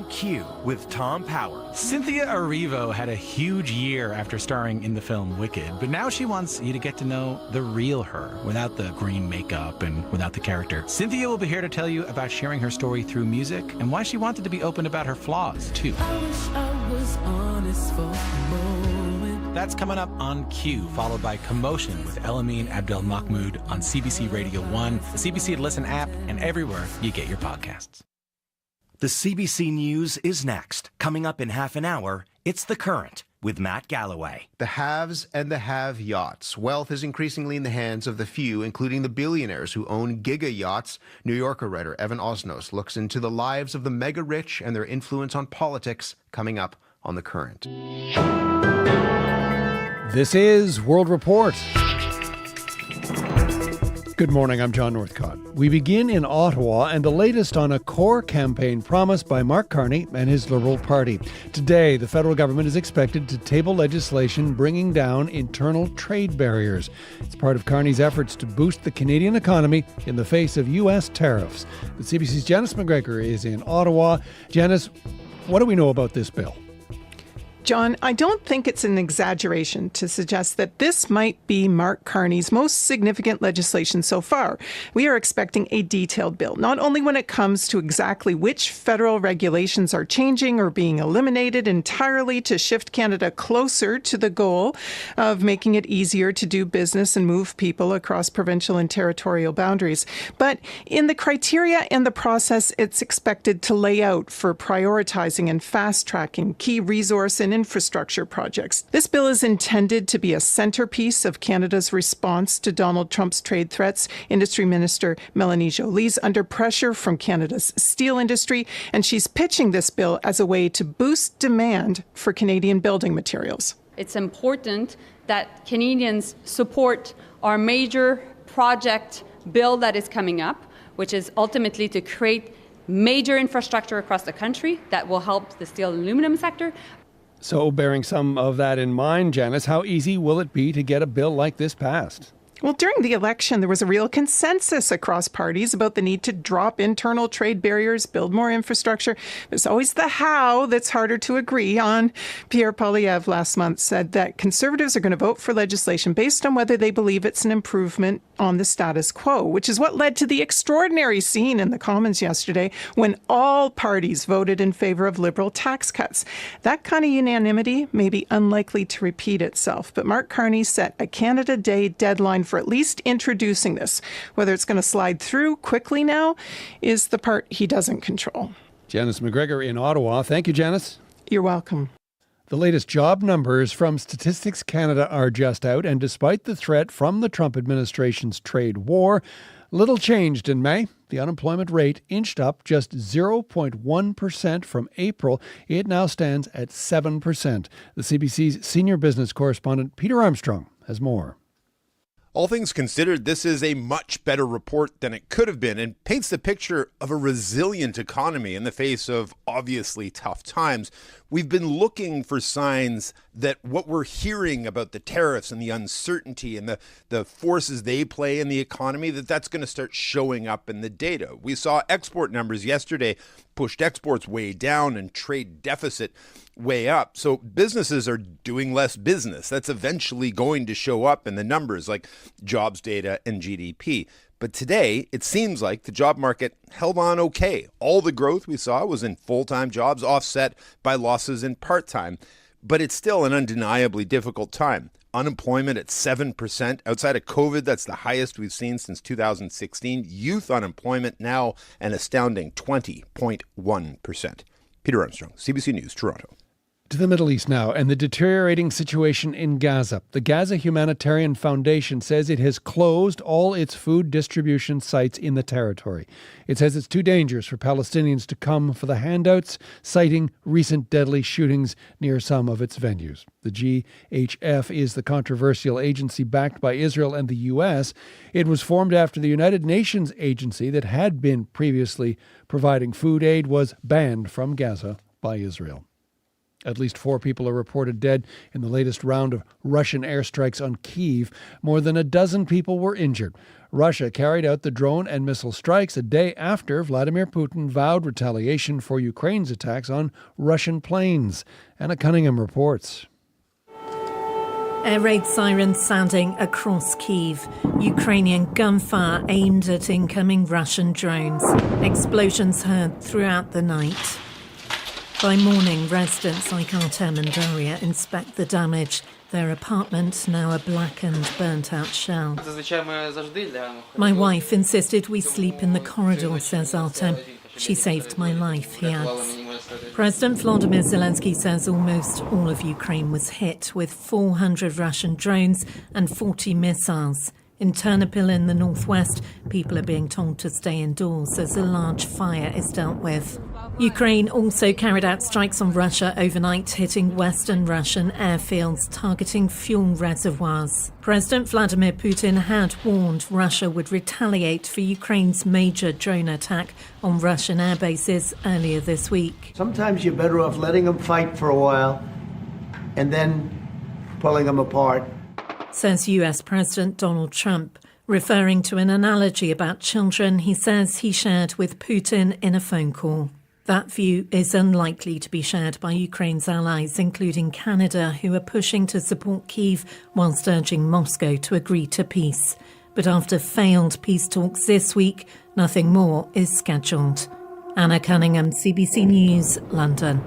Q with Tom Power. Cynthia Erivo had a huge year after starring in the film Wicked, but now she wants you to get to know the real her without the green makeup and without the character. Cynthia will be here to tell you about sharing her story through music and why she wanted to be open about her flaws, too. I wish I was honest for a moment. That's coming up on Q, followed by Commotion with Elamine Abdel Mahmoud on CBC Radio 1, the CBC Listen app, and everywhere you get your podcasts. The CBC News is next. Coming up in half an hour, it's The Current with Matt Galloway. The haves and the have-yachts. Wealth is increasingly in the hands of the few, including the billionaires who own giga yachts. New Yorker writer Evan Osnos looks into the lives of the mega-rich and their influence on politics, coming up on The Current. This is World Report. Good morning, I'm John Northcott. We begin in Ottawa and the latest on a core campaign promise by Mark Carney and his Liberal Party. Today, the federal government is expected to table legislation bringing down internal trade barriers. It's part of Carney's efforts to boost the Canadian economy in the face of U.S. tariffs. The CBC's Janice McGregor is in Ottawa. Janice, what do we know about this bill? John, I don't think it's an exaggeration to suggest that this might be Mark Carney's most significant legislation so far. We are expecting a detailed bill, not only when it comes to exactly which federal regulations are changing or being eliminated entirely to shift Canada closer to the goal of making it easier to do business and move people across provincial and territorial boundaries, but in the criteria and the process it's expected to lay out for prioritizing and fast-tracking key resource and infrastructure projects. This bill is intended to be a centerpiece of Canada's response to Donald Trump's trade threats. Industry Minister Melanie Joly's under pressure from Canada's steel industry, and she's pitching this bill as a way to boost demand for Canadian building materials. It's important that Canadians support our major project bill that is coming up, which is ultimately to create major infrastructure across the country that will help the steel and aluminum sector. So, bearing some of that in mind, Janice, how easy will it be to get a bill like this passed? Well, during the election, there was a real consensus across parties about the need to drop internal trade barriers, build more infrastructure. There's always the how that's harder to agree on. Pierre Poilievre last month said that Conservatives are going to vote for legislation based on whether they believe it's an improvement on the status quo, which is what led to the extraordinary scene in the Commons yesterday when all parties voted in favor of Liberal tax cuts. That kind of unanimity may be unlikely to repeat itself, but Mark Carney set a Canada Day deadline for at least introducing this. Whether it's going to slide through quickly now is the part he doesn't control. Janice McGregor in Ottawa. Thank you, Janice. You're welcome. The latest job numbers from Statistics Canada are just out, and despite the threat from the Trump administration's trade war, little changed in May. The unemployment rate inched up just 0.1% from April. It now stands at 7%. The CBC's senior business correspondent Peter Armstrong has more. All things considered, this is a much better report than it could have been and paints the picture of a resilient economy in the face of obviously tough times. We've been looking for signs that what we're hearing about the tariffs and the uncertainty and the forces they play in the economy, that's going to start showing up in the data. We saw export numbers yesterday pushed exports way down and trade deficit way up. So businesses are doing less business. That's eventually going to show up in the numbers like jobs data and GDP. But today, it seems like the job market held on okay. All the growth we saw was in full-time jobs, offset by losses in part-time. But it's still an undeniably difficult time. Unemployment at 7%. Outside of COVID, that's the highest we've seen since 2016. Youth unemployment now an astounding 20.1%. Peter Armstrong, CBC News, Toronto. To the Middle East now, and the deteriorating situation in Gaza. The Gaza Humanitarian Foundation says it has closed all its food distribution sites in the territory. It says it's too dangerous for Palestinians to come for the handouts, citing recent deadly shootings near some of its venues. The GHF is the controversial agency backed by Israel and the U.S. It was formed after the United Nations agency that had been previously providing food aid was banned from Gaza by Israel. At least 4 people are reported dead in the latest round of Russian airstrikes on Kyiv. More than a dozen people were injured. Russia carried out the drone and missile strikes a day after Vladimir Putin vowed retaliation for Ukraine's attacks on Russian planes. Anna Cunningham reports. Air raid sirens sounding across Kyiv. Ukrainian gunfire aimed at incoming Russian drones. Explosions heard throughout the night. By morning, residents like Artem and Daria inspect the damage. Their apartment now a blackened, burnt-out shell. My wife insisted we sleep in the corridor, says Artem. She saved my life, he adds. President Volodymyr Zelensky says almost all of Ukraine was hit with 400 Russian drones and 40 missiles. In Ternopil in the northwest, people are being told to stay indoors as a large fire is dealt with. Ukraine also carried out strikes on Russia overnight, hitting western Russian airfields, targeting fuel reservoirs. President Vladimir Putin had warned Russia would retaliate for Ukraine's major drone attack on Russian air bases earlier this week. Sometimes you're better off letting them fight for a while and then pulling them apart, says US President Donald Trump. Referring to an analogy about children he says he shared with Putin in a phone call. That view is unlikely to be shared by Ukraine's allies, including Canada, who are pushing to support Kyiv whilst urging Moscow to agree to peace. But after failed peace talks this week, nothing more is scheduled. Anna Cunningham, CBC News, London.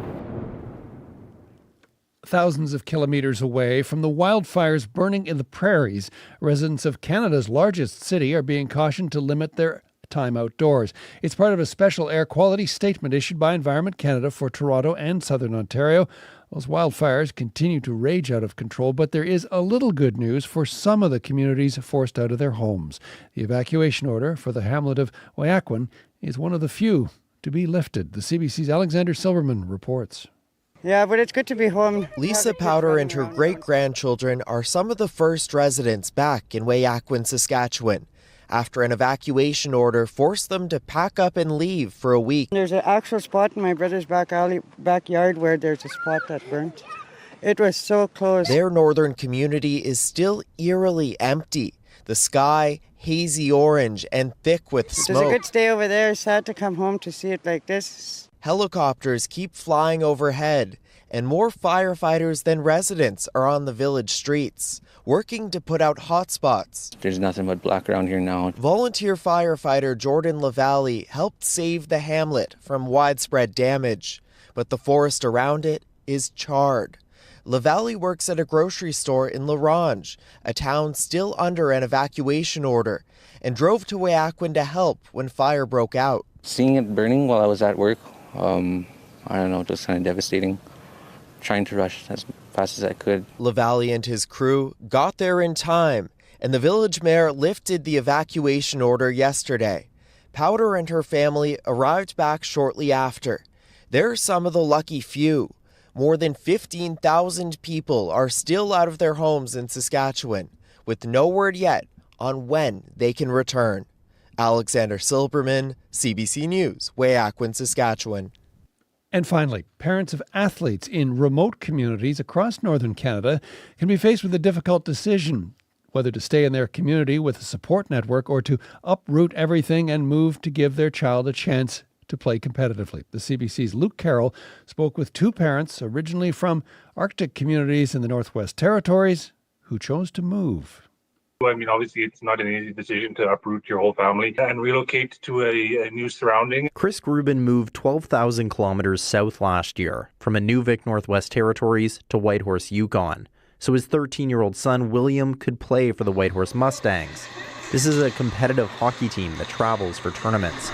Thousands of kilometres away from the wildfires burning in the prairies, residents of Canada's largest city are being cautioned to limit their time outdoors. It's part of a special air quality statement issued by Environment Canada for Toronto and Southern Ontario. Those wildfires continue to rage out of control, but there is a little good news for some of the communities forced out of their homes. The evacuation order for the hamlet of Evacuee is one of the few to be lifted. The CBC's Alexander Silverman reports. Yeah, but it's good to be home. Lisa Powder and her great-grandchildren are some of the first residents back in Evacuee, Saskatchewan, after an evacuation order forced them to pack up and leave for a week. There's an actual spot in my brother's backyard where there's a spot that burnt. It was so close. Their northern community is still eerily empty. The sky hazy orange and thick with smoke. It's a good stay over there. Sad to come home to see it like this. Helicopters keep flying overhead, and more firefighters than residents are on the village streets, working to put out hotspots. There's nothing but black around here now. Volunteer firefighter Jordan LaValle helped save the hamlet from widespread damage, but the forest around it is charred. LaValle works at a grocery store in La Ronge, a town still under an evacuation order, and drove to Evacuee to help when fire broke out. Seeing it burning while I was at work, I don't know, it was kind of devastating. Trying to rush as fast as I could. LaValle and his crew got there in time, and the village mayor lifted the evacuation order yesterday. Powder and her family arrived back shortly after. They're some of the lucky few. More than 15,000 people are still out of their homes in Saskatchewan, with no word yet on when they can return. Alexander Silberman, CBC News, Evacuee, Saskatchewan. And finally, parents of athletes in remote communities across northern Canada can be faced with a difficult decision whether to stay in their community with a support network or to uproot everything and move to give their child a chance to play competitively. The CBC's Luke Carroll spoke with two parents originally from Arctic communities in the Northwest Territories who chose to move. I mean, obviously, it's not an easy decision to uproot your whole family and relocate to a new surrounding. Chris Grubin moved 12,000 kilometers south last year from Inuvik, Northwest Territories to Whitehorse, Yukon, so his 13-year-old son, William, could play for the Whitehorse Mustangs. This is a competitive hockey team that travels for tournaments.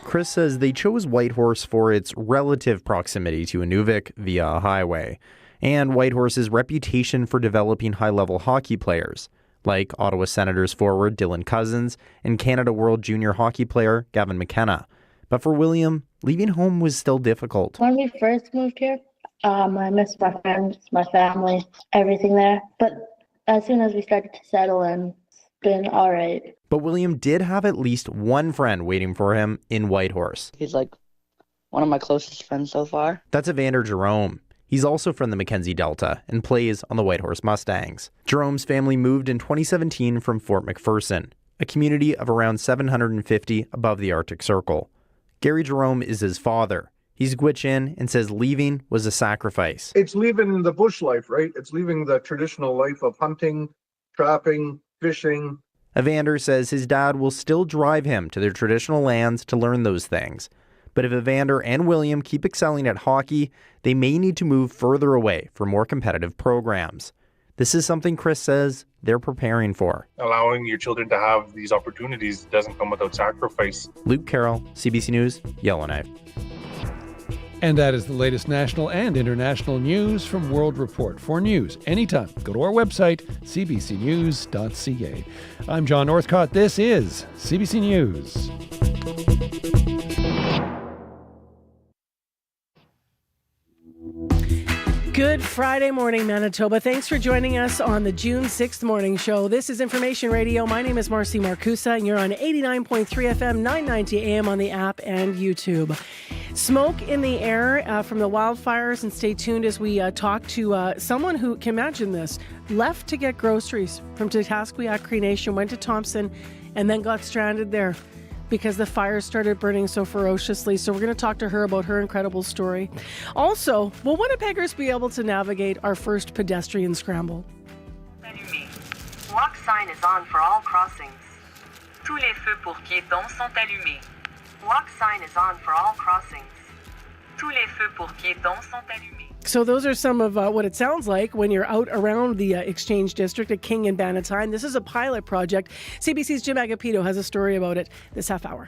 Chris says they chose Whitehorse for its relative proximity to Inuvik via a highway, and Whitehorse's reputation for developing high-level hockey players, like Ottawa Senators forward Dylan Cousins and Canada World Junior hockey player Gavin McKenna. But for William, leaving home was still difficult. When we first moved here, I missed my friends, my family, everything there. But as soon as we started to settle in, it's been all right. But William did have at least one friend waiting for him in Whitehorse. He's like one of my closest friends so far. That's Evander Jerome. He's also from the Mackenzie Delta and plays on the Whitehorse Mustangs. Jerome's family moved in 2017 from Fort McPherson, a community of around 750 above the Arctic Circle. Gary Jerome is his father. He's Gwich'in and says leaving was a sacrifice. It's leaving the bush life, right? It's leaving the traditional life of hunting, trapping, fishing. Evander says his dad will still drive him to their traditional lands to learn those things. But if Evander and William keep excelling at hockey, they may need to move further away for more competitive programs. This is something Chris says they're preparing for. Allowing your children to have these opportunities doesn't come without sacrifice. Luke Carroll, CBC News, Yellowknife. And that is the latest national and international news from World Report. For news anytime, go to our website, cbcnews.ca. I'm John Northcott. This is CBC News. Good Friday morning, Manitoba. Thanks for joining us on the June 6th morning show. This is Information Radio. My name is Marcy Marcusa, and you're on 89.3 FM, 990 AM on the app and YouTube. Smoke in the air from the wildfires, and stay tuned as we talk to someone who can imagine this. Left to get groceries from Tetasquiat Cree Nation, went to Thompson, and then got stranded there because the fires started burning so ferociously. So we're going to talk to her about her incredible story. Also, will Winnipeggers be able to navigate our first pedestrian scramble? Walk sign is on for all crossings. Tous les feux pour piétons sont allumés. Walk sign is on for all crossings. Tous les feux pour piétons sont allumés. So those are some of what it sounds like when you're out around the Exchange District at King and Bannatyne. This is a pilot project. CBC's Jim Agapito has a story about it this half hour.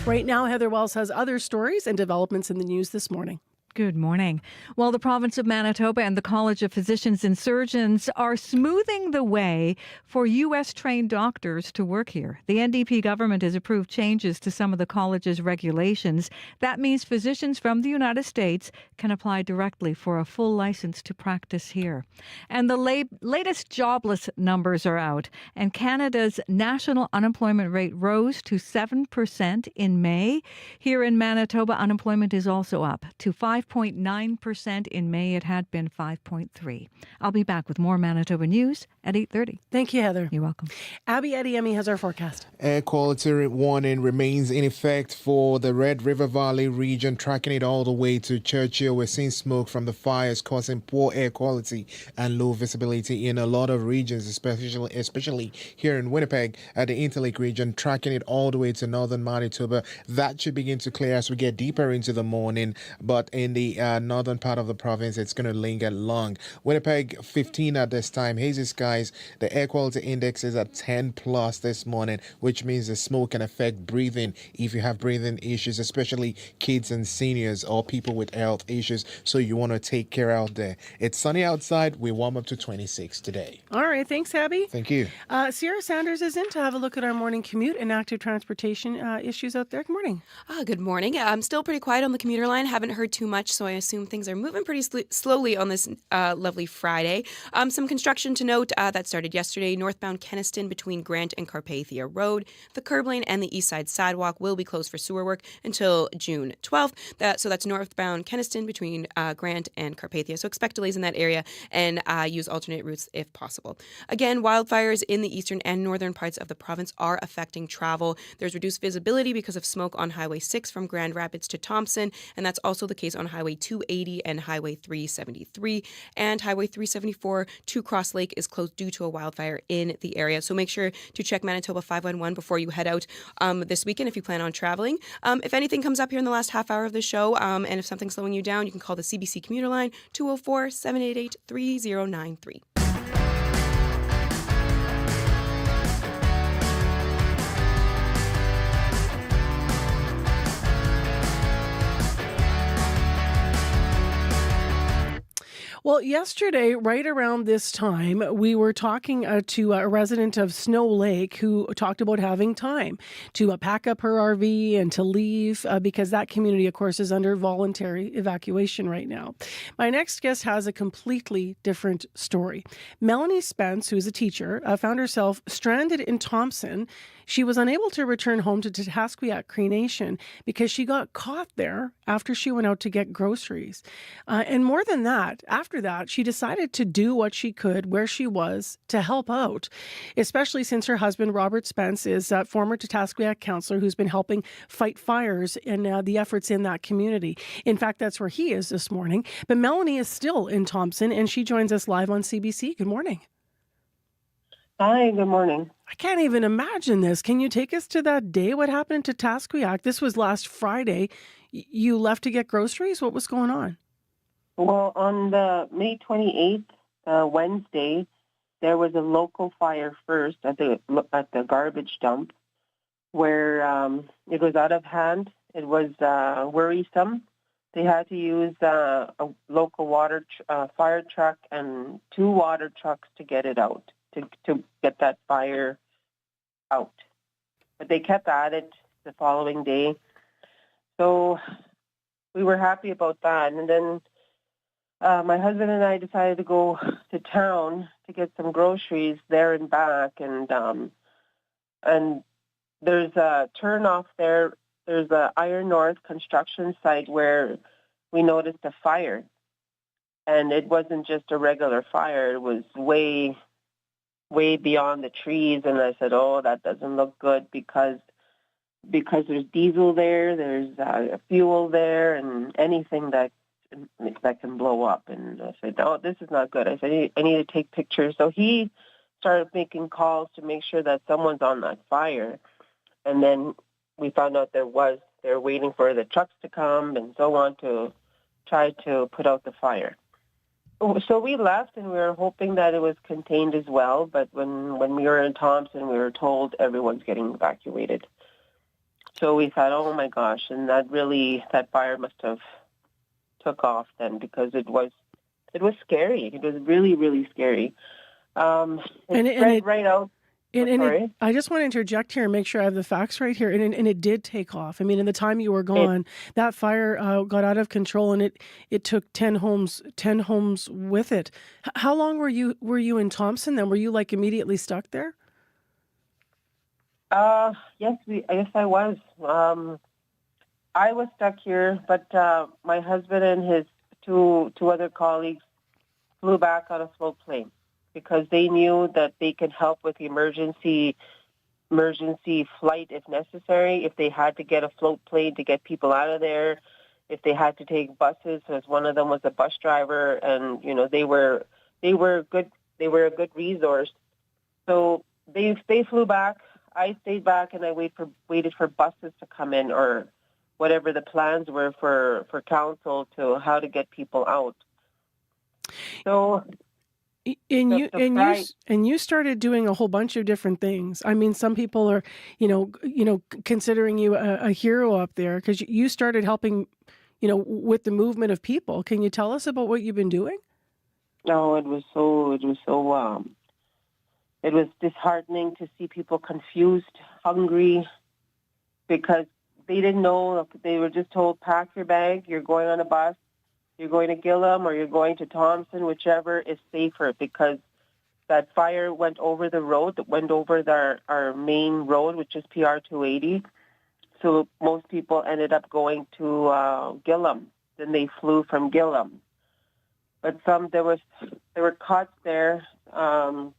Right now, Heather Wells has other stories and developments in the news this morning. Good morning. Well, the province of Manitoba and the College of Physicians and Surgeons are smoothing the way for U.S.-trained doctors to work here. The NDP government has approved changes to some of the college's regulations. That means physicians from the United States can apply directly for a full license to practice here. And the latest jobless numbers are out, and Canada's national unemployment rate rose to 7% in May. Here in Manitoba, unemployment is also up to 5.9% in May. It had been 5.3%. I'll be back with more Manitoba news at 8:30. Thank you, Heather. You're welcome. Abby Ediemi has our forecast. Air quality warning remains in effect for the Red River Valley region, tracking it all the way to Churchill. We're seeing smoke from the fires causing poor air quality and low visibility in a lot of regions, especially here in Winnipeg at the Interlake region, tracking it all the way to northern Manitoba. That should begin to clear as we get deeper into the morning, but in the northern part of the province, it's going to linger long. Winnipeg, 15 at this time. Hazy skies. The air quality index is at 10 plus this morning, which means the smoke can affect breathing if you have breathing issues, especially kids and seniors or people with health issues. So you want to take care out there. It's sunny outside. We warm up to 26 today. All right. Thanks, Abby. Thank you. Sierra Sanders is in to have a look at our morning commute and active transportation issues out there. Good morning. Good morning. I'm still pretty quiet on the commuter line. Haven't heard too much, so I assume things are moving pretty slowly on this lovely Friday. Some construction to note that started yesterday. Northbound Keniston between Grant and Carpathia Road. The curb lane and the east side sidewalk will be closed for sewer work until June 12th. So that's northbound Keniston between Grant and Carpathia. So expect delays in that area and use alternate routes if possible. Again, wildfires in the eastern and northern parts of the province are affecting travel. There's reduced visibility because of smoke on Highway 6 from Grand Rapids to Thompson, and that's also the case on Highway 280 and Highway 373. And Highway 374 to Cross Lake is closed due to a wildfire in the area. So make sure to check Manitoba 511 before you head out this weekend if you plan on traveling. If anything comes up here in the last half hour of the show, and if something's slowing you down, you can call the CBC commuter line 204-788-3093. Well, yesterday, right around this time, we were talking to a resident of Snow Lake who talked about having time to pack up her RV and to leave because that community, of course, is under voluntary evacuation right now. My next guest has a completely different story. Melanie Spence, who's a teacher, found herself stranded in Thompson. She was unable to return home to Tusqueac Cree Nation because she got caught there after she went out to get groceries. And more than that, after that, she decided to do what she could where she was to help out, especially since her husband, Robert Spence, is a former Tusqueac councillor who's been helping fight fires and the efforts in that community. In fact, that's where he is this morning. But Melanie is still in Thompson, and she joins us live on CBC. Good morning. Hi, good morning. I can't even imagine this. Can you take us to that day? What happened to Tusqueac? This was last Friday. You left to get groceries? What was going on? Well, on the May 28th, Wednesday, there was a local fire first at the garbage dump where it was out of hand. It was worrisome. They had to use a local fire truck and 2 water trucks to get it out. To get that fire out. But they kept at it the following day. So we were happy about that. And then my husband and I decided to go to town to get some groceries there and back. And there's a turnoff there. There's a Iron North construction site where we noticed a fire. And it wasn't just a regular fire. It was way beyond the trees, and I said, "Oh, that doesn't look good because there's diesel there, there's fuel there, and anything that can blow up." And I said, "Oh, this is not good." I said, "I need to take pictures." So he started making calls to make sure that someone's on that fire, and then we found out they're waiting for the trucks to come and so on to try to put out the fire. So we left, and we were hoping that it was contained as well. But when we were in Thompson, we were told everyone's getting evacuated. So we thought, oh my gosh, and that fire must have took off then because it was scary. It was really, really scary. It spread right out. I just want to interject here and make sure I have the facts right here. And it did take off. I mean, in the time you were gone, that fire got out of control, and it took 10 homes with it. How long were you in Thompson then? Were you like immediately stuck there? Yes, I was. I was stuck here, but my husband and his two other colleagues flew back on a float plane, because they knew that they could help with the emergency flight if necessary, if they had to get a float plane to get people out of there, if they had to take buses, because one of them was a bus driver, and they were a good resource. So they flew back. I stayed back, and I waited for buses to come in, or whatever the plans were for council to how to get people out. So. And you started doing a whole bunch of different things. I mean, some people are, considering you a hero up there because you started helping, with the movement of people. Can you tell us about what you've been doing? No, it was disheartening to see people confused, hungry, because they didn't know. They were just told, pack your bag, you're going on a bus. You're going to Gillam or you're going to Thompson, whichever is safer, because that fire went over the road, that went over our main road, which is PR 280. So most people ended up going to Gillam. Then they flew from Gillam. But there were cots there. I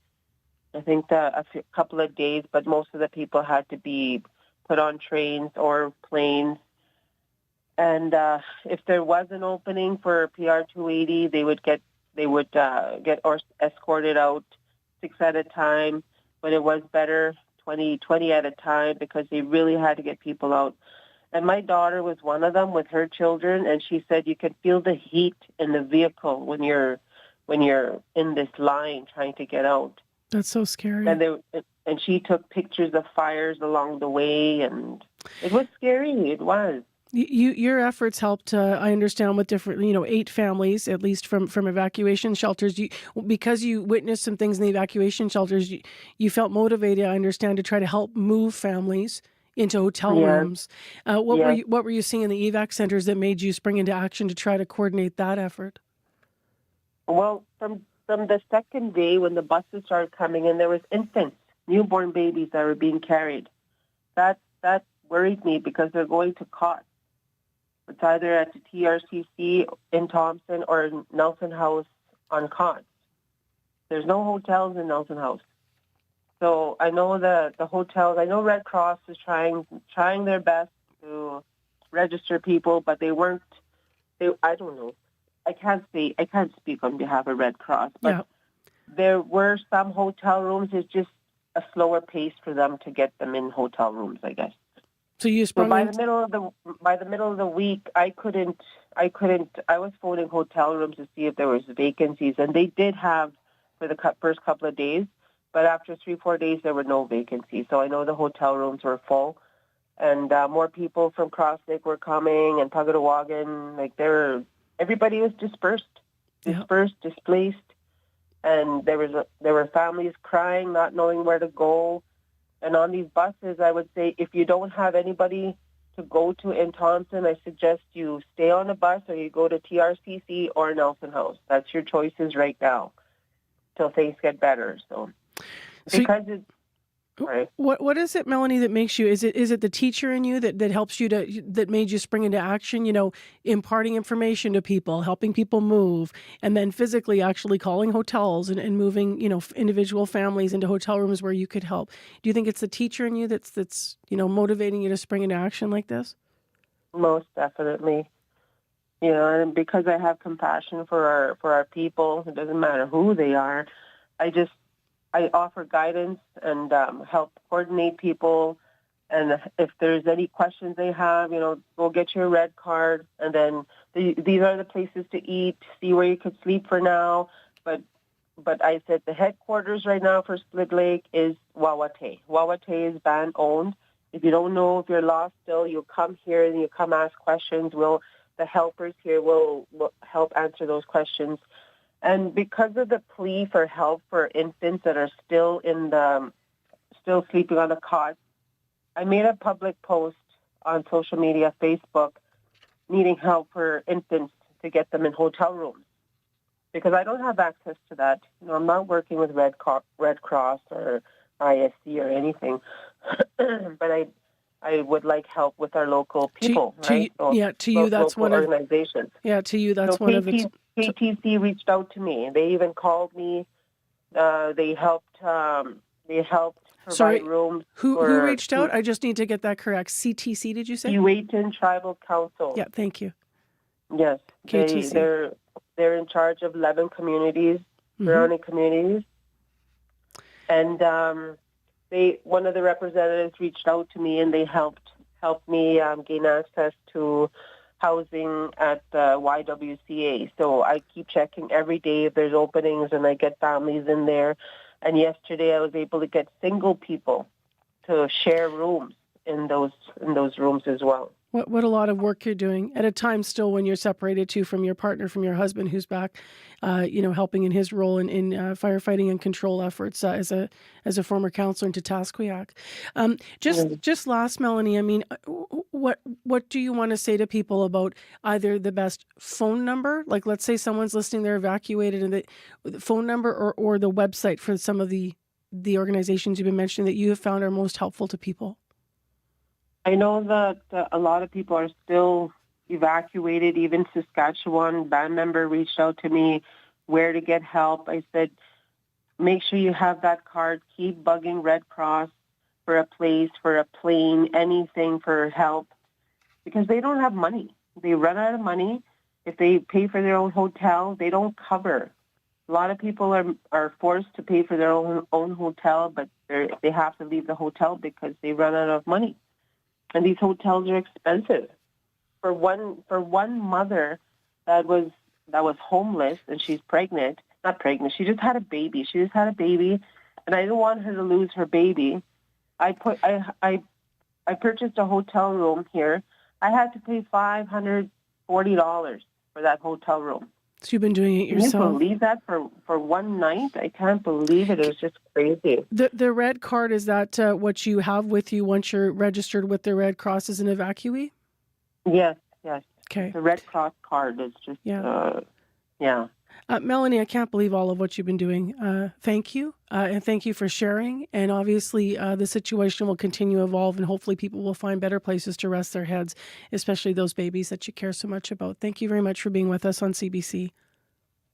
think a couple of days, but most of the people had to be put on trains or planes. And if there was an opening for PR 280, they would get escorted out 6 at a time. When it was better, 20 at a time, because they really had to get people out. And my daughter was one of them with her children, and she said you could feel the heat in the vehicle when you're in this line trying to get out. That's so scary. And she took pictures of fires along the way, and it was scary. It was. Your efforts helped, I understand, with different, 8 families, at least from evacuation shelters. Because you witnessed some things in the evacuation shelters, you felt motivated, I understand, to try to help move families into hotel rooms. What were you seeing in the evac centers that made you spring into action to try to coordinate that effort? Well, from the second day when the buses started coming in, there was infants, newborn babies that were being carried. That worried me because they're going to cots. It's either at the TRCC in Thompson or Nelson House on cots. There's no hotels in Nelson House. So I know the hotels. I know Red Cross is trying their best to register people, but they weren't. I don't know. I can't speak on behalf of Red Cross, but there were some hotel rooms. It's just a slower pace for them to get them in hotel rooms, I guess. So by the middle of the week, I was phoning hotel rooms to see if there was vacancies, and they did have for the first couple of days. But after 3-4 days, there were no vacancies. So I know the hotel rooms were full, and more people from Cross Lake were coming, and Pugatawagan. Everybody was dispersed, displaced, and there were families crying, not knowing where to go. And on these buses, I would say if you don't have anybody to go to in Thompson, I suggest you stay on a bus or you go to TRCC or Nelson House. That's your choices right now till things get better. What is it, Melanie, that makes you? Is it the teacher in you that helps you that made you spring into action? Imparting information to people, helping people move, and then physically actually calling hotels and moving individual families into hotel rooms where you could help. Do you think it's the teacher in you that's motivating you to spring into action like this? Most definitely. And because I have compassion for our people, it doesn't matter who they are. I offer guidance and help coordinate people. And if there's any questions they have, go get your red card. And then these are the places to eat, see where you could sleep for now. But I said the headquarters right now for Split Lake is Wawate. Wawate is band owned. If you don't know if you're lost still, you come here and you come ask questions. The helpers here will help answer those questions. And because of the plea for help for infants that are still sleeping on a cot, I made a public post on social media, Facebook, needing help for infants to get them in hotel rooms. Because I don't have access to that. I'm not working with Red Cross or ISC or anything. But I would like help with our local people, right? To you, that's one of organizations. Yeah, to you, that's one of its. KTC reached out to me. They even called me. They helped provide rooms. Who reached out? I just need to get that correct. CTC, did you say? Uwaitan Tribal Council. Yeah, thank you. Yes, KTC. They're in charge of 11 communities, surrounding communities, and one of the representatives reached out to me and they helped me gain access to housing at YWCA. So I keep checking every day if there's openings, and I get families in there. And yesterday I was able to get single people to share rooms in those rooms as well. What a lot of work you're doing at a time still when you're separated too from your partner, from your husband, who's back, helping in his role in firefighting and control efforts as a former counselor in Tatasquiac. Just last, Melanie. I mean, What do you want to say to people about either the best phone number, like let's say someone's listening, they're evacuated, and the phone number or the website for some of the organizations you've been mentioning that you have found are most helpful to people? I know that a lot of people are still evacuated. Even Saskatchewan band member reached out to me where to get help. I said, make sure you have that card. Keep bugging Red Cross for a place, for a plane, anything for help, because they don't have money. They run out of money. If they pay for their own hotel, they don't cover. A lot of people are forced to pay for their own hotel, but they have to leave the hotel because they run out of money. And these hotels are expensive. For one mother that was homeless and she's pregnant, not pregnant, she just had a baby. And I didn't want her to lose her baby. I purchased a hotel room here. I had to pay $540 for that hotel room. So you've been doing it yourself? Can you believe that for one night? I can't believe it. It was just crazy. The red card, is that what you have with you once you're registered with the Red Cross as an evacuee? Yes. Okay. The Red Cross card is just, yeah. Melanie, I can't believe all of what you've been doing. Thank you. And thank you for sharing. And obviously, the situation will continue to evolve, and hopefully people will find better places to rest their heads, especially those babies that you care so much about. Thank you very much for being with us on CBC.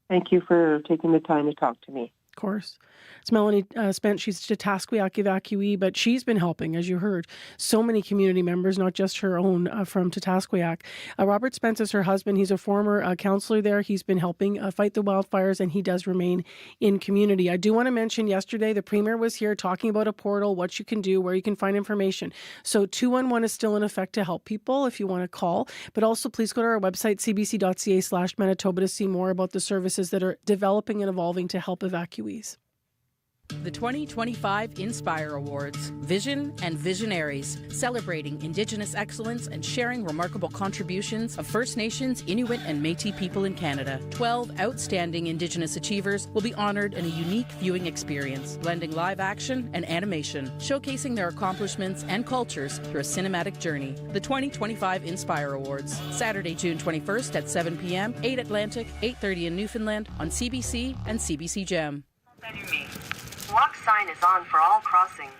Thank you for taking the time to talk to me. Of course. It's Melanie Spence. She's a Taskwiak evacuee, but she's been helping, as you heard, so many community members, not just her own from Taskwiak. Robert Spence is her husband. He's a former counselor there. He's been helping fight the wildfires, and he does remain in community. I do want to mention yesterday, the Premier was here talking about a portal, what you can do, where you can find information. So 211 is still in effect to help people if you want to call, but also please go to our website, cbc.ca/Manitoba, to see more about the services that are developing and evolving to help evacuees. The 2025 Inspire Awards, Vision and Visionaries, celebrating Indigenous excellence and sharing remarkable contributions of First Nations, Inuit and Métis people in Canada. 12 outstanding Indigenous achievers will be honored in a unique viewing experience, blending live action and animation, showcasing their accomplishments and cultures through a cinematic journey. The 2025 Inspire Awards, Saturday, June 21st at 7 p.m., 8 Atlantic, 8:30 in Newfoundland on CBC and CBC Gem. Walk sign is on for all crossings.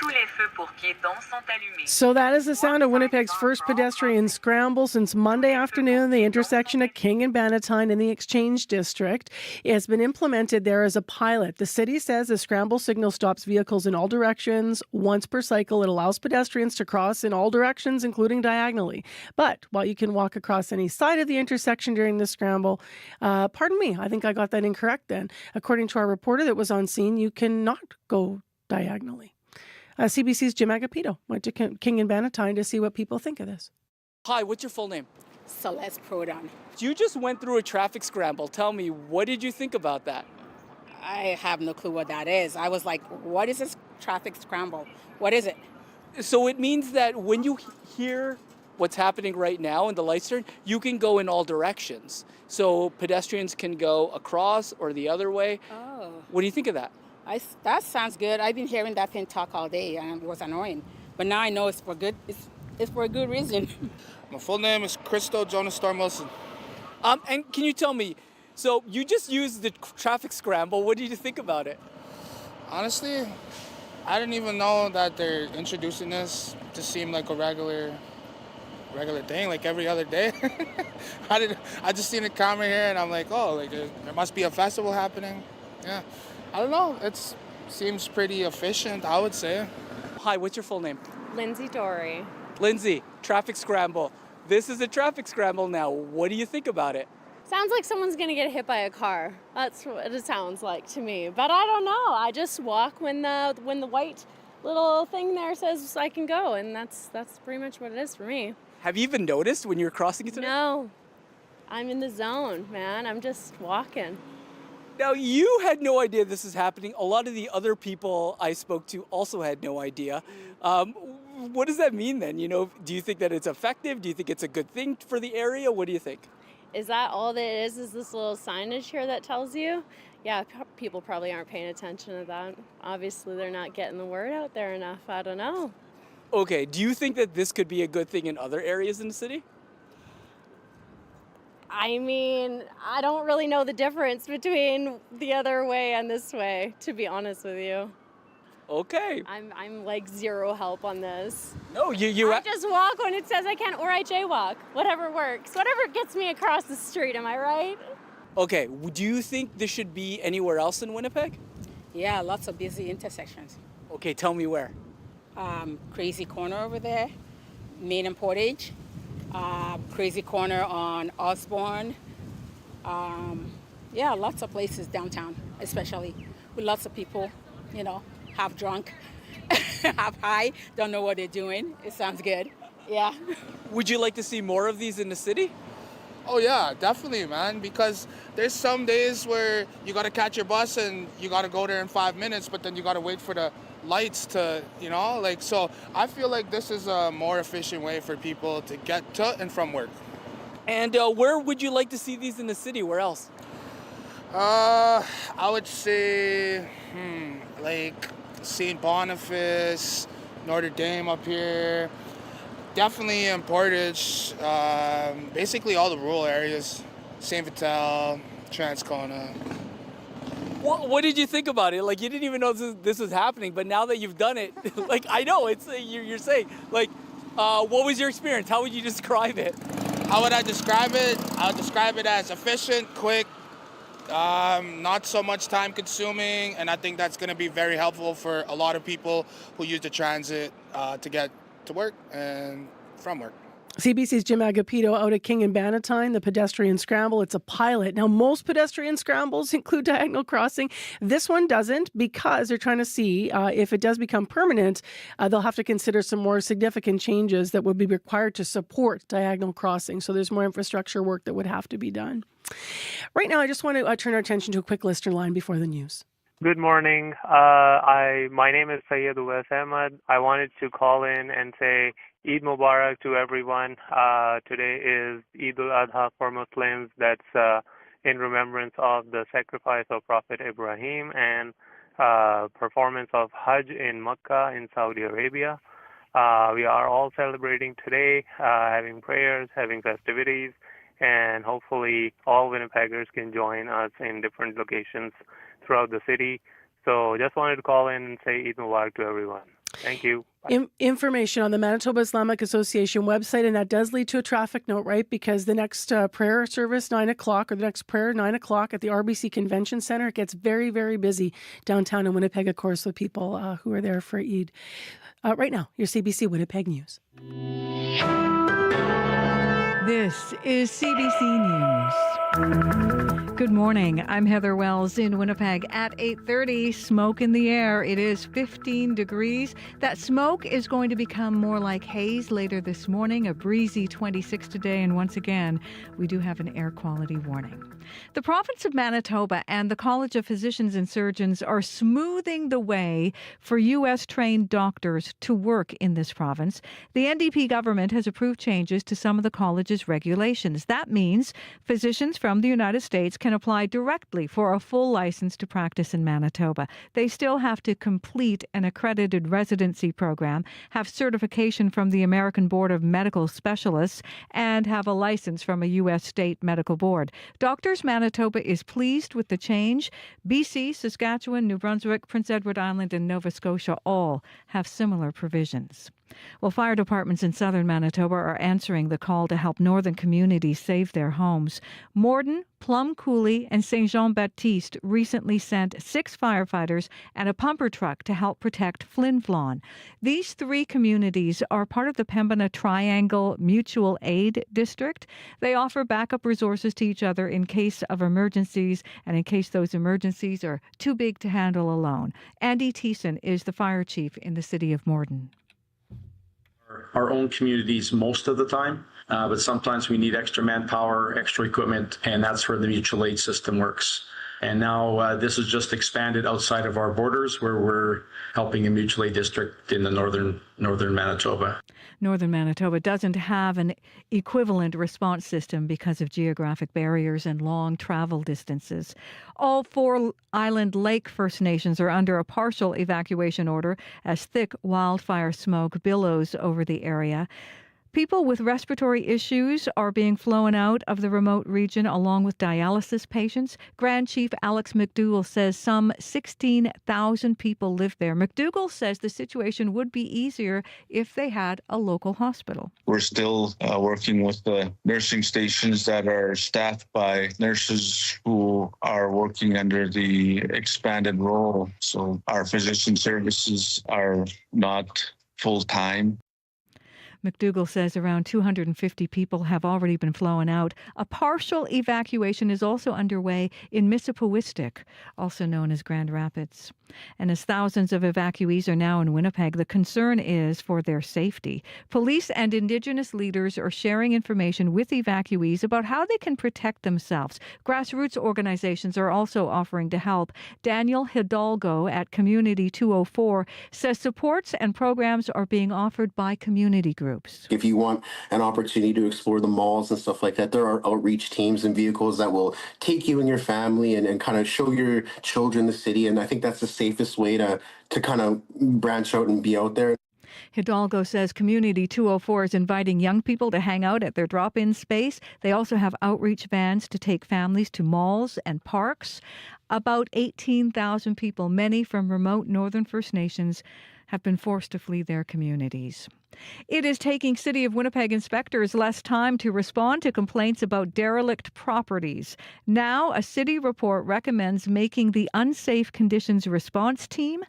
Tous les feux pour piétons sont allumés. So that is the sound of Winnipeg's first pedestrian scramble since Monday afternoon. The intersection at King and Bannatyne in the Exchange District. It has been implemented there as a pilot. The city says the scramble signal stops vehicles in all directions once per cycle. It allows pedestrians to cross in all directions, including diagonally. But while you can walk across any side of the intersection during the scramble, pardon me, I think I got that incorrect then. According to our reporter that was on scene, you cannot go diagonally. CBC's Jim Agapito went to King and Bannatyne to see what people think of this. Hi, what's your full name? Celeste Prodon. You just went through a traffic scramble. Tell me, what did you think about that? I have no clue what that is. I was like, what is this traffic scramble? What is it? So it means that when you hear what's happening right now in the lights turn, you can go in all directions. So pedestrians can go across or the other way. Oh. What do you think of that? That sounds good. I've been hearing that pin talk all day, and it was annoying. But now I know it's for good. It's for a good reason. My full name is Christo Jonas Storm Wilson. And can you tell me, so you just used the traffic scramble. What did you think about it? Honestly, I didn't even know that they're introducing this to seem like a regular thing, like every other day. I just seen a camera here, and I'm like, oh, like there must be a festival happening. Yeah. I don't know. It seems pretty efficient, I would say. Hi, what's your full name? Lindsay Dory. Lindsay, traffic scramble. This is a traffic scramble now. What do you think about it? Sounds like someone's going to get hit by a car. That's what it sounds like to me. But I don't know. I just walk when the white little thing there says I can go, and that's pretty much what it is for me. Have you even noticed when you're crossing it today? No. I'm in the zone, man. I'm just walking. Now, you had no idea this is happening. A lot of the other people I spoke to also had no idea. What does that mean then? You know, do you think that it's effective? Do you think it's a good thing for the area? What do you think? Is that all that it is this little signage here that tells you? Yeah, people probably aren't paying attention to that. Obviously, they're not getting the word out there enough. I don't know. Okay, do you think that this could be a good thing in other areas in the city? I mean, I don't really know the difference between the other way and this way, to be honest with you. Okay. I'm like zero help on this. No, you I just walk when it says I can, or I jaywalk. Whatever works. Whatever gets me across the street, am I right? Okay, do you think this should be anywhere else in Winnipeg? Yeah, lots of busy intersections. Okay, tell me where. Crazy Corner over there, Main and Portage, Crazy Corner on Osborne. Yeah, lots of places downtown, especially with lots of people, you know, half drunk, half high, don't know what they're doing. It sounds good. Yeah. Would you like to see more of these in the city? Oh yeah, definitely, man, because there's some days where you got to catch your bus and you got to go there in 5 minutes, but then you got to wait for the lights to, you know, like, so I feel like this is a more efficient way for people to get to and from work. And where would you like to see these in the city? Where else? I would say, like St. Boniface, Notre Dame up here, definitely in Portage, basically all the rural areas, St. Vital, Transcona. What did you think about it? Like, you didn't even know this was happening, but now that you've done it, like, I know, it's you're saying, like, what was your experience? How would you describe it? How would I describe it? I would describe it as efficient, quick, not so much time consuming, and I think that's going to be very helpful for a lot of people who use the transit to get to work and from work. CBC's Jim Agapito out at King and Bannatyne, the pedestrian scramble. It's a pilot. Now, most pedestrian scrambles include diagonal crossing. This one doesn't, because they're trying to see if it does become permanent, they'll have to consider some more significant changes that would be required to support diagonal crossing. So there's more infrastructure work that would have to be done. Right now, I just want to turn our attention to a quick listener line before the news. Good morning. My name is Syed Uwais Ahmed. I wanted to call in and say Eid Mubarak to everyone. Today is Eid al-Adha for Muslims. That's in remembrance of the sacrifice of Prophet Ibrahim and performance of Hajj in Mecca in Saudi Arabia. We are all celebrating today, having prayers, having festivities, and hopefully all Winnipeggers can join us in different locations throughout the city. So just wanted to call in and say Eid Mubarak to everyone. Thank you. Information on the Manitoba Islamic Association website, and that does lead to a traffic note, right? Because the next prayer service, 9 o'clock, or the next prayer, 9 o'clock at the RBC Convention Centre. It gets very, very busy downtown in Winnipeg, of course, with people who are there for Eid. Right now, your CBC Winnipeg News. This is CBC News. Good morning. I'm Heather Wells in Winnipeg at 8:30. Smoke in the air. It is 15 degrees. That smoke is going to become more like haze later this morning. A breezy 26 today. And once again, we do have an air quality warning. The province of Manitoba and the College of Physicians and Surgeons are smoothing the way for U.S.-trained doctors to work in this province. The NDP government has approved changes to some of the college's regulations. That means physicians from the United States can apply directly for a full license to practice in Manitoba. They still have to complete an accredited residency program, have certification from the American Board of Medical Specialists, and have a license from a U.S. state medical board. Doctors Manitoba is pleased with the change. BC, Saskatchewan, New Brunswick, Prince Edward Island, and Nova Scotia all have similar provisions. Well, fire departments in southern Manitoba are answering the call to help northern communities save their homes. Morden, Plum Coulee, and Saint Jean-Baptiste recently sent 6 firefighters and a pumper truck to help protect Flin Flon. These 3 communities are part of the Pembina Triangle Mutual Aid District. They offer backup resources to each other in case of emergencies and in case those emergencies are too big to handle alone. Andy Thiessen is the fire chief in the city of Morden. Our own communities most of the time, but sometimes we need extra manpower, extra equipment, and that's where the mutual aid system works. And now this is just expanded outside of our borders, where we're helping a mutual aid district in the northern Manitoba. Northern Manitoba doesn't have an equivalent response system because of geographic barriers and long travel distances. All 4 Island Lake First Nations are under a partial evacuation order as thick wildfire smoke billows over the area. People with respiratory issues are being flown out of the remote region along with dialysis patients. Grand Chief Alex McDougall says some 16,000 people live there. McDougall says the situation would be easier if they had a local hospital. We're still working with the nursing stations that are staffed by nurses who are working under the expanded role. So our physician services are not full-time. McDougall says around 250 people have already been flown out. A partial evacuation is also underway in Mississippiwistic, also known as Grand Rapids. And as thousands of evacuees are now in Winnipeg, the concern is for their safety. Police and Indigenous leaders are sharing information with evacuees about how they can protect themselves. Grassroots organizations are also offering to help. Daniel Hidalgo at Community 204 says supports and programs are being offered by community groups. If you want an opportunity to explore the malls and stuff like that, there are outreach teams and vehicles that will take you and your family and kind of show your children the city. And I think that's the safest way to kind of branch out and be out there. Hidalgo says Community 204 is inviting young people to hang out at their drop-in space. They also have outreach vans to take families to malls and parks. About 18,000 people, many from remote northern First Nations, have been forced to flee their communities. It is taking City of Winnipeg inspectors less time to respond to complaints about derelict properties. Now, a city report recommends making the unsafe conditions response team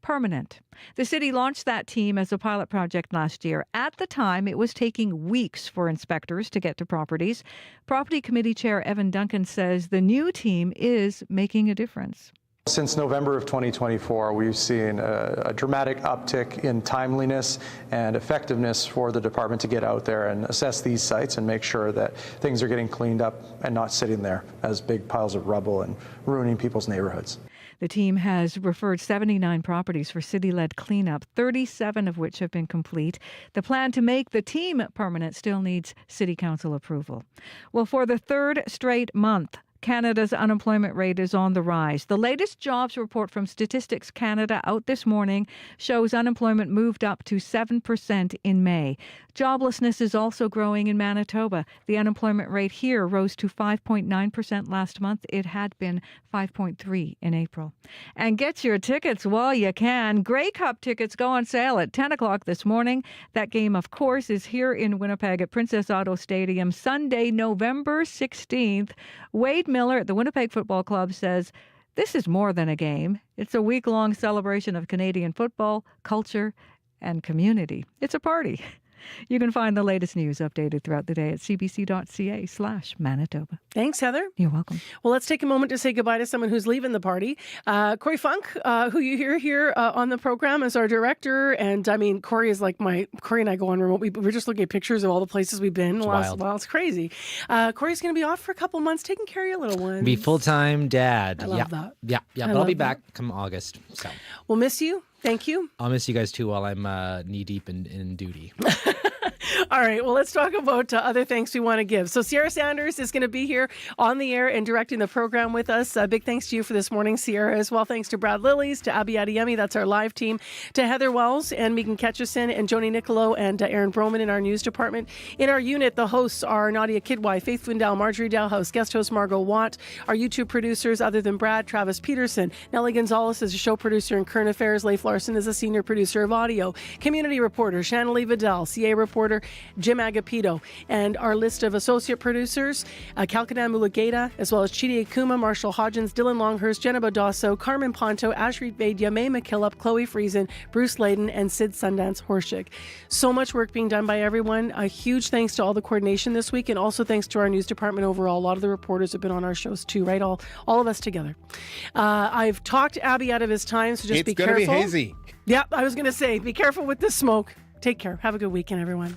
permanent. The city launched that team as a pilot project last year. At the time, it was taking weeks for inspectors to get to properties. Property Committee Chair Evan Duncan says the new team is making a difference. Since November of 2024, we've seen a dramatic uptick in timeliness and effectiveness for the department to get out there and assess these sites and make sure that things are getting cleaned up and not sitting there as big piles of rubble and ruining people's neighborhoods. The team has referred 79 properties for city-led cleanup, 37 of which have been complete. The plan to make the team permanent still needs City Council approval. Well, for the third straight month, Canada's unemployment rate is on the rise. The latest jobs report from Statistics Canada out this morning shows unemployment moved up to 7% in May. Joblessness is also growing in Manitoba. The unemployment rate here rose to 5.9% last month. It had been 5.3% in April. And get your tickets while you can. Grey Cup tickets go on sale at 10 o'clock this morning. That game, of course, is here in Winnipeg at Princess Auto Stadium, Sunday, November 16th. Wade Miller at the Winnipeg Football Club says this is more than a game. It's a week-long celebration of Canadian football, culture, and community. It's a party. You can find the latest news updated throughout the day at cbc.ca/Manitoba. Thanks, Heather. You're welcome. Well, let's take a moment to say goodbye to someone who's leaving the party. Corey Funk, who you hear here on the program as our director. And I mean, Corey is like Corey and I go on remote. We're just looking at pictures of all the places we've been. It's wild. Well, it's crazy. Corey's going to be off for a couple months taking care of your little ones. Be full-time dad. I love that. Yeah. But I'll be back come August. So we'll miss you. Thank you. I'll miss you guys too while I'm knee-deep in duty. All right. Well, let's talk about other thanks we want to give. So Sierra Sanders is going to be here on the air and directing the program with us. Big thanks to you for this morning, Sierra, as well. Thanks to Brad Lillies, to Abby Adeyemi, that's our live team, to Heather Wells and Megan Ketchison and Joni Nicolo and Aaron Broman in our news department. In our unit, the hosts are Nadia Kidwai, Faith Windell, Marjorie Dalhouse, guest host Margot Watt. Our YouTube producers, other than Brad, Travis Peterson. Nellie Gonzalez is a show producer in Current Affairs. Leif Larson is a senior producer of audio. Community reporter, Shanley Vidal, CA reporter, Jim Agapito, and our list of associate producers, Kalkadan Mulugeta, as well as Chidi Akuma, Marshall Hodgins, Dylan Longhurst, Jenna Bodasso, Carmen Ponto, Ashreet Vaidya, May McKillop, Chloe Friesen, Bruce Layden, and Sid Sundance Horshik. So much work being done by everyone. A huge thanks to all the coordination this week, and also thanks to our news department overall. A lot of the reporters have been on our shows too, right? All of us together. I've talked Abby out of his time, so just be careful. It's going to be hazy. Yeah, I was going to say, be careful with the smoke. Take care. Have a good weekend, everyone.